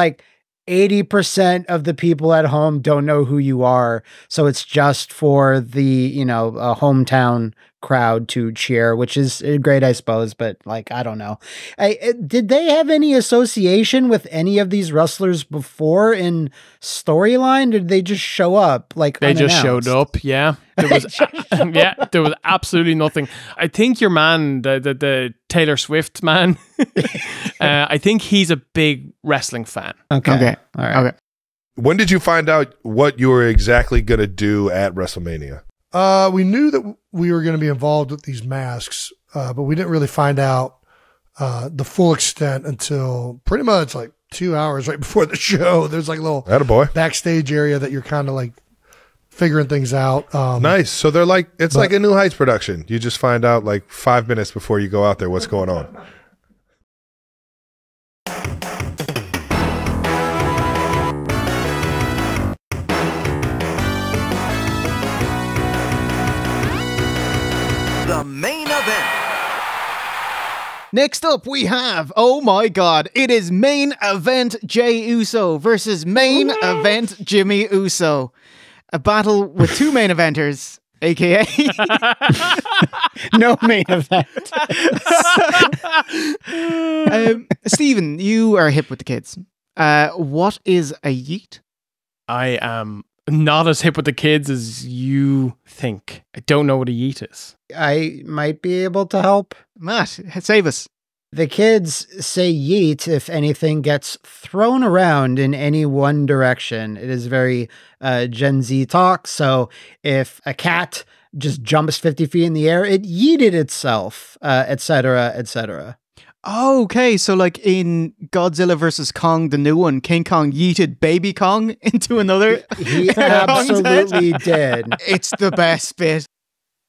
Speaker 4: 80% of the people at home don't know who you are. So it's just for the, hometown crowd to cheer, which is great, I suppose. But I don't know. Did they have any association with any of these wrestlers before in storyline? Or did they just show up
Speaker 3: they
Speaker 4: unannounced?
Speaker 3: just showed up? Yeah. There was there was absolutely nothing. I think your man, the Taylor Swift man, I think he's a big wrestling fan.
Speaker 4: Okay. All right.
Speaker 2: Okay.
Speaker 1: When did you find out what you were exactly going to do at WrestleMania?
Speaker 6: We knew that we were going to be involved with these masks, but we didn't really find out the full extent until pretty much 2 hours right before the show. There's a little
Speaker 1: Attaboy.
Speaker 6: backstage area that you're kind of figuring things out.
Speaker 1: Nice. So they're it's like a New Heights production. You just find out 5 minutes before you go out there what's going on.
Speaker 5: The main event.
Speaker 2: Next up, we have, oh my god, it is main event Jey Uso versus main event Jimmy Uso. A battle with two main eventers, aka
Speaker 4: no main event.
Speaker 2: Stephen, you are hip with the kids. What is a yeet?
Speaker 3: I am not as hip with the kids as you think. I don't know what a yeet is.
Speaker 4: I might be able to help.
Speaker 2: Matt, save us.
Speaker 4: The kids say yeet if anything gets thrown around in any one direction. It is very Gen Z talk. So if a cat just jumps 50 feet in the air, it yeeted itself, etc., etc.
Speaker 2: Oh, okay, so in Godzilla vs. Kong, the new one, King Kong yeeted Baby Kong into another.
Speaker 4: He absolutely did.
Speaker 2: It's the best bit.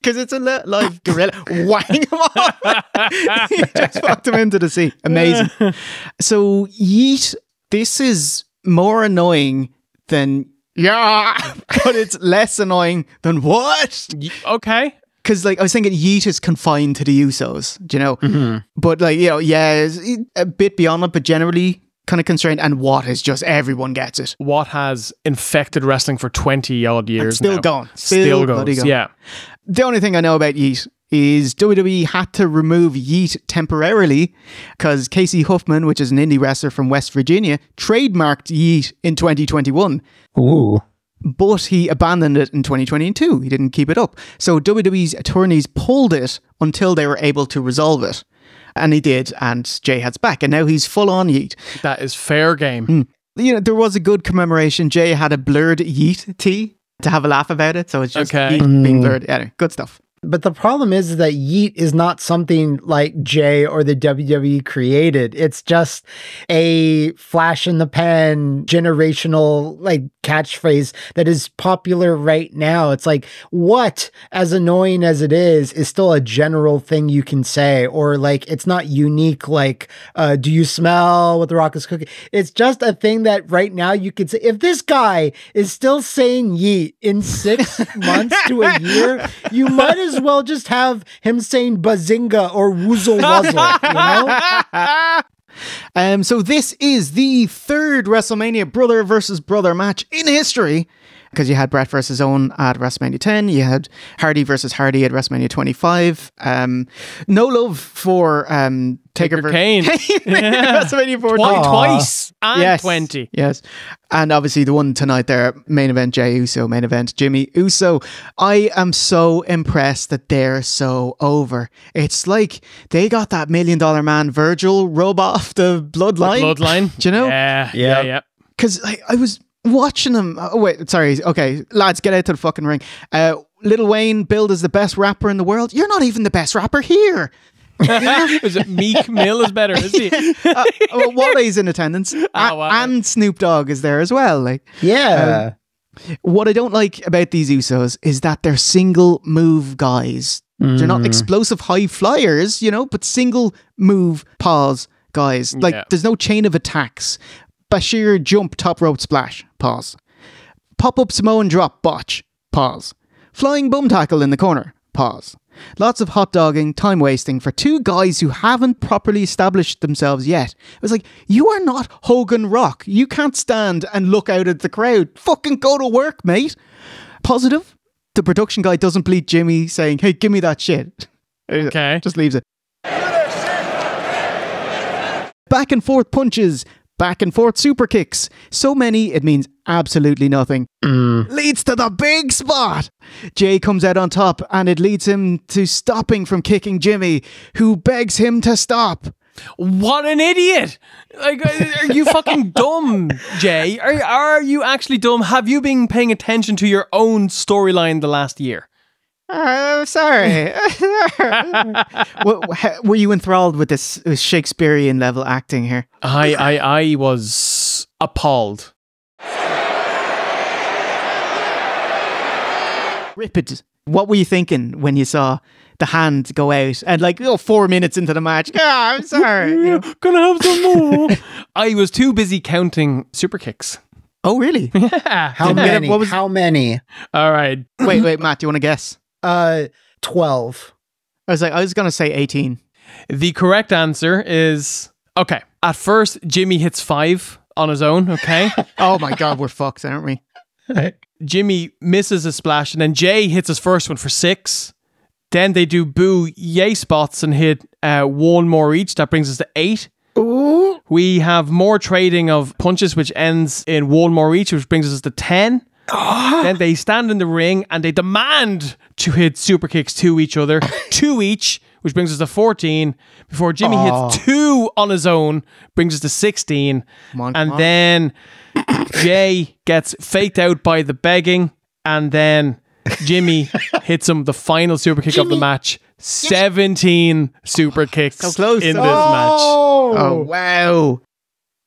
Speaker 2: Because it's a live gorilla. Wang him off. He just fucked him into the sea. Amazing. So, yeet, this is more annoying than but it's less annoying than what?
Speaker 3: Okay.
Speaker 2: Because I was thinking yeet is confined to the Usos, do you know?
Speaker 4: Mm-hmm.
Speaker 2: But it's a bit beyond it, but generally kind of constrained. And what is just everyone gets it.
Speaker 3: What has infected wrestling for 20 odd years
Speaker 2: and still
Speaker 3: now.
Speaker 2: Going.
Speaker 3: Still goes, yeah.
Speaker 2: The only thing I know about yeet is WWE had to remove yeet temporarily because Casey Huffman, which is an indie wrestler from West Virginia, trademarked yeet in 2021.
Speaker 4: Ooh.
Speaker 2: But he abandoned it in 2022. He didn't keep it up. So WWE's attorneys pulled it until they were able to resolve it. And he did, and Jay had's back. And now he's full on yeet.
Speaker 3: That is fair game.
Speaker 2: There was a good commemoration. Jay had a blurred yeet tee to have a laugh about it. So it's just yeet being blurred. Yeah, good stuff.
Speaker 4: But the problem is that yeet is not something like Jay or the WWE created. It's just a flash in the pan generational catchphrase that is popular right now. It's what, as annoying as it is still a general thing you can say, or it's not unique. Do you smell what the Rock is cooking? It's just a thing that right now you could say. If this guy is still saying yeet in 6 months to a year, you might as well just have him saying bazinga or woozle wuzzle, you know?
Speaker 2: So this is the third WrestleMania brother versus brother match in history. Because you had Bret versus Owen at WrestleMania 10. You had Hardy versus Hardy at WrestleMania 25. No love for Taker
Speaker 3: Kane.
Speaker 2: WrestleMania 14.
Speaker 3: Twice. And 20.
Speaker 2: Yes. And obviously the one tonight there, main event Jey Uso, main event Jimmy Uso. I am so impressed that they're so over. It's like they got that $1 Million Man Virgil rub off the bloodline.
Speaker 3: The bloodline.
Speaker 2: Do you know?
Speaker 3: Yeah.
Speaker 2: Because I watching them. Oh, wait, sorry. Okay, lads, get out to the fucking ring. Lil Wayne billed as the best rapper in the world. You're not even the best rapper here.
Speaker 3: Is it Meek Mill is better, is he?
Speaker 2: Wally's in attendance. And Snoop Dogg is there as well. Like,
Speaker 4: yeah.
Speaker 2: What I don't like about these Usos is that they're single move guys. They're not explosive high flyers, you know, but single move pause guys. Like, there's no chain of attacks. Bashir jump top rope splash, pause. Pop up Samoan drop botch, pause. Flying bum tackle in the corner, pause. Lots of hot dogging, time wasting for two guys who haven't properly established themselves yet. It was like, you are not Hogan Rock. You can't stand and look out at the crowd. Fucking go to work, mate. Positive, the production guy doesn't bleed Jimmy saying, hey, give me that shit.
Speaker 3: Okay.
Speaker 2: Just leaves it. Back and forth punches. Back and forth super kicks. So many, it means absolutely nothing. Leads to the big spot. Jay comes out on top and it leads him to stopping from kicking Jimmy, who begs him to stop.
Speaker 3: What an idiot! Like, are you fucking dumb, Jay? Are you actually dumb? Have you been paying attention to your own storyline the last year?
Speaker 2: Sorry. Were you enthralled with this Shakespearean level acting here?
Speaker 3: I was appalled.
Speaker 2: Ripped. What were you thinking when you saw the hand go out and 4 minutes into the match? I'm sorry. You know?
Speaker 3: Gonna have some more. I was too busy counting super kicks.
Speaker 2: Oh, really?
Speaker 3: Yeah.
Speaker 4: How many? How many?
Speaker 3: All right.
Speaker 2: Wait, Matt, do you want to guess?
Speaker 4: 12.
Speaker 2: I was going to say 18.
Speaker 3: The correct answer is, okay, at first, Jimmy hits 5 on his own, okay?
Speaker 2: Oh my God, we're fucked, aren't we?
Speaker 3: Jimmy misses a splash, and then Jay hits his first one for 6. Then they do boo yay spots and hit 1 more each. That brings us to 8.
Speaker 2: Ooh.
Speaker 3: We have more trading of punches, which ends in 1 more each, which brings us to 10. Then they stand in the ring and they demand to hit super kicks to each other, 2 each, which brings us to 14. Before Jimmy hits 2 on his own, brings us to 16. Then Jay gets faked out by the begging, and then Jimmy hits him the final super kick of the match. 17 super kicks
Speaker 2: so close
Speaker 3: in this match.
Speaker 2: Oh wow.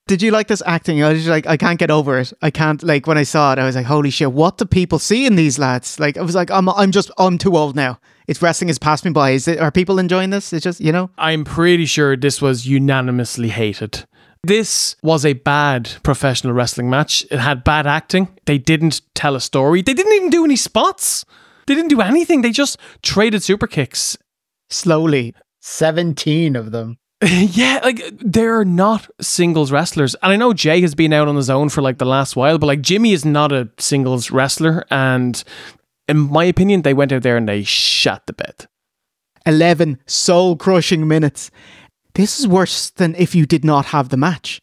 Speaker 2: Did you like this acting? I was just like, I can't get over it. I can't, when I saw it, I was like, holy shit, what do people see in these lads? I was like, I'm too old now. It's wrestling has passed me by. Are people enjoying this? It's just,
Speaker 3: I'm pretty sure this was unanimously hated. This was a bad professional wrestling match. It had bad acting. They didn't tell a story. They didn't even do any spots. They didn't do anything. They just traded super kicks.
Speaker 2: Slowly.
Speaker 4: 17 of them.
Speaker 3: Yeah, they're not singles wrestlers. And I know Jay has been out on his own for the last while, but Jimmy is not a singles wrestler. And in my opinion, they went out there and they shot the bed.
Speaker 2: 11 soul-crushing minutes. This is worse than if you did not have the match.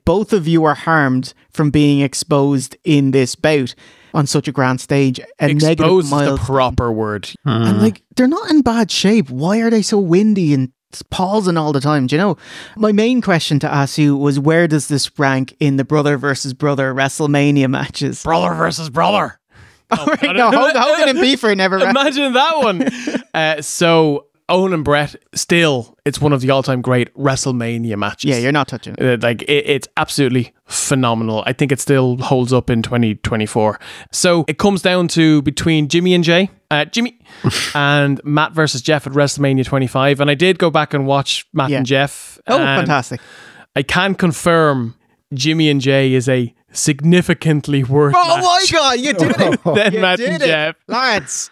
Speaker 2: Both of you are harmed from being exposed in this bout on such a grand stage.
Speaker 3: Exposed is the proper word.
Speaker 2: And they're not in bad shape. Why are they so windy and pausing all the time? Do you know? My main question to ask you was, where does this rank in the brother versus brother WrestleMania matches?
Speaker 3: Brother versus brother.
Speaker 2: No, Hogan and Beefer never.
Speaker 3: Imagine that one. So Owen and Brett, still, it's one of the all-time great WrestleMania matches.
Speaker 2: Yeah, you're not touching it.
Speaker 3: It's absolutely phenomenal. I think it still holds up in 2024. So it comes down to between Jimmy and Jay. Jimmy and Matt versus Jeff at WrestleMania 25. And I did go back and watch Matt and Jeff.
Speaker 2: Oh, fantastic.
Speaker 3: I can confirm Jimmy and Jay is a significantly worse match.
Speaker 2: Oh my God, you did it.
Speaker 3: Than Matt and Jeff.
Speaker 2: Lads.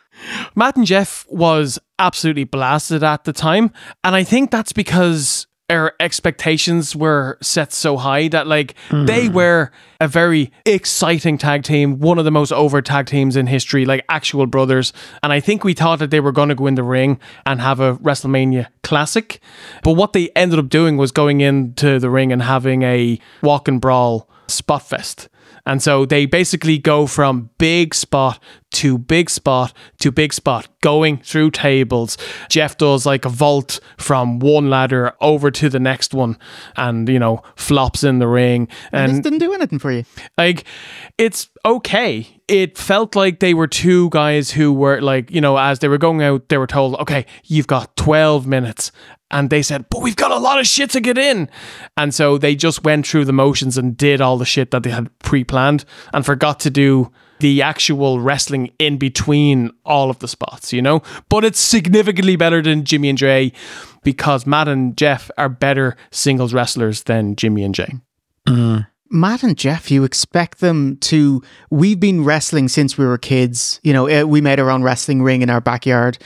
Speaker 3: Matt and Jeff was absolutely blasted at the time. And I think that's because our expectations were set so high that they were a very exciting tag team, one of the most over tag teams in history, actual brothers. And I think we thought that they were going to go in the ring and have a WrestleMania classic. But what they ended up doing was going into the ring and having a walk and brawl spot fest. And so they basically go from big spot to big spot, going through tables. Jeff does like a vault from one ladder over to the next one and, you know, flops in the ring. And
Speaker 2: this didn't do anything for you.
Speaker 3: Like, it's okay. It felt like they were two guys who were like, you know, as they were going out, they were told, okay, you've got 12 minutes. And they said, but we've got a lot of shit to get in. And so they just went through the motions and did all the shit that they had pre-planned and forgot to do the actual wrestling in between all of the spots, you know? But it's significantly better than Jimmy and Jay because Matt and Jeff are better singles wrestlers than Jimmy and Jay.
Speaker 2: Matt and Jeff, you expect them to... We've been wrestling since we were kids. You know, we made our own wrestling ring in our backyard.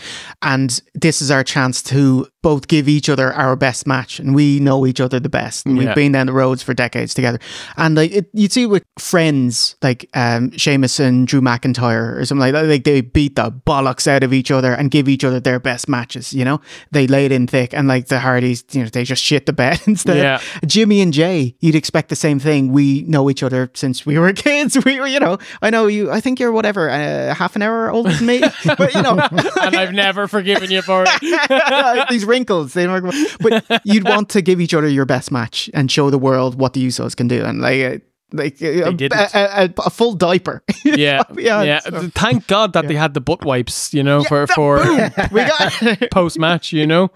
Speaker 2: And this is our chance to both give each other our best match. And we know each other the best. And we've been down the roads for decades together. And like you'd see with friends, like Sheamus and Drew McIntyre or something like that, like they beat the bollocks out of each other and give each other their best matches, you know? They laid in thick. And like the Hardys, you know, they just shit the bed instead.
Speaker 3: Yeah.
Speaker 2: Jimmy and Jay, you'd expect the same thing. We know each other since we were kids. We were, you know, I know you, I think you're whatever, half an hour older than me, but you know.
Speaker 3: And I've never forgiven you for it.
Speaker 2: These wrinkles, but you'd want to give each other your best match and show the world what the Usos can do. And like a full diaper.
Speaker 3: Yeah.
Speaker 2: So.
Speaker 3: Thank God that they had the butt wipes, you know, for
Speaker 2: we got
Speaker 3: post-match, you know.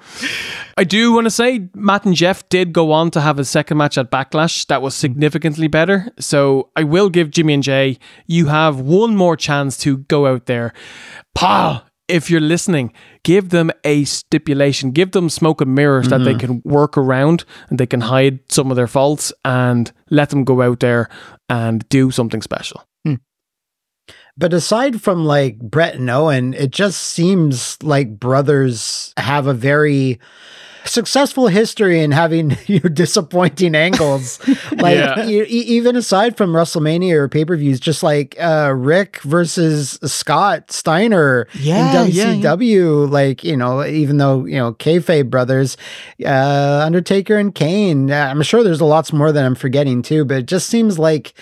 Speaker 3: I do want to say Matt and Jeff did go on to have a second match at Backlash that was significantly better. So I will give Jimmy and Jay, you have one more chance to go out there. Pal, if you're listening, give them a stipulation, give them smoke and mirrors that they can work around and they can hide some of their faults and let them go out there and do something special.
Speaker 4: But aside from like Brett and Owen, it just seems like brothers have a very successful history in having disappointing angles. Like even aside from WrestleMania or pay-per-views, just like Rick versus Scott Steiner in WCW, like, you know, even though, you know, kayfabe brothers, Undertaker and Kane, I'm sure there's lots more that I'm forgetting too, but it just seems like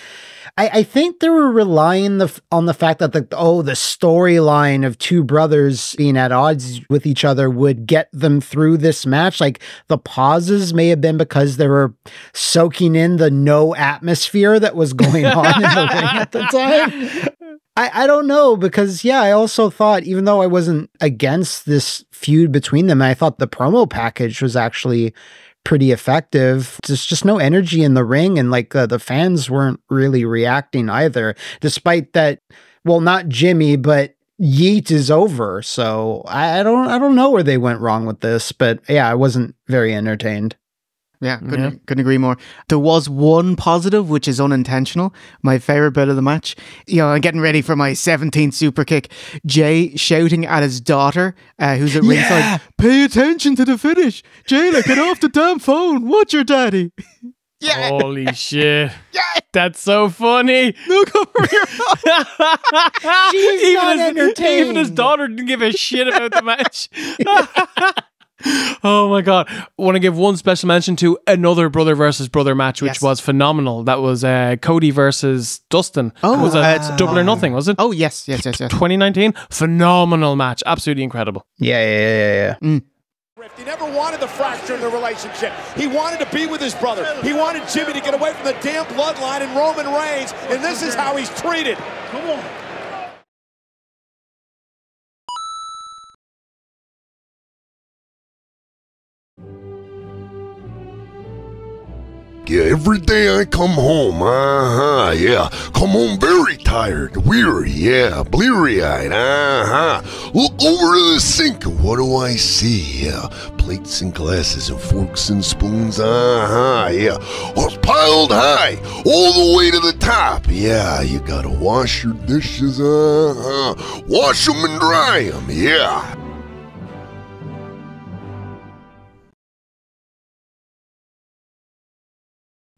Speaker 4: I think they were relying on the fact that the storyline of two brothers being at odds with each other would get them through this match. Like the pauses may have been because they were soaking in the no atmosphere that was going on in the ring at the time. I don't know, because I also thought, even though I wasn't against this feud between them, I thought the promo package was actually pretty effective. There's just no energy in the ring, and like the fans weren't really reacting either, despite that. Well, not Jimmy, but Yeet is over. So I don't know where they went wrong with this, but I wasn't very entertained.
Speaker 2: Yeah, couldn't agree more. There was one positive, which is unintentional. My favorite bit of the match, you know, I'm getting ready for my 17th super kick. Jay shouting at his daughter, who's at ringside, "Pay attention to the finish. Jayla, get off the damn phone. Watch your daddy."
Speaker 3: Holy shit. That's so funny.
Speaker 2: Look over here.
Speaker 4: She's not entertained.
Speaker 3: Even his daughter didn't give a shit about the match. Oh my God. I want to give one special mention to another brother versus brother match, which was phenomenal. That was Cody versus Dustin.
Speaker 2: Oh,
Speaker 3: was it Double or Nothing, was it?
Speaker 2: Oh, yes.
Speaker 3: 2019. Phenomenal match. Absolutely incredible.
Speaker 4: Yeah.
Speaker 5: He never wanted the fracture in the relationship. He wanted to be with his brother. He wanted Jimmy to get away from the damn bloodline and Roman Reigns, and this is how he's treated. Come on.
Speaker 7: Yeah, every day I come home, come home very tired, weary, bleary-eyed, Look over to the sink, and what do I see? Plates and glasses and forks and spoons, all piled high, all the way to the top. Yeah, you gotta wash your dishes, wash them and dry them,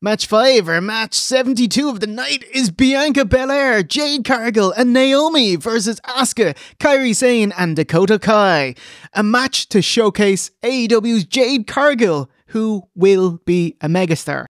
Speaker 2: Match 5, or match 72 of the night, is Bianca Belair, Jade Cargill, and Naomi versus Asuka, Kairi Sane, and Dakota Kai. A match to showcase AEW's Jade Cargill, who will be a megastar.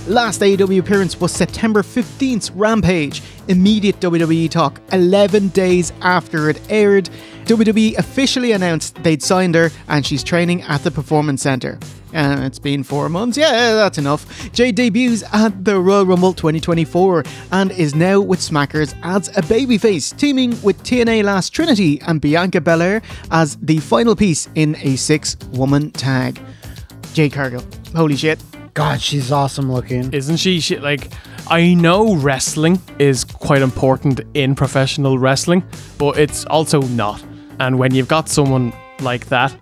Speaker 2: Last AEW appearance was September 15th's Rampage. Immediate WWE talk 11 days after it aired. WWE officially announced they'd signed her and she's training at the Performance Center. And it's been 4 months. Yeah, that's enough. Jade debuts at the Royal Rumble 2024 and is now with Smackers as a babyface, teaming with TNA Last Trinity and Bianca Belair as the final piece in a 6-woman tag. Jade Cargill. Holy shit.
Speaker 4: God, she's awesome looking.
Speaker 3: Isn't she? I know wrestling is quite important in professional wrestling, but it's also not. And when you've got someone like that,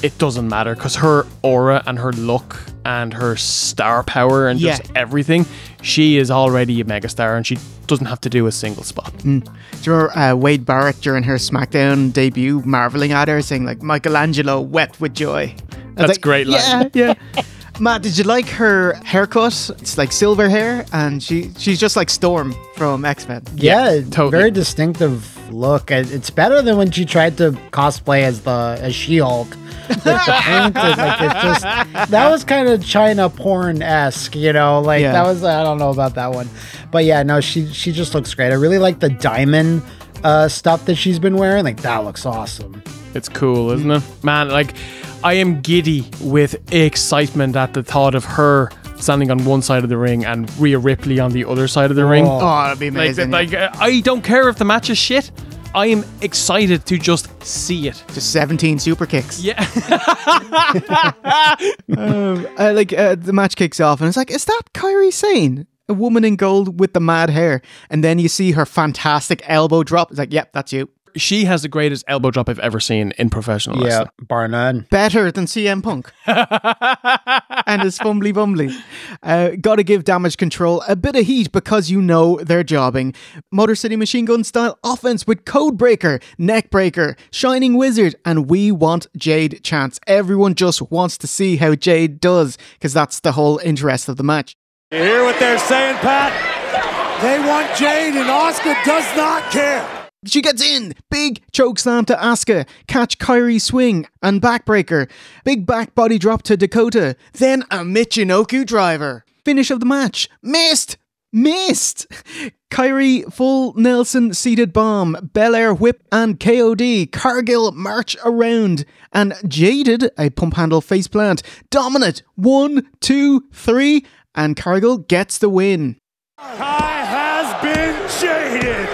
Speaker 3: it doesn't matter, because her aura and her look and her star power and just everything, she is already a megastar and she doesn't have to do a single spot.
Speaker 2: Do you remember Wade Barrett during her SmackDown debut marveling at her, saying like Michelangelo wept with joy?
Speaker 3: That's like, great line.
Speaker 2: Yeah. Matt, did you like her haircut? It's like silver hair, and she's just like Storm from X-Men.
Speaker 4: Yeah,
Speaker 3: totally.
Speaker 4: Very distinctive look. It's better than when she tried to cosplay as She-Hulk. Like the paint, like it's just that was kind of China porn-esque, you know. Like that was, I don't know about that one, but yeah, no, she just looks great. I really like the diamond stuff that she's been wearing. Like that looks awesome.
Speaker 3: It's cool, isn't it? Man, like I am giddy with excitement at the thought of her standing on one side of the ring and Rhea Ripley on the other side of the ring.
Speaker 2: Oh, that'd be amazing.
Speaker 3: Like I don't care if the match is shit. I am excited to just see it.
Speaker 2: Just 17 super kicks.
Speaker 3: Yeah.
Speaker 2: The match kicks off and it's like, is that Kairi Sane? A woman in gold with the mad hair. And then you see her fantastic elbow drop. It's like, yep, that's you.
Speaker 3: She has the greatest elbow drop I've ever seen in professional wrestling.
Speaker 4: Yeah, bar none.
Speaker 2: Better than CM Punk. And his fumbly bumbly. Gotta give Damage Control a bit of heat because you know they're jobbing. Motor City Machine Gun style offense with Code Breaker, Neck Breaker, Shining Wizard, and we want Jade chance. Everyone just wants to see how Jade does, because that's the whole interest of the match.
Speaker 5: You hear what they're saying, Pat? They want Jade and Asuka does not care.
Speaker 2: She gets in. Big choke slam to Asuka. Catch Kairi swing and backbreaker. Big back body drop to Dakota. Then a Michinoku driver. Finish of the match. Missed. Kairi full Nelson seated bomb. Belair whip and KOD. Cargill march around. And Jaded a pump handle face plant. Dominant. 1, 2, 3. And Cargill gets the win.
Speaker 5: Kai has been jaded.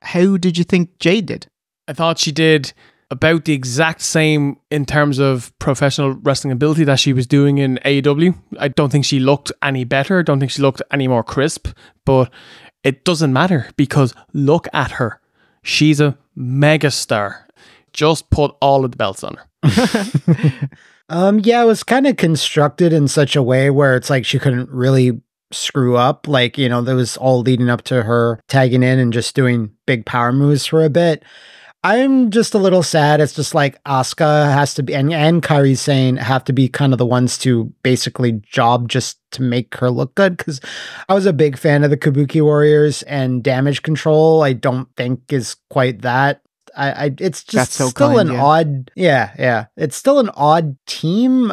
Speaker 2: How did you think Jade did?
Speaker 3: I thought she did about the exact same in terms of professional wrestling ability that she was doing in AEW. I don't think she looked any better. I don't think she looked any more crisp, but it doesn't matter because look at her. She's a megastar. Just put all of the belts on her.
Speaker 4: Yeah, it was kind of constructed in such a way where it's like she couldn't really screw up. Like, you know, that was all leading up to her tagging in and just doing big power moves for a bit. I'm just a little sad. It's just like Asuka has to be, and Kairi Sane have to be kind of the ones to basically job just to make her look good. Because I was a big fan of the Kabuki Warriors, and Damage Control I don't think is quite that. It's just still an odd, it's still an odd team.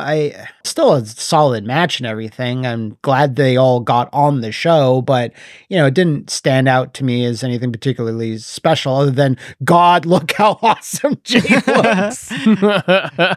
Speaker 4: Still a solid match and everything. I'm glad they all got on the show, but you know, it didn't stand out to me as anything particularly special other than, God, look how awesome Jade looks.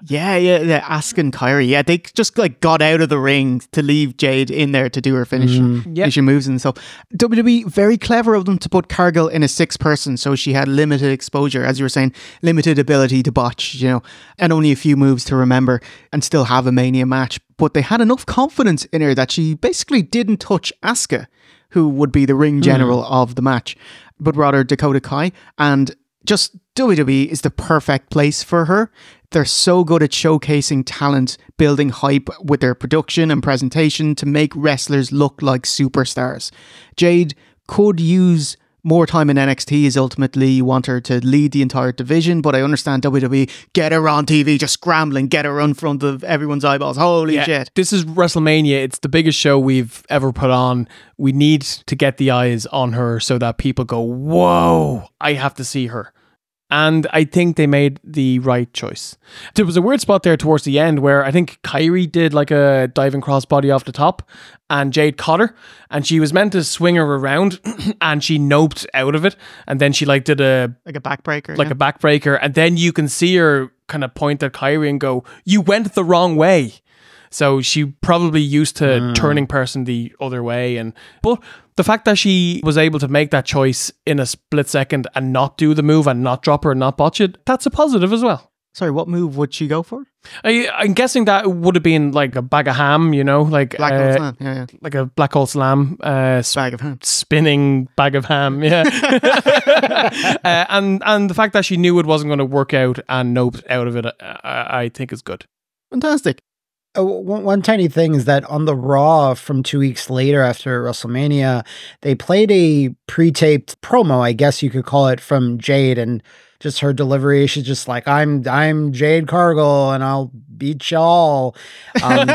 Speaker 2: yeah, asking Kairi. Yeah, they just like got out of the ring to leave Jade in there to do her finishing moves and stuff. WWE, very clever of them to put Cargill in a 6-person, so she had limited exposure, as you were saying, limited ability to botch, you know, and only a few moves to remember and still have a Mania match. But they had enough confidence in her that she basically didn't touch Asuka, who would be the ring general of the match, but rather Dakota Kai. And just WWE is the perfect place for her. They're so good at showcasing talent, building hype with their production and presentation to make wrestlers look like superstars. Jade could use more time in NXT is ultimately you want her to lead the entire division, but I understand WWE, get her on TV, just scrambling, get her in front of everyone's eyeballs. Holy shit.
Speaker 3: This is WrestleMania. It's the biggest show we've ever put on. We need to get the eyes on her so that people go, whoa, I have to see her. And I think they made the right choice. There was a weird spot there towards the end where I think Kyrie did like a diving crossbody off the top and Jade caught her and she was meant to swing her around and she noped out of it. And then she like did a
Speaker 2: backbreaker.
Speaker 3: Like a backbreaker. And then you can see her kind of point at Kyrie and go, you went the wrong way. So she probably used to turning person the other way. But the fact that she was able to make that choice in a split second and not do the move and not drop her and not botch it, that's a positive as well.
Speaker 2: Sorry, what move would she go for?
Speaker 3: I'm guessing that would have been like a bag of ham, you know, like
Speaker 2: Black hole slam, yeah.
Speaker 3: Like a black hole slam,
Speaker 2: bag of ham,
Speaker 3: spinning bag of ham, yeah. And the fact that she knew it wasn't going to work out and noped out of it, I think is good.
Speaker 2: Fantastic.
Speaker 4: One tiny thing is that on the Raw from 2 weeks later after WrestleMania, they played a pre-taped promo, I guess you could call it, from Jade, and just her delivery. She's just like, I'm Jade Cargill and I'll beat y'all. And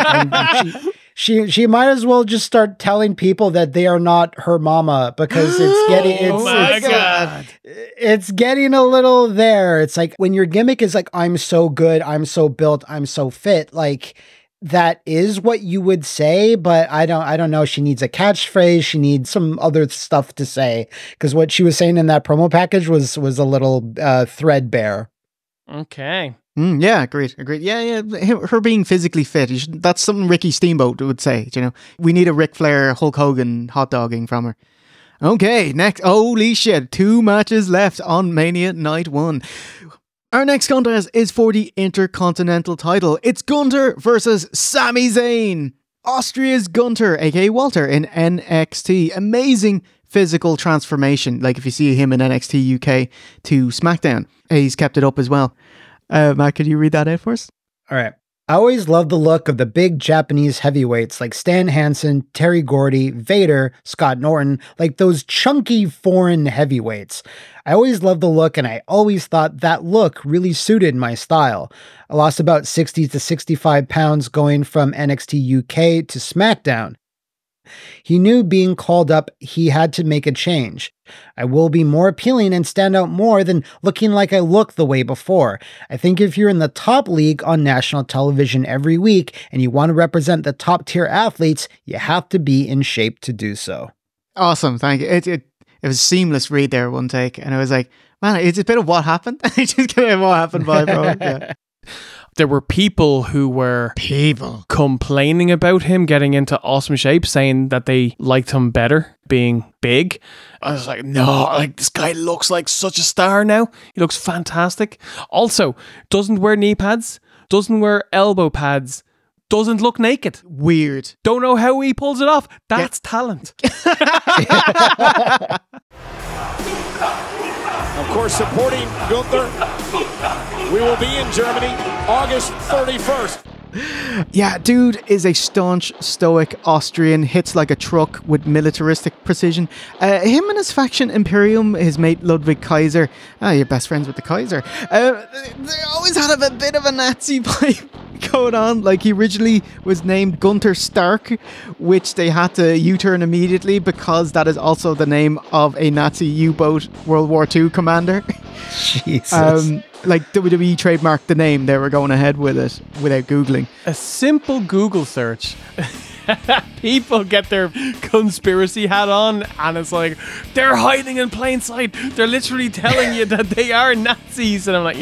Speaker 4: she might as well just start telling people that they are not her mama, because it's getting a little there. It's like when your gimmick is like, I'm so good, I'm so built, I'm so fit, like that is what you would say, but I don't know. She needs a catchphrase. She needs some other stuff to say, because what she was saying in that promo package was a little threadbare.
Speaker 3: Okay.
Speaker 2: Yeah, agreed. Yeah. Her being physically fit, that's something Ricky Steamboat would say, you know. We need a Ric Flair, Hulk Hogan hot dogging from her. Okay, next. Holy shit, 2 matches left on Mania Night 1. Our next contest is for the Intercontinental title. It's Gunther versus Sami Zayn. Austria's Gunther, aka Walter, in NXT. Amazing physical transformation. Like if you see him in NXT UK to Smackdown, he's kept it up as well. Matt, could you read that out for us?
Speaker 4: All right. I always love the look of the big Japanese heavyweights like Stan Hansen, Terry Gordy, Vader, Scott Norton, like those chunky foreign heavyweights. I always loved the look, and I always thought that look really suited my style. I lost about 60 to 65 pounds going from NXT UK to SmackDown. He knew being called up, he had to make a change. I will be more appealing and stand out more than looking like I looked the way before. I think if you're in the top league on national television every week and you want to represent the top tier athletes, you have to be in shape to do so.
Speaker 2: Awesome, thank you. It was a seamless read there, one take, and I was like, man, it's a bit of what happened. I just get a what happened vibe, bro. Yeah.
Speaker 3: There were people who were complaining about him getting into awesome shape, saying that they liked him better being big. I was like, no, like this guy looks like such a star now. He looks fantastic. Also, doesn't wear knee pads, doesn't wear elbow pads, doesn't look naked.
Speaker 2: Weird.
Speaker 3: Don't know how he pulls it off. That's talent.
Speaker 5: Of course, supporting Gunther, we will be in Germany August 31st.
Speaker 2: Yeah, dude is a staunch, stoic Austrian, hits like a truck with militaristic precision. Him and his faction Imperium, his mate Ludwig Kaiser, you're best friends with the Kaiser, they always had a bit of a Nazi vibe going on. Like, he originally was named Gunther Stark, which they had to U-turn immediately because that is also the name of a Nazi U-boat World War II commander.
Speaker 4: Jesus.
Speaker 2: Like WWE trademarked the name, they were going ahead with it without Googling.
Speaker 3: A simple Google search. People get their conspiracy hat on and it's like, they're hiding in plain sight. They're literally telling you that they are Nazis. And I'm like,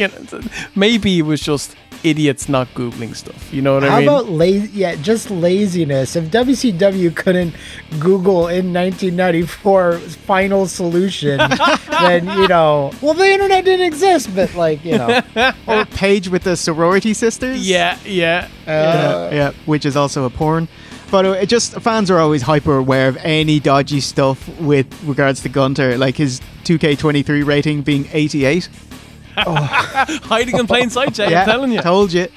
Speaker 3: maybe it was just idiots not Googling stuff. You know what I mean?
Speaker 4: How about just laziness? If WCW couldn't Google in 1994 final solution, then, well, the internet didn't exist, but
Speaker 2: Or Paige with the sorority sisters.
Speaker 3: Yeah,
Speaker 2: which is also a porn. But fans are always hyper aware of any dodgy stuff with regards to Gunther, like his 2K23 rating being 88.
Speaker 3: Hiding in plain sight, Jay, I'm telling you.
Speaker 2: Told you.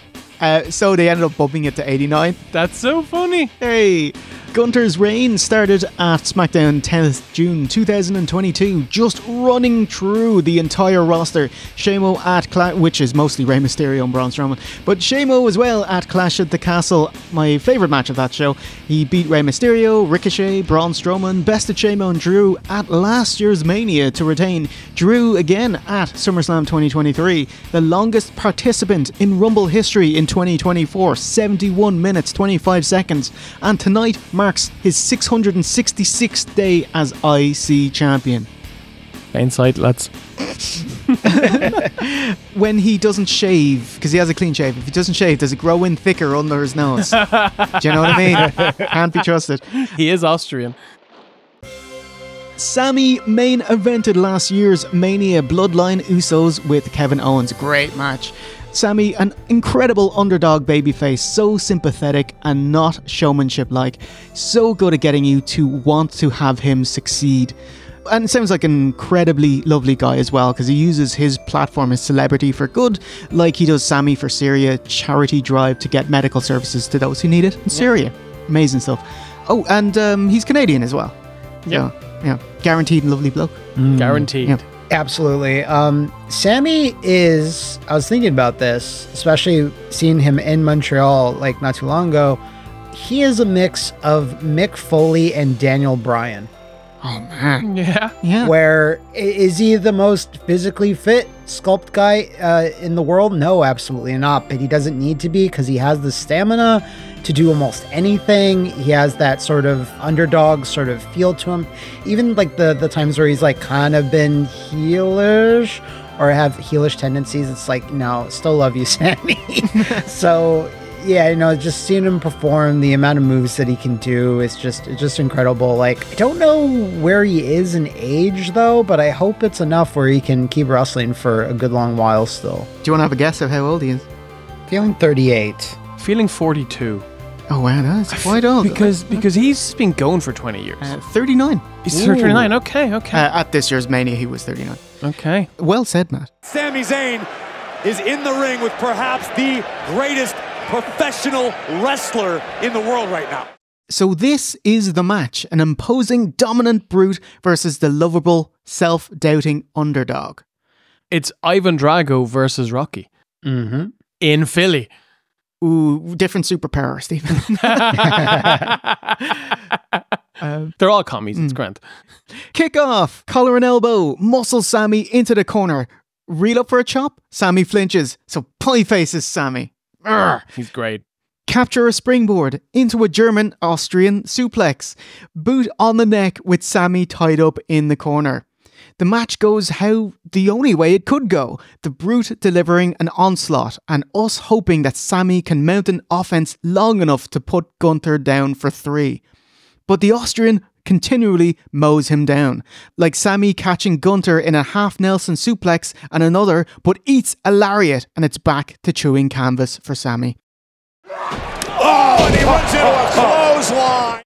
Speaker 2: So they ended up bumping it to 89.
Speaker 3: That's so funny.
Speaker 2: Hey, Gunther's reign started at SmackDown 10th June 2022, just running through the entire roster. Shamo at which is mostly Rey Mysterio and Braun Strowman, but Shamo as well at Clash at the Castle, my favourite match of that show. He beat Rey Mysterio, Ricochet, Braun Strowman, bested Shamo and Drew at last year's Mania to retain. Drew again at SummerSlam 2023, the longest participant in Rumble history in 2024, 71 minutes 25 seconds, and tonight marks his 666th day as IC champion.
Speaker 3: Insight, lads.
Speaker 2: When he doesn't shave, because he has a clean shave, if he doesn't shave, does it grow in thicker under his nose? Do you know what I mean? Can't be trusted.
Speaker 3: He is Austrian.
Speaker 2: Sami main evented last year's Mania Bloodline Usos with Kevin Owens. Great match. Sami, an incredible underdog babyface, so sympathetic and not showmanship-like. So good at getting you to want to have him succeed. And it sounds like an incredibly lovely guy as well, because he uses his platform, his celebrity, for good, like he does Sami for Syria, charity drive to get medical services to those who need it in Syria. Amazing stuff. Oh, and he's Canadian as well.
Speaker 3: Yeah.
Speaker 2: So, yeah, guaranteed lovely bloke.
Speaker 3: Guaranteed.
Speaker 2: Yeah.
Speaker 4: Absolutely. Sami is, I was thinking about this, especially seeing him in Montreal like not too long ago. He is a mix of Mick Foley and Daniel Bryan.
Speaker 2: Oh, man.
Speaker 3: Yeah.
Speaker 4: Where is he the most physically fit sculpt guy in the world? No, absolutely not. But he doesn't need to be, because he has the stamina to do almost anything. He has that sort of underdog sort of feel to him. Even like the times where he's like kind of been heelish or have heelish tendencies, it's like, no, still love you, Sami. So yeah, just seeing him perform, the amount of moves that he can do is just incredible. Like, I don't know where he is in age though, but I hope it's enough where he can keep wrestling for a good long while still.
Speaker 2: Do you want to have a guess of how old he is?
Speaker 4: Feeling 38.
Speaker 3: Feeling 42.
Speaker 2: Oh wow, that's quite old.
Speaker 3: Because he's been going for 20 years.
Speaker 2: 39.
Speaker 3: He's 39. Okay.
Speaker 2: At this year's Mania, he was 39.
Speaker 3: Okay.
Speaker 2: Well said, Matt.
Speaker 17: Sami Zayn is in the ring with perhaps the greatest professional wrestler in the world right now.
Speaker 2: So this is the match, an imposing, dominant brute versus the lovable, self-doubting underdog.
Speaker 3: It's Ivan Drago versus Rocky.
Speaker 4: Mm-hmm.
Speaker 3: In Philly.
Speaker 2: Ooh, different superpower, Stephen.
Speaker 3: They're all commies, it's grand.
Speaker 2: Kick off, collar and elbow, muscle Sami into the corner. Reel up for a chop, Sami flinches, so pie faces Sami. Urgh.
Speaker 3: He's great.
Speaker 2: Capture a springboard into a German-Austrian suplex. Boot on the neck with Sami tied up in the corner. The match goes how the only way it could go. The Brute delivering an onslaught and us hoping that Sami can mount an offense long enough to put Gunther down for 3. But the Austrian continually mows him down, like Sami catching Gunther in a half Nelson suplex and another, but eats a lariat and it's back to chewing canvas for Sami.
Speaker 5: Oh, and he runs into a clothesline.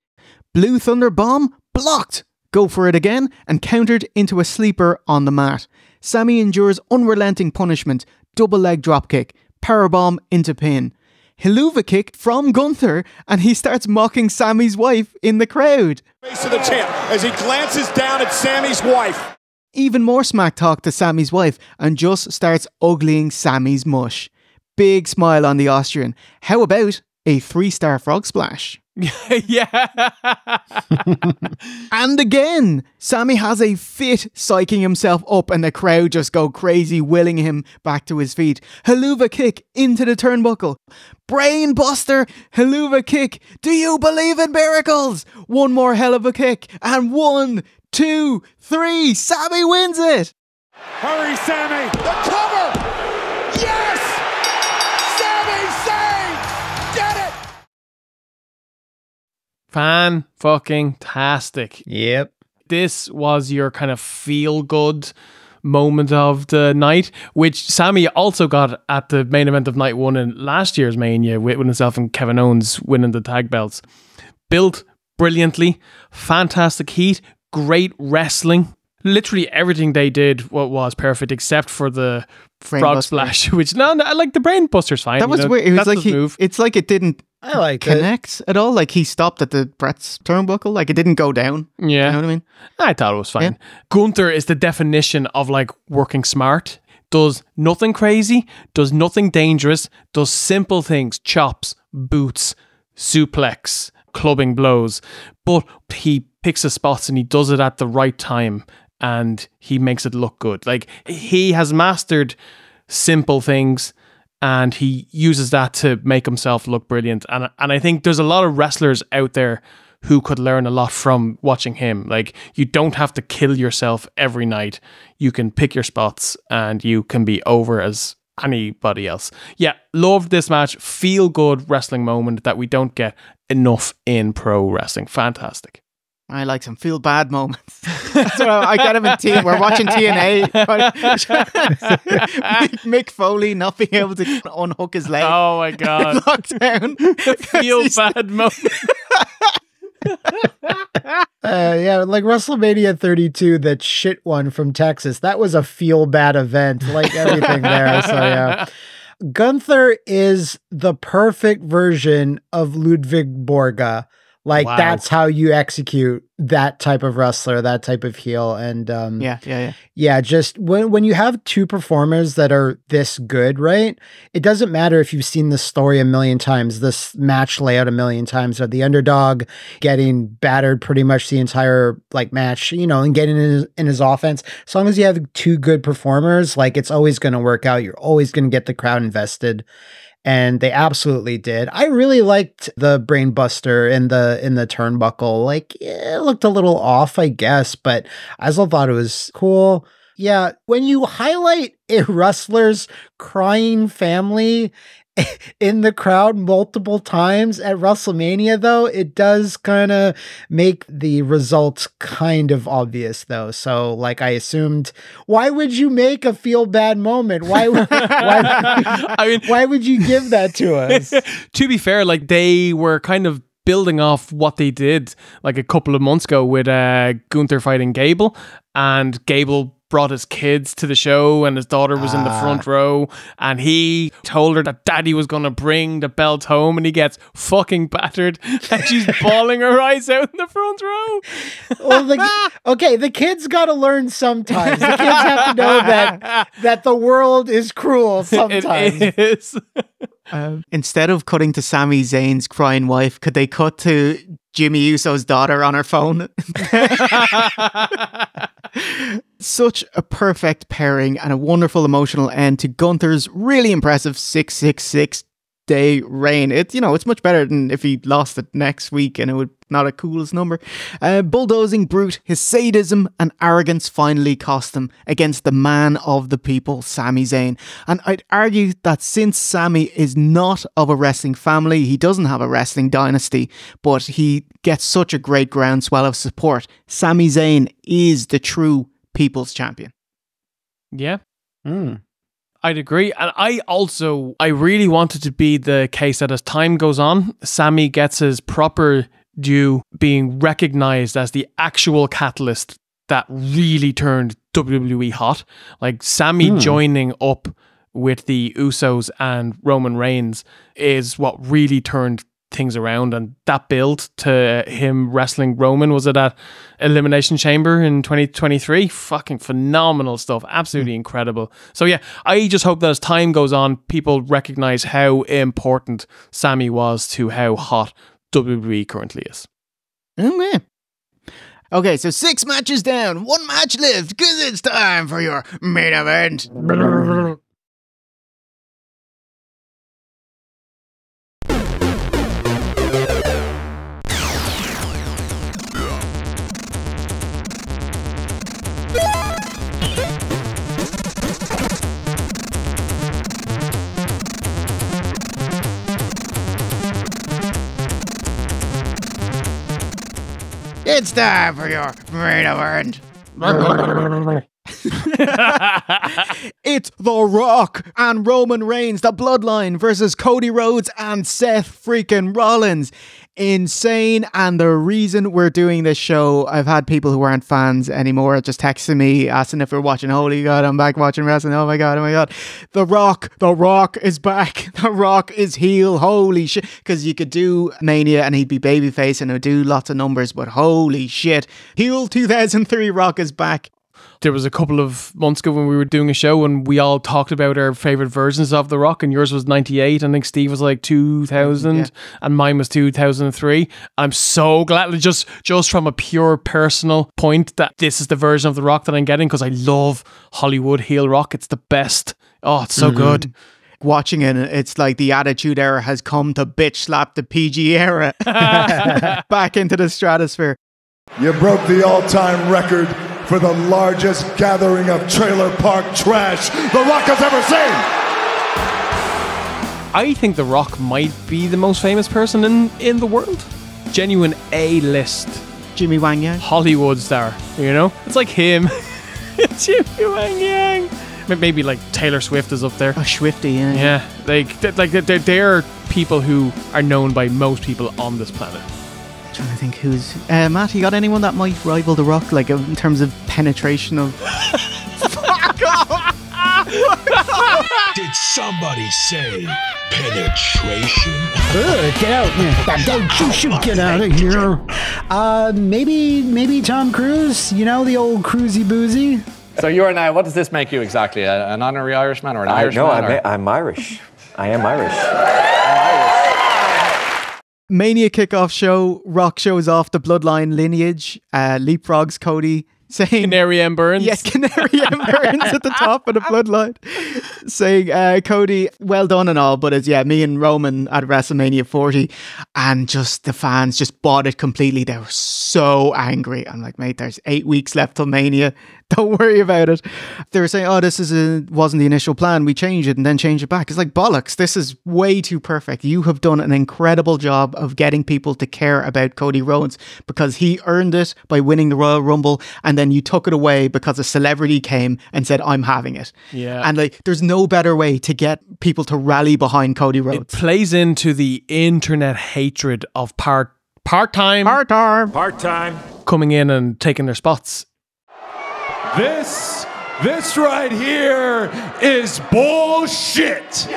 Speaker 2: Blue Thunder Bomb blocked. Go for it again and countered into a sleeper on the mat. Sami endures unrelenting punishment, double leg dropkick, powerbomb into pin. Helloooooo kick from Gunther, and he starts mocking Sami's wife in the crowd.
Speaker 5: Face of the champ as he glances down at Sami's wife.
Speaker 2: Even more smack talk to Sami's wife and just starts uglying Sami's mush. Big smile on the Austrian. How about a 3-star frog splash?
Speaker 3: Yeah.
Speaker 2: And again, Sami has a fit psyching himself up and the crowd just go crazy, willing him back to his feet. Helloooooo kick into the turnbuckle. Brain buster, Helloooooo kick. Do you believe in miracles? One more hell of a kick. And 1, 2, 3. Sami wins it.
Speaker 5: Hurry, Sami. The cover. Yes. Sami Zayn. Get it.
Speaker 3: Fan-fucking-tastic.
Speaker 4: Yep.
Speaker 3: This was your kind of feel-good moment of the night, which Sami also got at the main event of night 1 in last year's Mania with himself and Kevin Owens winning the tag belts. Built brilliantly, fantastic heat, great wrestling. Literally everything they did was perfect except for the
Speaker 2: Brain
Speaker 3: frog
Speaker 2: buster.
Speaker 3: splash, which I like the brain buster's fine.
Speaker 2: That was weird. It was like it's like it didn't
Speaker 4: I like
Speaker 2: connect at all. Like he stopped at the Brett's turnbuckle. Like it didn't go down.
Speaker 3: Yeah.
Speaker 2: You know what I mean?
Speaker 3: I thought it was fine.
Speaker 2: Yeah.
Speaker 3: Gunther is the definition of like working smart. Does nothing crazy, does nothing dangerous, does simple things, chops, boots, suplex, clubbing blows. But he picks his spots and he does it at the right time and he makes it look good. Like he has mastered simple things and he uses that to make himself look brilliant. And I think there's a lot of wrestlers out there who could learn a lot from watching him. Like, you don't have to kill yourself every night. You can pick your spots and you can be over as anybody else. Yeah, loved this match. Feel good wrestling moment that we don't get enough in pro wrestling. Fantastic.
Speaker 2: I like some feel bad moments. So I got him in we're watching TNA. Mick Foley not being able to unhook his leg.
Speaker 3: Oh my God.
Speaker 2: Lockdown.
Speaker 3: Feel bad moment.
Speaker 4: Yeah, like WrestleMania 32, that shit one from Texas. That was a feel bad event, like everything there. So yeah. Gunther is the perfect version of Ludwig Borga. Like,
Speaker 2: Wow.
Speaker 4: that's how you execute that type of wrestler, that type of heel. And yeah, just when you have two performers that are this good, right? It doesn't matter if you've seen this story a million times, this match layout a million times, or the underdog getting battered pretty much the entire like match, you know, and getting in his offense. As long as you have two good performers, like, it's always going to work out. You're always going to get the crowd invested. And they absolutely did. I really liked the brain buster in the turnbuckle. Like, it looked a little off, I guess, but I still thought it was cool. Yeah, when you highlight a wrestler's crying family in the crowd multiple times at WrestleMania, though, it does kind of make the results kind of obvious, though. So, like, I assumed, why would you make a feel bad moment? Why would you give that to us?
Speaker 3: To be fair, like, they were kind of building off what they did like a couple of months ago with Gunther fighting Gable, and Gable brought his kids to the show and his daughter was in the front row and he told her that daddy was going to bring the belt home and he gets fucking battered and she's bawling her eyes out in the front row.
Speaker 4: Well, the kids got to learn sometimes. The kids have to know that the world is cruel sometimes.
Speaker 3: It is.
Speaker 2: Instead of cutting to Sami Zayn's crying wife, could they cut to Jimmy Uso's daughter on her phone? Such a perfect pairing and a wonderful emotional end to Gunther's really impressive 666-day reign. It's much better than if he lost it next week and it would not a coolest number. Bulldozing brute, his sadism and arrogance finally cost him against the man of the people, Sami Zayn. And I'd argue that since Sami is not of a wrestling family, he doesn't have a wrestling dynasty, but he gets such a great groundswell of support. Sami Zayn is the true people's champion.
Speaker 3: Yeah. I'd agree. And I really wanted to be the case that as time goes on, Sami gets his proper due, being recognized as the actual catalyst that really turned WWE hot. Like, Sami joining up with the Usos and Roman Reigns is what really turned things around, and that build to him wrestling Roman, was it at Elimination Chamber in 2023? Fucking phenomenal stuff. Absolutely incredible. So yeah, I just hope that as time goes on, people recognize how important Sami was to how hot WWE currently is.
Speaker 2: Okay, so 6 matches down, 1 match left, because it's time for your main event. It's time for your main event. It's The Rock and Roman Reigns, the Bloodline, versus Cody Rhodes and Seth freaking Rollins insane. And the reason we're doing this show, I've had people who aren't fans anymore just texting me asking if we're watching. Holy God, I'm back watching wrestling. Oh my God. The Rock is back. The Rock is heel. Holy shit. Because you could do Mania and he'd be babyface and it would do lots of numbers, but holy shit. Heel 2003 Rock is back.
Speaker 3: There was a couple of months ago when we were doing a show and we all talked about our favourite versions of The Rock, and yours was 98. I think Steve was like 2000 and mine was 2003. I'm so glad, just from a pure personal point, that this is the version of The Rock that I'm getting, because I love Hollywood heel Rock. It's the best. Oh, it's so good.
Speaker 2: Watching it, it's like the Attitude Era has come to bitch slap the PG era back into the stratosphere.
Speaker 9: You broke the all-time record for the largest gathering of trailer park trash The Rock has ever seen.
Speaker 3: I think The Rock might be the most famous person in the world. Genuine A-list.
Speaker 2: Jimmy Wang Yang.
Speaker 3: Hollywood star, you know? It's like him. Jimmy Wang Yang. Maybe like Taylor Swift is up there.
Speaker 2: Oh, Swifty, yeah.
Speaker 3: Yeah, they're people who are known by most people on this planet.
Speaker 2: Trying to think who's Matt, you got anyone that might rival The Rock, like in terms of penetration of fuck off.
Speaker 7: Did somebody say penetration?
Speaker 4: Get out, man. Don't you shoot, get out of here. Maybe Tom Cruise, you know, the old cruisy boozy.
Speaker 11: So you are now, what does this make you exactly? An honorary Irishman or an Irishman?
Speaker 12: No, I'm Irish. I am Irish.
Speaker 2: Mania kickoff show, Rock shows off the bloodline lineage, leapfrogs Cody, saying
Speaker 3: Canary M. Burns.
Speaker 2: Yes, Canary M. Burns at the top of the bloodline. Saying, Cody, well done and all, but it's me and Roman at WrestleMania 40, and just the fans just bought it completely. They were so angry. I'm like, mate, there's 8 weeks left till Mania. Don't worry about it. They were saying, oh, this wasn't the initial plan. We changed it and then changed it back. It's like, bollocks. This is way too perfect. You have done an incredible job of getting people to care about Cody Rhodes, because he earned it by winning the Royal Rumble, and then you took it away because a celebrity came and said, I'm having it.
Speaker 3: Yeah.
Speaker 2: And like, there's no better way to get people to rally behind Cody Rhodes.
Speaker 3: It plays into the internet hatred of part-time coming in and taking their spots.
Speaker 9: This right here is bullshit.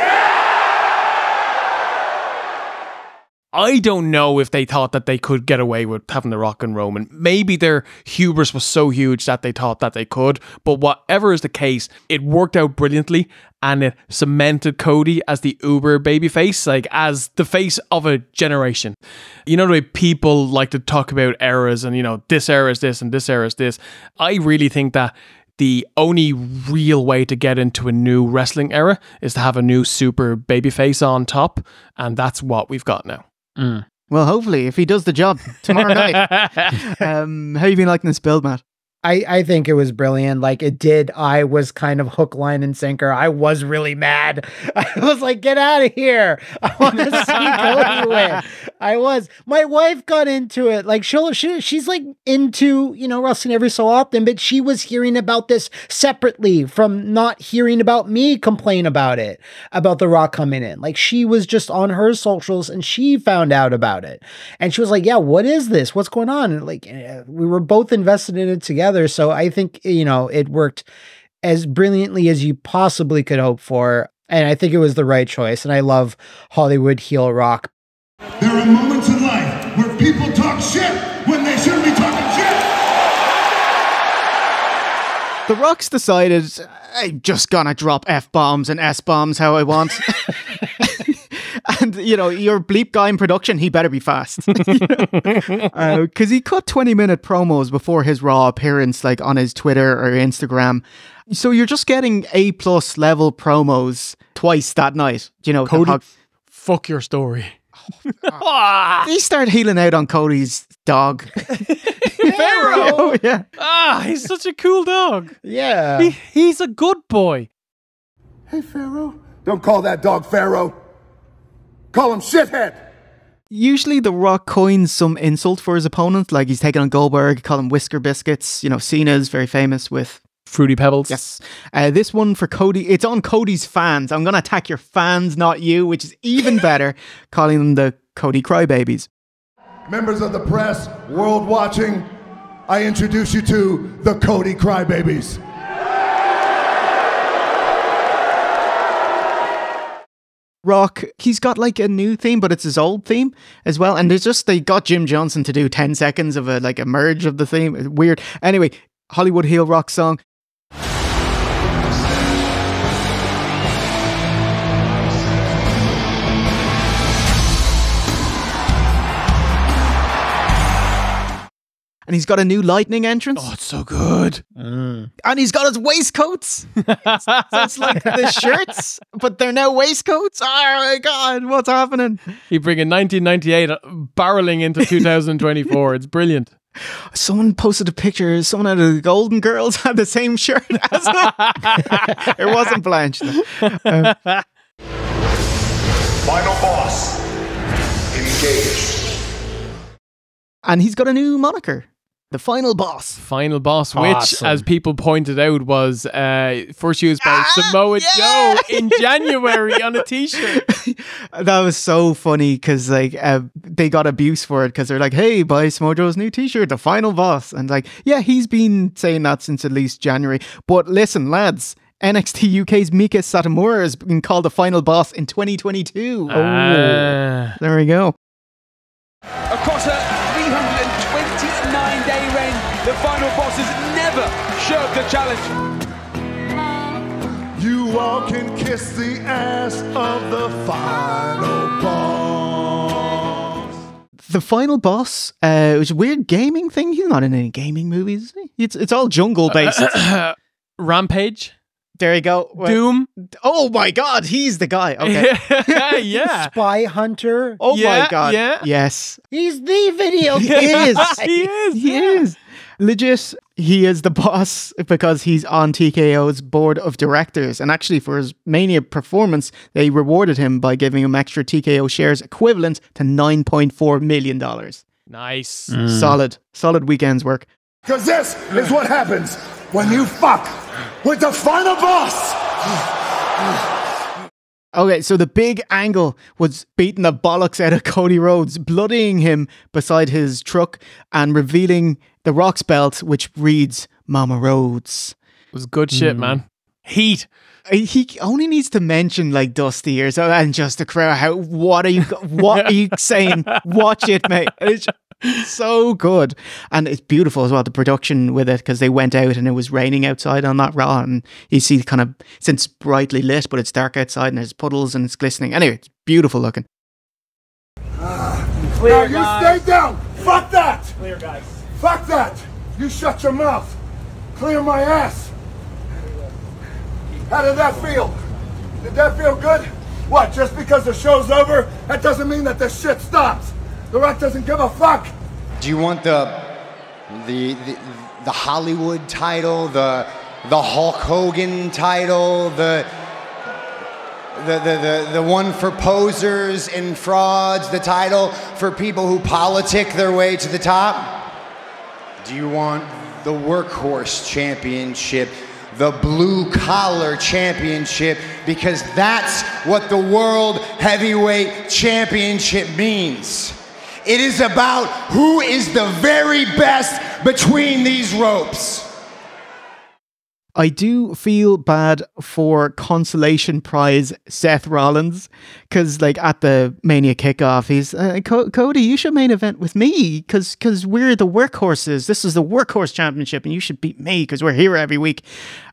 Speaker 3: I don't know if they thought that they could get away with having The Rock and Roman. Maybe their hubris was so huge that they thought that they could. But whatever is the case, it worked out brilliantly, and it cemented Cody as the uber babyface, like as the face of a generation. You know the way people like to talk about eras and, you know, this era is this and this era is this. I really think that the only real way to get into a new wrestling era is to have a new super babyface on top, and that's what we've got now.
Speaker 2: Well, hopefully, if he does the job tomorrow night. How you been liking this build, Matt?
Speaker 4: I think it was brilliant. Like, it did. I was kind of hook, line, and sinker. I was really mad. I was like, get out of here. I want to see Cody win. I was. My wife got into it. Like, she's like into, you know, wrestling every so often, but she was hearing about this separately from not hearing about me complain about it, about The Rock coming in. Like, she was just on her socials and she found out about it. And she was like, yeah, what is this? What's going on? And like, we were both invested in it together. So I think, you know, it worked as brilliantly as you possibly could hope for. And I think it was the right choice. And I love Hollywood heel Rock.
Speaker 9: There are moments in life where people talk shit when they shouldn't be talking shit.
Speaker 2: The Rock's decided, I'm just gonna drop F-bombs and S-bombs how I want. And, you know, your bleep guy in production, he better be fast. Because he cut 20-minute promos before his Raw appearance, like on his Twitter or Instagram. So you're just getting A+ level promos twice that night. You know,
Speaker 3: Cody, fuck your story.
Speaker 2: He started healing out on Cody's dog.
Speaker 3: Pharaoh!
Speaker 2: Yeah.
Speaker 3: He's such a cool dog.
Speaker 4: Yeah.
Speaker 3: He's a good boy.
Speaker 9: Hey, Pharaoh. Don't call that dog Pharaoh. Call him shithead.
Speaker 2: Usually The Rock coins some insult for his opponent, like he's taken on Goldberg, call him Whisker Biscuits. You know, Cena's very famous with
Speaker 3: Fruity Pebbles.
Speaker 2: Yes. This one for Cody, it's on Cody's fans. I'm going to attack your fans, not you, which is even better, calling them the Cody Crybabies.
Speaker 9: members of the press, world watching, I introduce you to the Cody Crybabies.
Speaker 2: Rock, he's got like a new theme, but it's his old theme as well. And they got Jim Johnson to do 10 seconds of a merge of the theme. It's weird. Anyway, Hollywood heel rock song. And he's got a new lightning entrance.
Speaker 3: Oh, it's so good.
Speaker 2: And he's got his waistcoats. So it's like the shirts, but they're now waistcoats. Oh my God, what's happening?
Speaker 3: You bring in 1998 barreling into 2024. It's brilliant.
Speaker 2: Someone posted a picture. Someone out of the Golden Girls had the same shirt as him. It wasn't Blanche.
Speaker 9: Final boss. Engage.
Speaker 2: And he's got a new moniker. The Final Boss.
Speaker 3: Final Boss,
Speaker 2: Awesome.
Speaker 3: which, as people pointed out, was first used by Samoa Joe in January on a t-shirt.
Speaker 2: That was so funny because they got abuse for it because they're like, hey, buy Samoa Joe's new t-shirt, The Final Boss. And yeah, he's been saying that since at least January. But listen, lads, NXT UK's Mika Satomura has been called the Final Boss in 2022. There we go.
Speaker 17: Across a 329-day reign, the Final Boss has never shirked a challenge.
Speaker 9: You all can kiss the ass of the Final Boss.
Speaker 2: The Final Boss, it was a weird gaming thing. He's not in any gaming movies, is he? It's all jungle based.
Speaker 3: Rampage.
Speaker 2: There you go.
Speaker 3: Doom.
Speaker 2: Oh my God, he's the guy. Okay.
Speaker 3: Yeah.
Speaker 4: Spy Hunter.
Speaker 2: Oh my God.
Speaker 3: Yeah.
Speaker 2: Yes.
Speaker 4: He's the video
Speaker 2: He
Speaker 4: game.
Speaker 2: is.
Speaker 3: He is.
Speaker 2: Legit, he is the boss because he's on TKO's board of directors. And actually, for his Mania performance, they rewarded him by giving him extra TKO shares equivalent to $9.4 million.
Speaker 3: Nice.
Speaker 2: Solid weekend's work.
Speaker 9: Because this is what happens when you fuck with the Final Boss.
Speaker 2: Okay, so the big angle was beating the bollocks out of Cody Rhodes, bloodying him beside his truck and revealing the Rock's belt, which reads Mama Rhodes.
Speaker 3: It was good shit, man. Heat.
Speaker 2: He only needs to mention Dusty or so, and just the crowd. What are you saying? Watch it, mate. It's so good, and it's beautiful as well. The production with it, because they went out and it was raining outside on that Raw, and you see since brightly lit, but it's dark outside and there's puddles and it's glistening. Anyway, it's beautiful looking.
Speaker 9: Clear, now you stay down. Fuck that.
Speaker 17: Clear, guys.
Speaker 9: Fuck that. You shut your mouth. Clear my ass. How did that feel? Did that feel good? What, just because the show's over, that doesn't mean that the shit stops. The Rock doesn't give a fuck.
Speaker 13: Do you want the Hollywood title, the Hulk Hogan title, the one for posers and frauds, the title for people who politic their way to the top? Do you want the Workhorse Championship, the Blue Collar Championship? Because that's what the World Heavyweight Championship means. It is about who is the very best between these ropes.
Speaker 2: I do feel bad for consolation prize Seth Rollins, because at the Mania kickoff, he's Cody, you should main event with me because we're the workhorses. This is the Workhorse Championship, and you should beat me because we're here every week.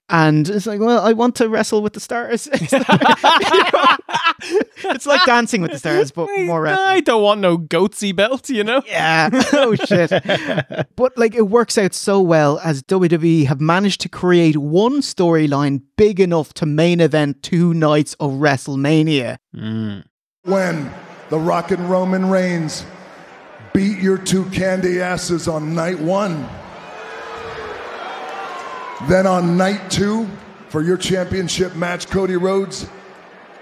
Speaker 2: And it's well, I want to wrestle with the stars. It's like Dancing with the Stars, but more wrestling.
Speaker 3: I don't want no goatsy belt,
Speaker 2: Yeah. Oh, shit. But it works out so well as WWE have managed to create one storyline big enough to main event 2 nights of WrestleMania.
Speaker 9: When The Rock and Roman Reigns beat your 2 candy asses on night 1, then on night 2, for your championship match, Cody Rhodes,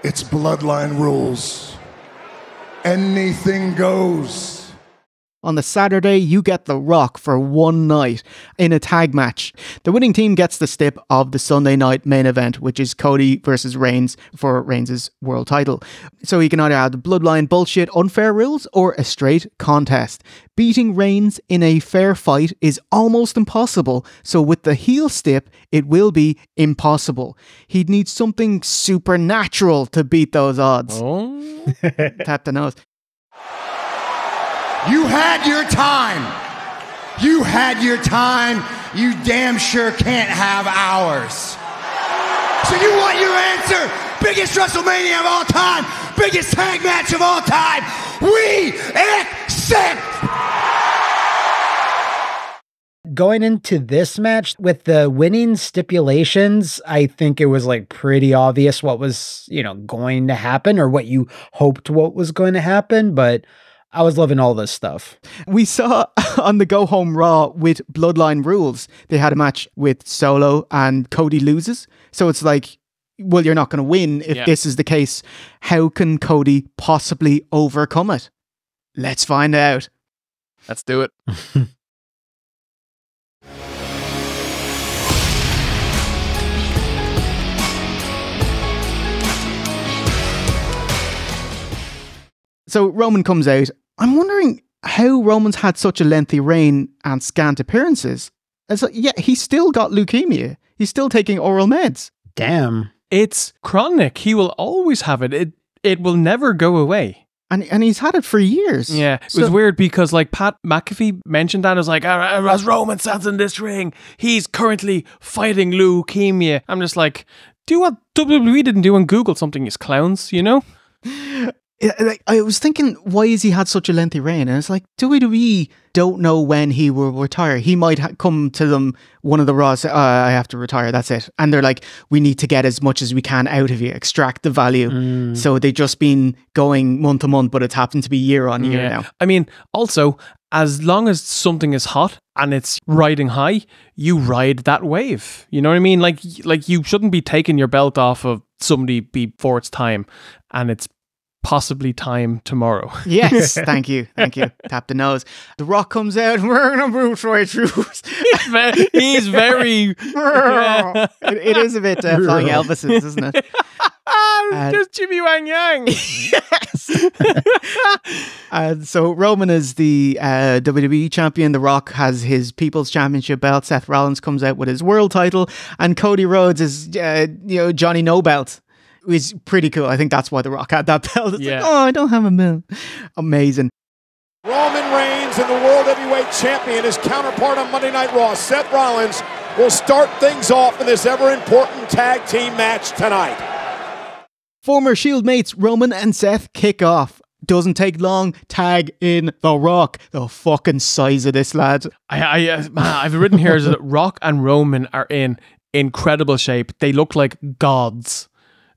Speaker 9: it's bloodline rules. Anything goes.
Speaker 2: On the Saturday, you get The Rock for one night in a tag match. The winning team gets the stip of the Sunday night main event, which is Cody versus Reigns for Reigns' world title. So you can either have the bloodline bullshit unfair rules or a straight contest. Beating Reigns in a fair fight is almost impossible, so with the heel stip, it will be impossible. He'd need something supernatural to beat those odds.
Speaker 3: Oh.
Speaker 2: Tap the nose.
Speaker 13: You had your time. You had your time. You damn sure can't have ours. So you want your answer? Biggest WrestleMania of all time. Biggest tag match of all time. We accept.
Speaker 4: Going into this match with the winning stipulations, I think it was like pretty obvious what was, going to happen, or what you hoped what was going to happen, but I was loving all this stuff.
Speaker 2: We saw on the Go Home Raw with Bloodline Rules, they had a match with Solo and Cody loses. So it's like, well, you're not going to win if this is the case. How can Cody possibly overcome it? Let's find out.
Speaker 3: Let's do it.
Speaker 2: So Roman comes out. I'm wondering how Roman's had such a lengthy reign and scant appearances. It's like, yeah, he's still got leukemia. He's still taking oral meds.
Speaker 4: Damn.
Speaker 3: It's chronic. He will always have it. It will never go away.
Speaker 2: And he's had it for years.
Speaker 3: Yeah, it was weird because like Pat McAfee mentioned that. It was like, as Roman stands in this ring, he's currently fighting leukemia. I'm just like, do what WWE didn't do and Google something, you clowns,
Speaker 2: I was thinking, why has he had such a lengthy reign? And it's like, WWE don't know when he will retire. He might come to them, one of the Raws, I have to retire, that's it. And they're like, we need to get as much as we can out of you, extract the value. So they've just been going month to month, but it's happened to be year on year now.
Speaker 3: I mean, also, as long as something is hot and it's riding high, you ride that wave. You know what I mean? Like you shouldn't be taking your belt off of somebody before it's time, and it's possibly time tomorrow.
Speaker 2: Yes, thank you. Tap the nose. The Rock comes out, we're gonna boot right through.
Speaker 3: He's very...
Speaker 2: It is a bit Flying Elvises, isn't it?
Speaker 3: Just Jimmy Wang Yang.
Speaker 2: Yes. So Roman is the WWE champion. The Rock has his People's Championship belt. Seth Rollins comes out with his world title, and Cody Rhodes is Johnny No Belt. Is pretty cool. I think that's why The Rock had that belt. It's like, I don't have a belt. Amazing.
Speaker 5: Roman Reigns and the World Heavyweight Champion, his counterpart on Monday Night Raw, Seth Rollins, will start things off in this ever-important tag team match tonight.
Speaker 2: Former Shield mates Roman and Seth kick off. Doesn't take long. Tag in The Rock. The fucking size of this lad.
Speaker 3: I've written here is that Rock and Roman are in incredible shape. They look like gods.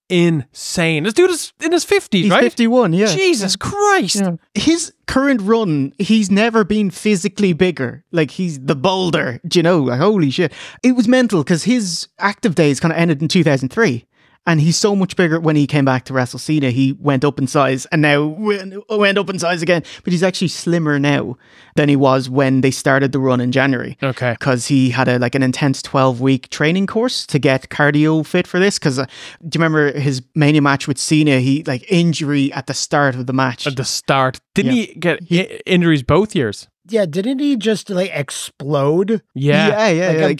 Speaker 3: Insane. This dude is in his 50s, right?
Speaker 2: He's 51, yeah.
Speaker 3: Jesus Christ.
Speaker 2: Yeah. His current run, he's never been physically bigger. Like, he's the boulder, like, holy shit. It was mental because his active days kind of ended in 2003. And he's so much bigger. When he came back to WrestleMania, he went up in size and now went up in size again. But he's actually slimmer now than he was when they started the run in January.
Speaker 3: Okay.
Speaker 2: Because he had an intense 12-week training course to get cardio fit for this. Because do you remember his Mania match with Cena? He injury at the start of the match.
Speaker 3: At the start. Didn't he get injuries both years?
Speaker 4: Yeah, didn't he just
Speaker 2: Yeah.
Speaker 4: explode?
Speaker 2: Yeah.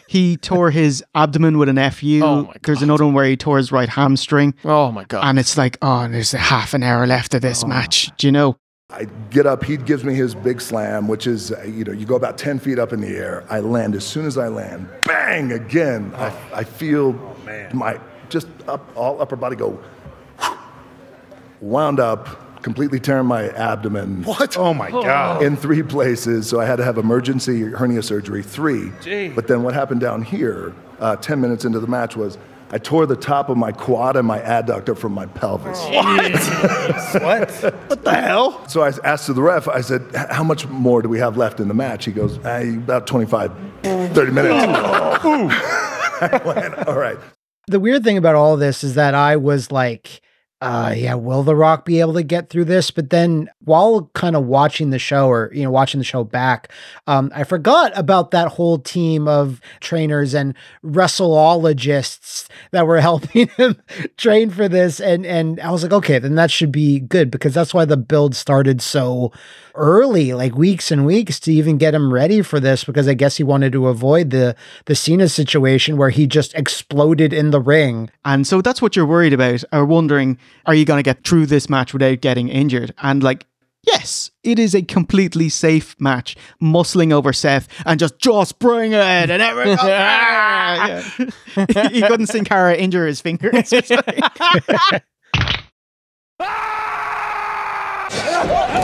Speaker 2: He tore his abdomen with an FU.
Speaker 3: Oh my God.
Speaker 2: There's another one where he tore his right hamstring.
Speaker 3: Oh my God.
Speaker 2: And it's like, there's a half an hour left of this match. Do you know?
Speaker 14: I get up, he gives me his big slam, which is, you go about 10 feet up in the air. I land. As soon as I land, bang, again. I feel my all upper body go wound up, completely tearing my abdomen.
Speaker 1: What? Oh my God.
Speaker 14: In 3 places. So I had to have emergency hernia surgery, 3.
Speaker 3: Gee.
Speaker 14: But then what happened down here, 10 minutes into the match, was I tore the top of my quad and my adductor from my pelvis.
Speaker 1: What? What the hell?
Speaker 14: So I asked the ref, I said, how much more do we have left in the match? He goes, about 25, 30 minutes. I went, all right.
Speaker 4: The weird thing about all this is that I was like, Yeah, will The Rock be able to get through this? But then while kind of watching the show or, watching the show back, I forgot about that whole team of trainers and wrestleologists that were helping him train for this. And I was like, okay, then that should be good, because that's why the build started so early, like weeks and weeks, to even get him ready for this, because I guess he wanted to avoid the Cena situation where he just exploded in the ring.
Speaker 2: And so that's what you're worried about, or wondering, are you going to get through this match without getting injured? And like, yes, it is a completely safe match. Muscling over Seth and just bring it, and everyone he couldn't see Cara injure his fingers.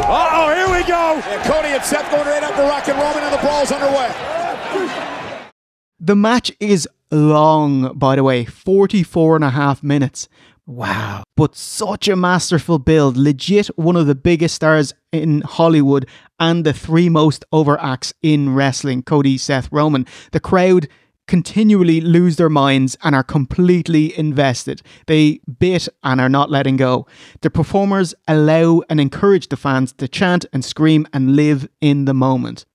Speaker 5: Uh-oh, here we go. And Cody and Seth going right up to Rock and Roman, and the brawl's underway.
Speaker 2: The match is long, by the way, 44.5 minutes. Wow. But such a masterful build. Legit one of the biggest stars in Hollywood and the three most over acts in wrestling, Cody, Seth, Roman. The crowd continually lose their minds and are completely invested. They bit and are not letting go. The performers allow and encourage the fans to chant and scream and live in the moment.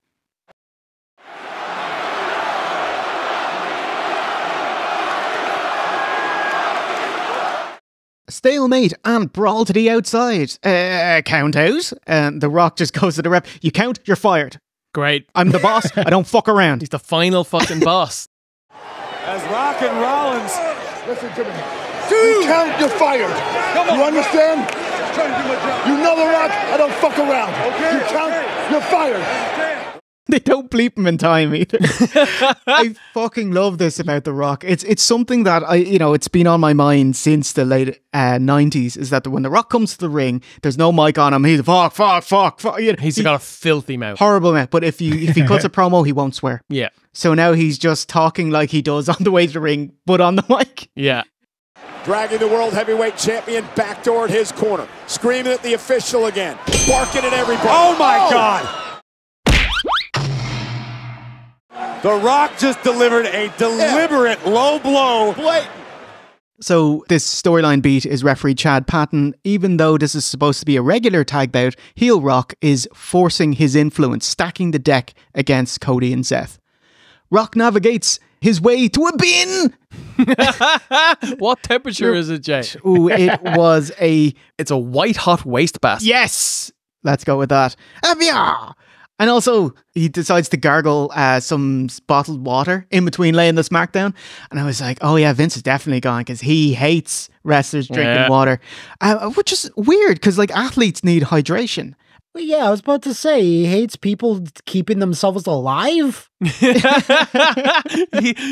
Speaker 2: Stalemate and brawl to the outside. Count out. And The Rock just goes to the ref. You count, you're fired.
Speaker 3: Great.
Speaker 2: I'm the boss. I don't fuck around.
Speaker 3: He's the final fucking boss.
Speaker 5: As Rock and Rollins.
Speaker 14: Listen to me. You count, you're fired. You understand? You know The Rock, I don't fuck around. Okay. You count, you're fired.
Speaker 2: They don't bleep him in time either. I fucking love this about The Rock. It's something that it's been on my mind since the late 90s, is that when The Rock comes to the ring, there's no mic on him. He's fuck.
Speaker 3: He's got a filthy mouth.
Speaker 2: Horrible mouth. But if he cuts a promo, he won't swear.
Speaker 3: Yeah.
Speaker 2: So now he's just talking like he does on the way to the ring, but on the mic.
Speaker 3: Yeah.
Speaker 5: Dragging the World Heavyweight Champion backdoor at his corner. Screaming at the official again. Barking at everybody. Oh my God. The Rock just delivered a deliberate low blow.
Speaker 2: So this storyline beat is referee Chad Patton. Even though this is supposed to be a regular tag bout, heel Rock is forcing his influence, stacking the deck against Cody and Seth. Rock navigates his way to a bin.
Speaker 3: What temperature is it, Jay?
Speaker 2: Ooh,
Speaker 3: it's a white hot wastebasket.
Speaker 2: Yes, let's go with that. And also, he decides to gargle some bottled water in between laying the Smackdown. And I was like, oh yeah, Vince is definitely gone, because he hates wrestlers drinking water. Which is weird, because like athletes need hydration.
Speaker 4: Well, yeah, I was about to say, he hates people keeping themselves alive.
Speaker 3: he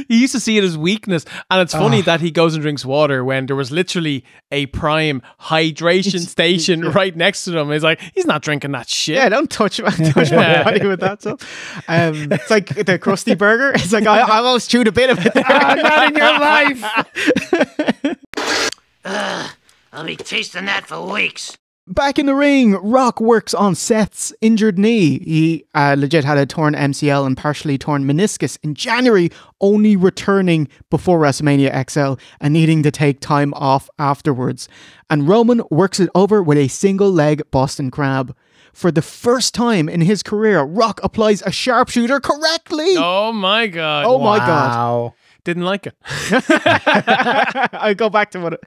Speaker 3: used to see it as weakness, and it's funny that he goes and drinks water when there was literally a prime hydration station right next to him. He's like, he's not drinking that shit.
Speaker 2: Yeah, don't touch my body with that stuff. It's like the Krusty Burger. It's like, I almost chewed a bit of it.
Speaker 4: Not in your life.
Speaker 15: I'll be tasting that for weeks.
Speaker 2: Back in the ring, Rock works on Seth's injured knee. He legit had a torn MCL and partially torn meniscus in January, only returning before WrestleMania XL and needing to take time off afterwards. And Roman works it over with a single leg Boston Crab. For the first time in his career, Rock applies a sharpshooter correctly.
Speaker 3: Oh my God.
Speaker 2: Oh my God.
Speaker 3: Didn't like it.
Speaker 2: I go back to what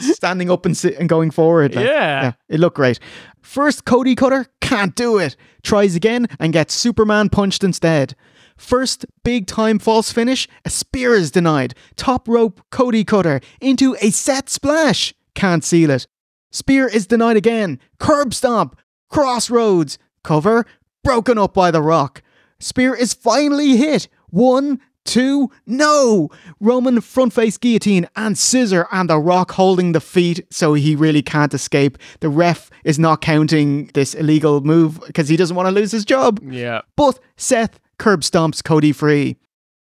Speaker 2: standing up and going forward.
Speaker 3: Yeah.
Speaker 2: It looked great. First Cody cutter, can't do it. Tries again and gets Superman punched instead. First big time false finish, a spear is denied. Top rope Cody cutter into a set splash. Can't seal it. Spear is denied again. Curb stomp. Crossroads. Cover. Broken up by The Rock. Spear is finally hit. 1, 2, no! Roman front face guillotine and scissor, and The Rock holding the feet so he really can't escape. The ref is not counting this illegal move because he doesn't want to lose his job.
Speaker 3: Yeah.
Speaker 2: But Seth curb stomps Cody free.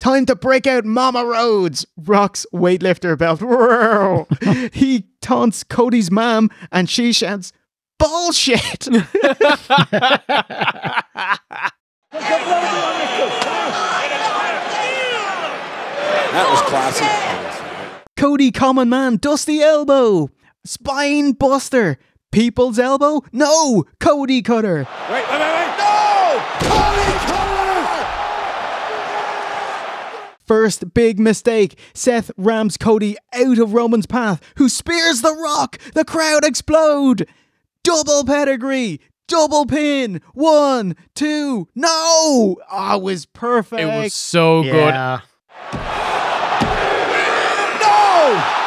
Speaker 2: Time to break out Mama Rhodes. Rock's weightlifter belt. He taunts Cody's mom and she shouts, bullshit!
Speaker 5: That was classy.
Speaker 2: Cody Common Man, Dusty Elbow. Spine buster. People's elbow? No! Cody cutter.
Speaker 5: Wait. No! Cody cutter!
Speaker 2: First big mistake. Seth rams Cody out of Roman's path, who spears The Rock. The crowd explode. Double pedigree. Double pin. 1, 2. No! Oh, it was perfect.
Speaker 3: It was so good.
Speaker 4: Yeah.
Speaker 5: No!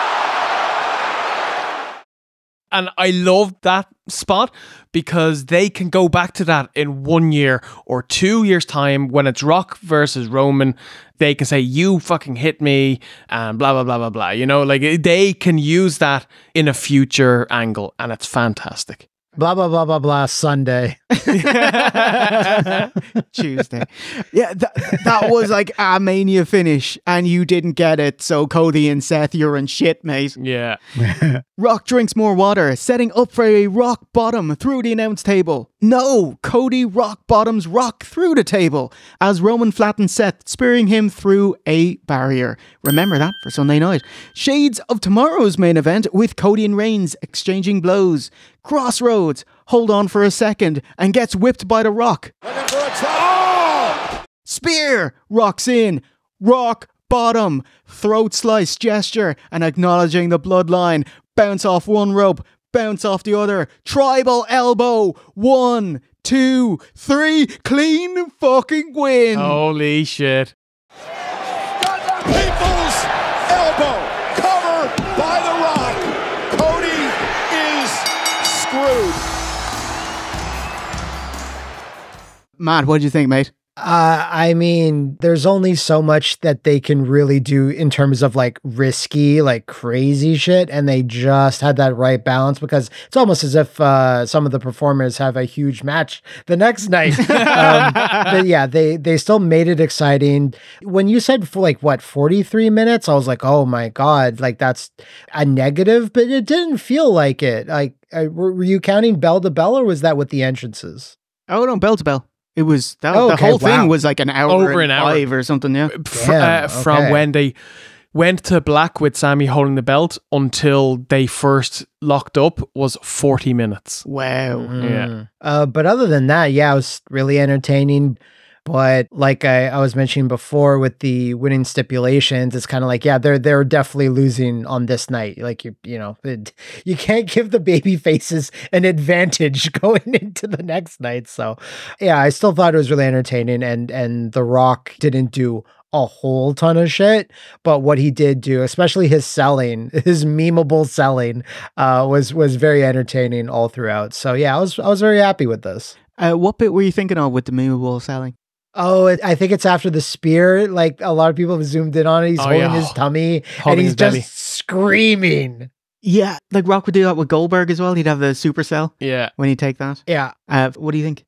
Speaker 3: And I love that spot because they can go back to that in 1 year or 2 years' time when it's Rock versus Roman. They can say, you fucking hit me and blah, blah, blah, blah, blah. You know, like they can use that in a future angle and it's fantastic.
Speaker 4: Blah, blah, blah, blah, blah, Sunday.
Speaker 2: Tuesday. Yeah, that was like a Mania finish and you didn't get it. So Cody and Seth, you're in shit, mate.
Speaker 3: Yeah.
Speaker 2: Rock drinks more water, setting up for a rock bottom through the announce table. No, Cody rock bottoms Rock through the table as Roman flattens Seth, spearing him through a barrier. Remember that for Sunday night. Shades of tomorrow's main event with Cody and Reigns exchanging blows. Crossroads, hold on for a second, and gets whipped by The Rock. Spear, Rock's in. Rock bottom, throat slice gesture, and acknowledging the bloodline. Bounce off one rope, bounce off the other. Tribal elbow. 1, 2, 3. Clean fucking win.
Speaker 3: Holy shit.
Speaker 5: People's elbow. Cover by The Rock. Cody is screwed.
Speaker 2: Matt, what did you think, mate?
Speaker 4: I mean, there's only so much that they can really do in terms of like risky, like crazy shit. And they just had that right balance because it's almost as if some of the performers have a huge match the next night. But yeah, they still made it exciting. When you said for like, what, 43 minutes, I was like, oh my God, like that's a negative, but it didn't feel like it. Like, were you counting bell to bell or was that with the entrances?
Speaker 2: Oh, no, bell to bell. It was the whole thing was like an hour,
Speaker 3: over an hour,
Speaker 2: 5 or something. Yeah,
Speaker 3: from when they went to black with Sami holding the belt until they first locked up was 40 minutes.
Speaker 2: Wow.
Speaker 3: Yeah.
Speaker 4: But other than that, yeah, it was really entertaining. But like I was mentioning before with the winning stipulations, it's kind of like, yeah, they're definitely losing on this night. Like, you can't give the baby faces an advantage going into the next night. So yeah, I still thought it was really entertaining and The Rock didn't do a whole ton of shit, but what he did do, especially his selling, his memeable selling, was very entertaining all throughout. So yeah, I was very happy with this.
Speaker 2: What bit were you thinking of with the memeable selling?
Speaker 4: Oh, I think it's after the spear. Like a lot of people have zoomed in on it. He's holding his tummy and he's just screaming.
Speaker 2: Yeah, like Rock would do that with Goldberg as well. He'd have the supercell.
Speaker 3: Yeah.
Speaker 2: When he'd take that.
Speaker 4: Yeah.
Speaker 2: What do you think?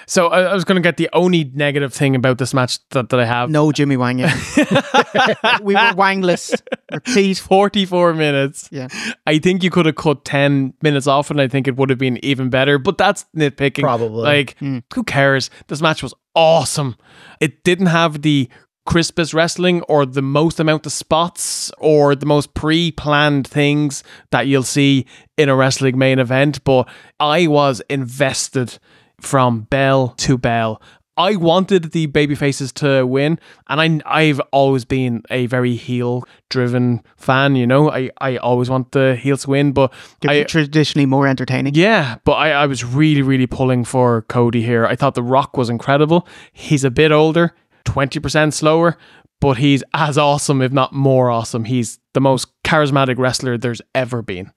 Speaker 3: So I was going to get the only negative thing about this match that I have.
Speaker 2: No Jimmy Wang. We were Wangless. Repeat.
Speaker 3: 44 minutes.
Speaker 2: Yeah.
Speaker 3: I think you could have cut 10 minutes off and I think it would have been even better, but that's nitpicking.
Speaker 4: Probably.
Speaker 3: Like, who cares? This match was awesome. It didn't have the crispest wrestling or the most amount of spots or the most pre-planned things that you'll see in a wrestling main event, but I was invested from bell to bell. I wanted the babyfaces to win, and I've always been a very heel-driven fan, you know. I always want the heels to win, but
Speaker 2: traditionally more entertaining.
Speaker 3: Yeah, but I was really, really pulling for Cody here. I thought The Rock was incredible. He's a bit older, 20% slower, but he's as awesome, if not more awesome. He's the most charismatic wrestler there's ever been.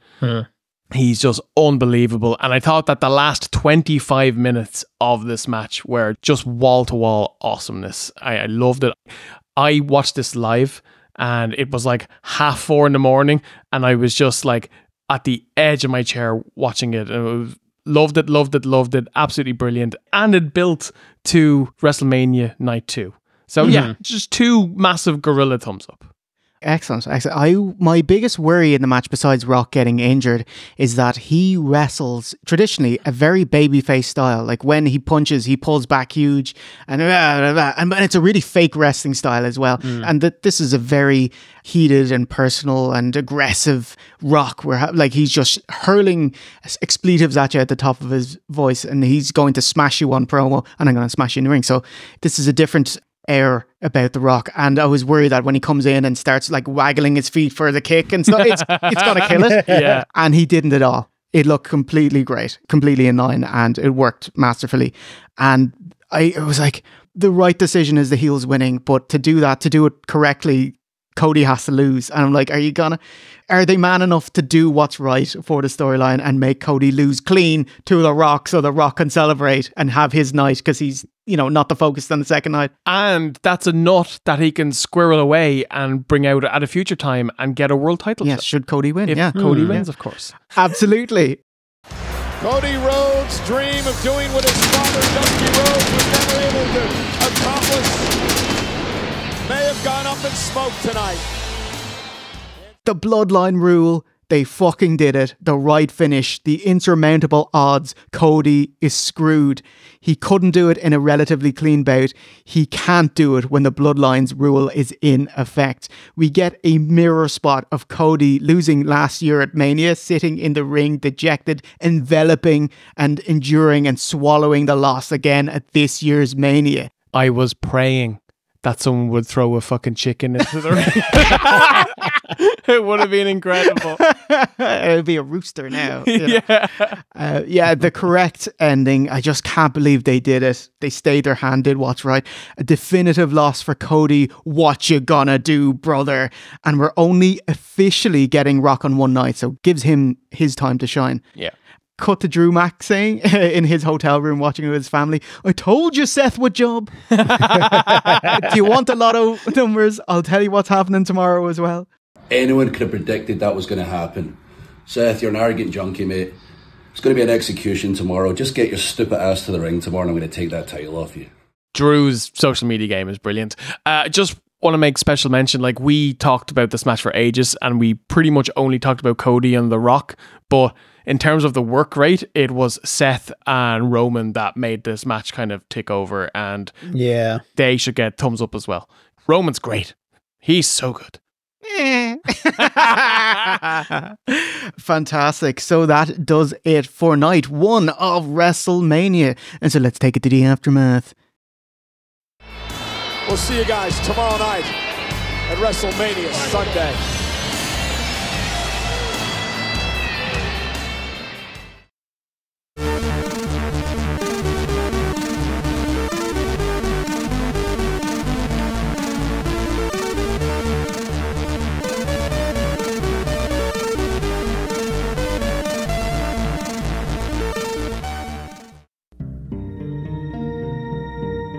Speaker 3: He's just unbelievable. And I thought that the last 25 minutes of this match were just wall-to-wall awesomeness. I loved it. I watched this live and it was like 4:30 in the morning and I was just like at the edge of my chair watching it. And it was, loved it. Absolutely brilliant. And it built to WrestleMania Night 2. So yeah, just 2 massive gorilla thumbs up.
Speaker 2: Excellent. My biggest worry in the match, besides Rock getting injured, is that he wrestles traditionally a very babyface style. Like when he punches, he pulls back huge, and it's a really fake wrestling style as well. And that this is a very heated and personal and aggressive Rock, where like he's just hurling expletives at you at the top of his voice, and he's going to smash you on promo, and I'm going to smash you in the ring. So this is a different air about The Rock, and I was worried that when he comes in and starts like waggling his feet for the kick and stuff, it's going to kill it.
Speaker 3: Yeah.
Speaker 2: And he didn't at all. It looked completely great, completely in line, and it worked masterfully. And it was like the right decision is the heels winning, but to do it correctly, Cody has to lose. And I'm like, are they man enough to do what's right for the storyline and make Cody lose clean to The Rock so The Rock can celebrate and have his night, because he's, not the focus on the second night.
Speaker 3: And that's a nut that he can squirrel away and bring out at a future time and get a world title.
Speaker 2: Yes, should Cody win.
Speaker 3: If Cody wins, of course.
Speaker 2: Absolutely.
Speaker 5: Cody Rhodes' dream of doing what his father Dusty Rhodes was never able to accomplish may have gone up in smoke tonight.
Speaker 2: The bloodline rule, they fucking did it. The right finish, the insurmountable odds. Cody is screwed. He couldn't do it in a relatively clean bout. He can't do it when the bloodlines rule is in effect. We get a mirror spot of Cody losing last year at Mania, sitting in the ring, dejected, enveloping and enduring and swallowing the loss again at this year's Mania.
Speaker 3: I was praying that someone would throw a fucking chicken into the ring. It would have been incredible.
Speaker 2: It would be a rooster now. Yeah. The correct ending. I just can't believe they did it. They stayed their hand, did what's right. A definitive loss for Cody. What you gonna do, brother? And we're only officially getting Rock on one night, so gives him his time to shine.
Speaker 3: Yeah.
Speaker 2: Cut to Drew Mack saying in his hotel room watching with his family, I told you Seth would job. Do you want the lotto numbers? I'll tell you what's happening tomorrow as well.
Speaker 10: Anyone could have predicted that was going to happen. Seth, you're an arrogant junkie, mate. It's going to be an execution tomorrow. Just get your stupid ass to the ring tomorrow and I'm going to take that title off you.
Speaker 3: Drew's social media game is brilliant. Just want to make special mention, like we talked about this match for ages and we pretty much only talked about Cody and The Rock, but in terms of the work rate, it was Seth and Roman that made this match kind of tick over, and they should get thumbs up as well. Roman's great. He's so good.
Speaker 2: Fantastic. So that does it for night one of WrestleMania. And so let's take it to the aftermath.
Speaker 5: We'll see you guys tomorrow night at WrestleMania Sunday.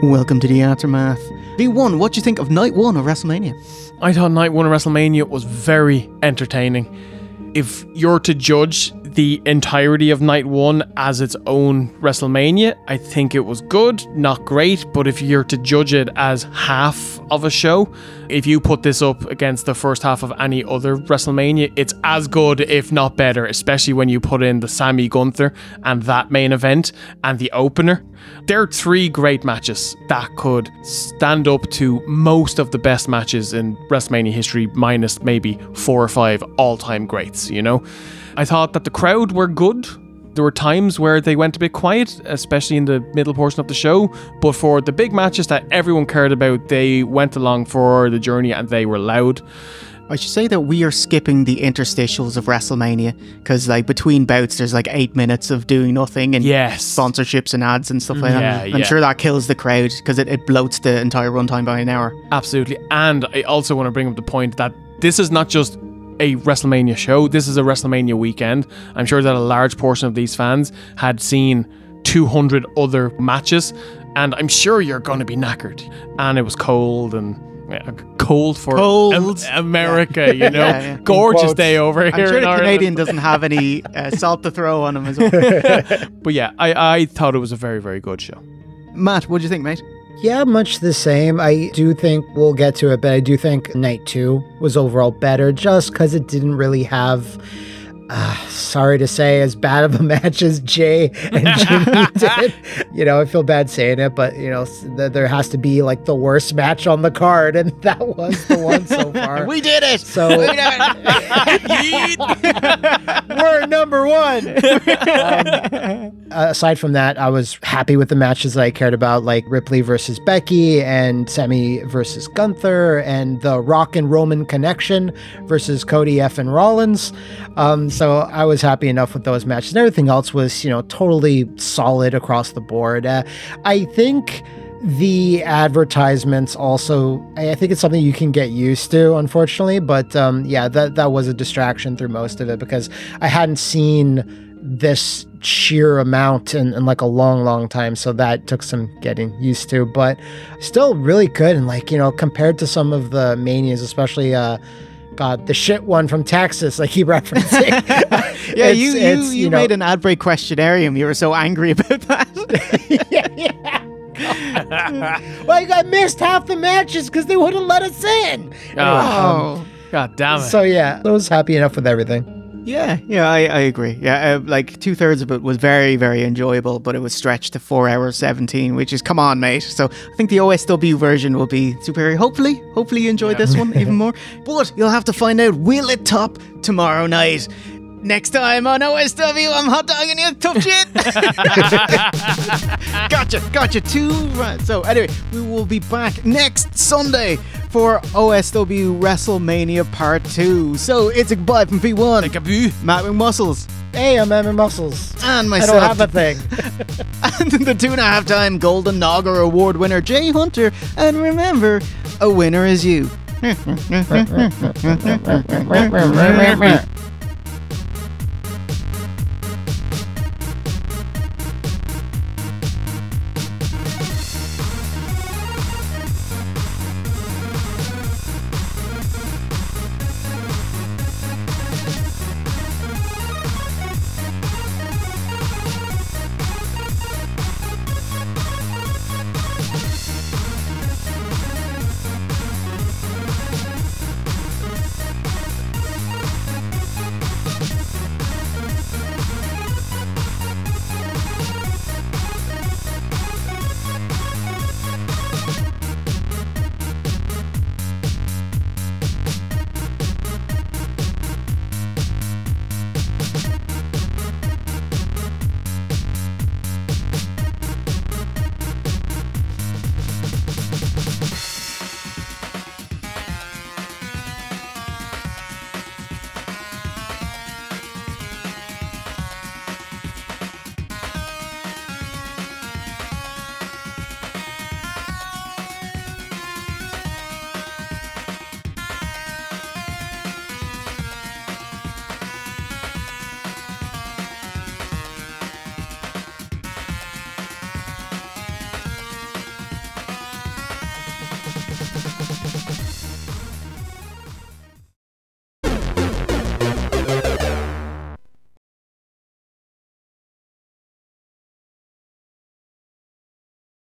Speaker 2: Welcome to the aftermath. V1, what do you think of night one of WrestleMania?
Speaker 3: I thought night one of WrestleMania was very entertaining. If you're to judge the entirety of night one as its own WrestleMania, I think it was good, not great, but if you're to judge it as half of a show, if you put this up against the first half of any other WrestleMania, it's as good, if not better, especially when you put in the Sami Gunther and that main event and the opener. There are three great matches that could stand up to most of the best matches in WrestleMania history, minus maybe 4 or 5 all-time greats, you know? I thought that the crowd were good. There were times where they went a bit quiet, especially in the middle portion of the show, but for the big matches that everyone cared about, they went along for the journey and they were loud.
Speaker 2: I should say that we are skipping the interstitials of WrestleMania, because like between bouts there's like 8 minutes of doing nothing and sponsorships and ads and stuff like that. I'm sure that kills the crowd because it bloats the entire runtime by an hour.
Speaker 3: Absolutely. And I also want to bring up the point that this is not just a WrestleMania show, this is a WrestleMania weekend. I'm sure that a large portion of these fans had seen 200 other matches, and I'm sure you're going to be knackered. And it was cold and cold for America, you know. Gorgeous day over here.
Speaker 2: I'm sure
Speaker 3: in
Speaker 2: the
Speaker 3: Ireland.
Speaker 2: Canadian doesn't have any salt to throw on him as well.
Speaker 3: But yeah, I thought it was a very, very good show.
Speaker 2: Matt, what do you think, mate?
Speaker 4: Yeah, much the same. I do think we'll get to it, but I do think night 2 was overall better just because it didn't really have, sorry to say, as bad of a match as Jay and Jimmy did. You know, I feel bad saying it, but, you know, there has to be like the worst match on the card, and that was the one so far.
Speaker 2: We did it!
Speaker 4: So we're number 1. Aside from that, I was happy with the matches that I cared about, like Ripley versus Becky and Sami versus Gunther and the Rock and Roman connection versus Cody F and Rollins. So I was happy enough with those matches, and everything else was, you know, totally solid across the board. I think the advertisements also, I think it's something you can get used to, unfortunately, but yeah, that was a distraction through most of it because I hadn't seen this sheer amount in like a long time, so that took some getting used to, but still really good. And like, you know, compared to some of the Manias, especially God, the shit one from Texas I keep referencing.
Speaker 2: Yeah, you made an ad break questionarium. You were so angry about that.
Speaker 4: Like, I missed half the matches because they wouldn't let us in.
Speaker 3: God damn it.
Speaker 4: So yeah, I was happy enough with everything.
Speaker 2: Yeah, I agree. Yeah, like 2/3 of it was very, very enjoyable, but it was stretched to 4 hours 17, which is, come on, mate. So I think the OSW version will be superior. Hopefully you enjoyed this one even more. But you'll have to find out, will it top tomorrow night? Next time on OSW, I'm hot dogging you, tough shit. Gotcha. 2 right. So anyway, we will be back next Sunday for OSW WrestleMania Part 2. So it's a goodbye from V1. Matt McMuscles.
Speaker 4: Hey, I'm Matt McMuscles.
Speaker 2: And myself.
Speaker 4: I don't have a thing.
Speaker 2: And the 2.5-time Golden Nogger Award winner, Jay Hunter. And remember, a winner is you.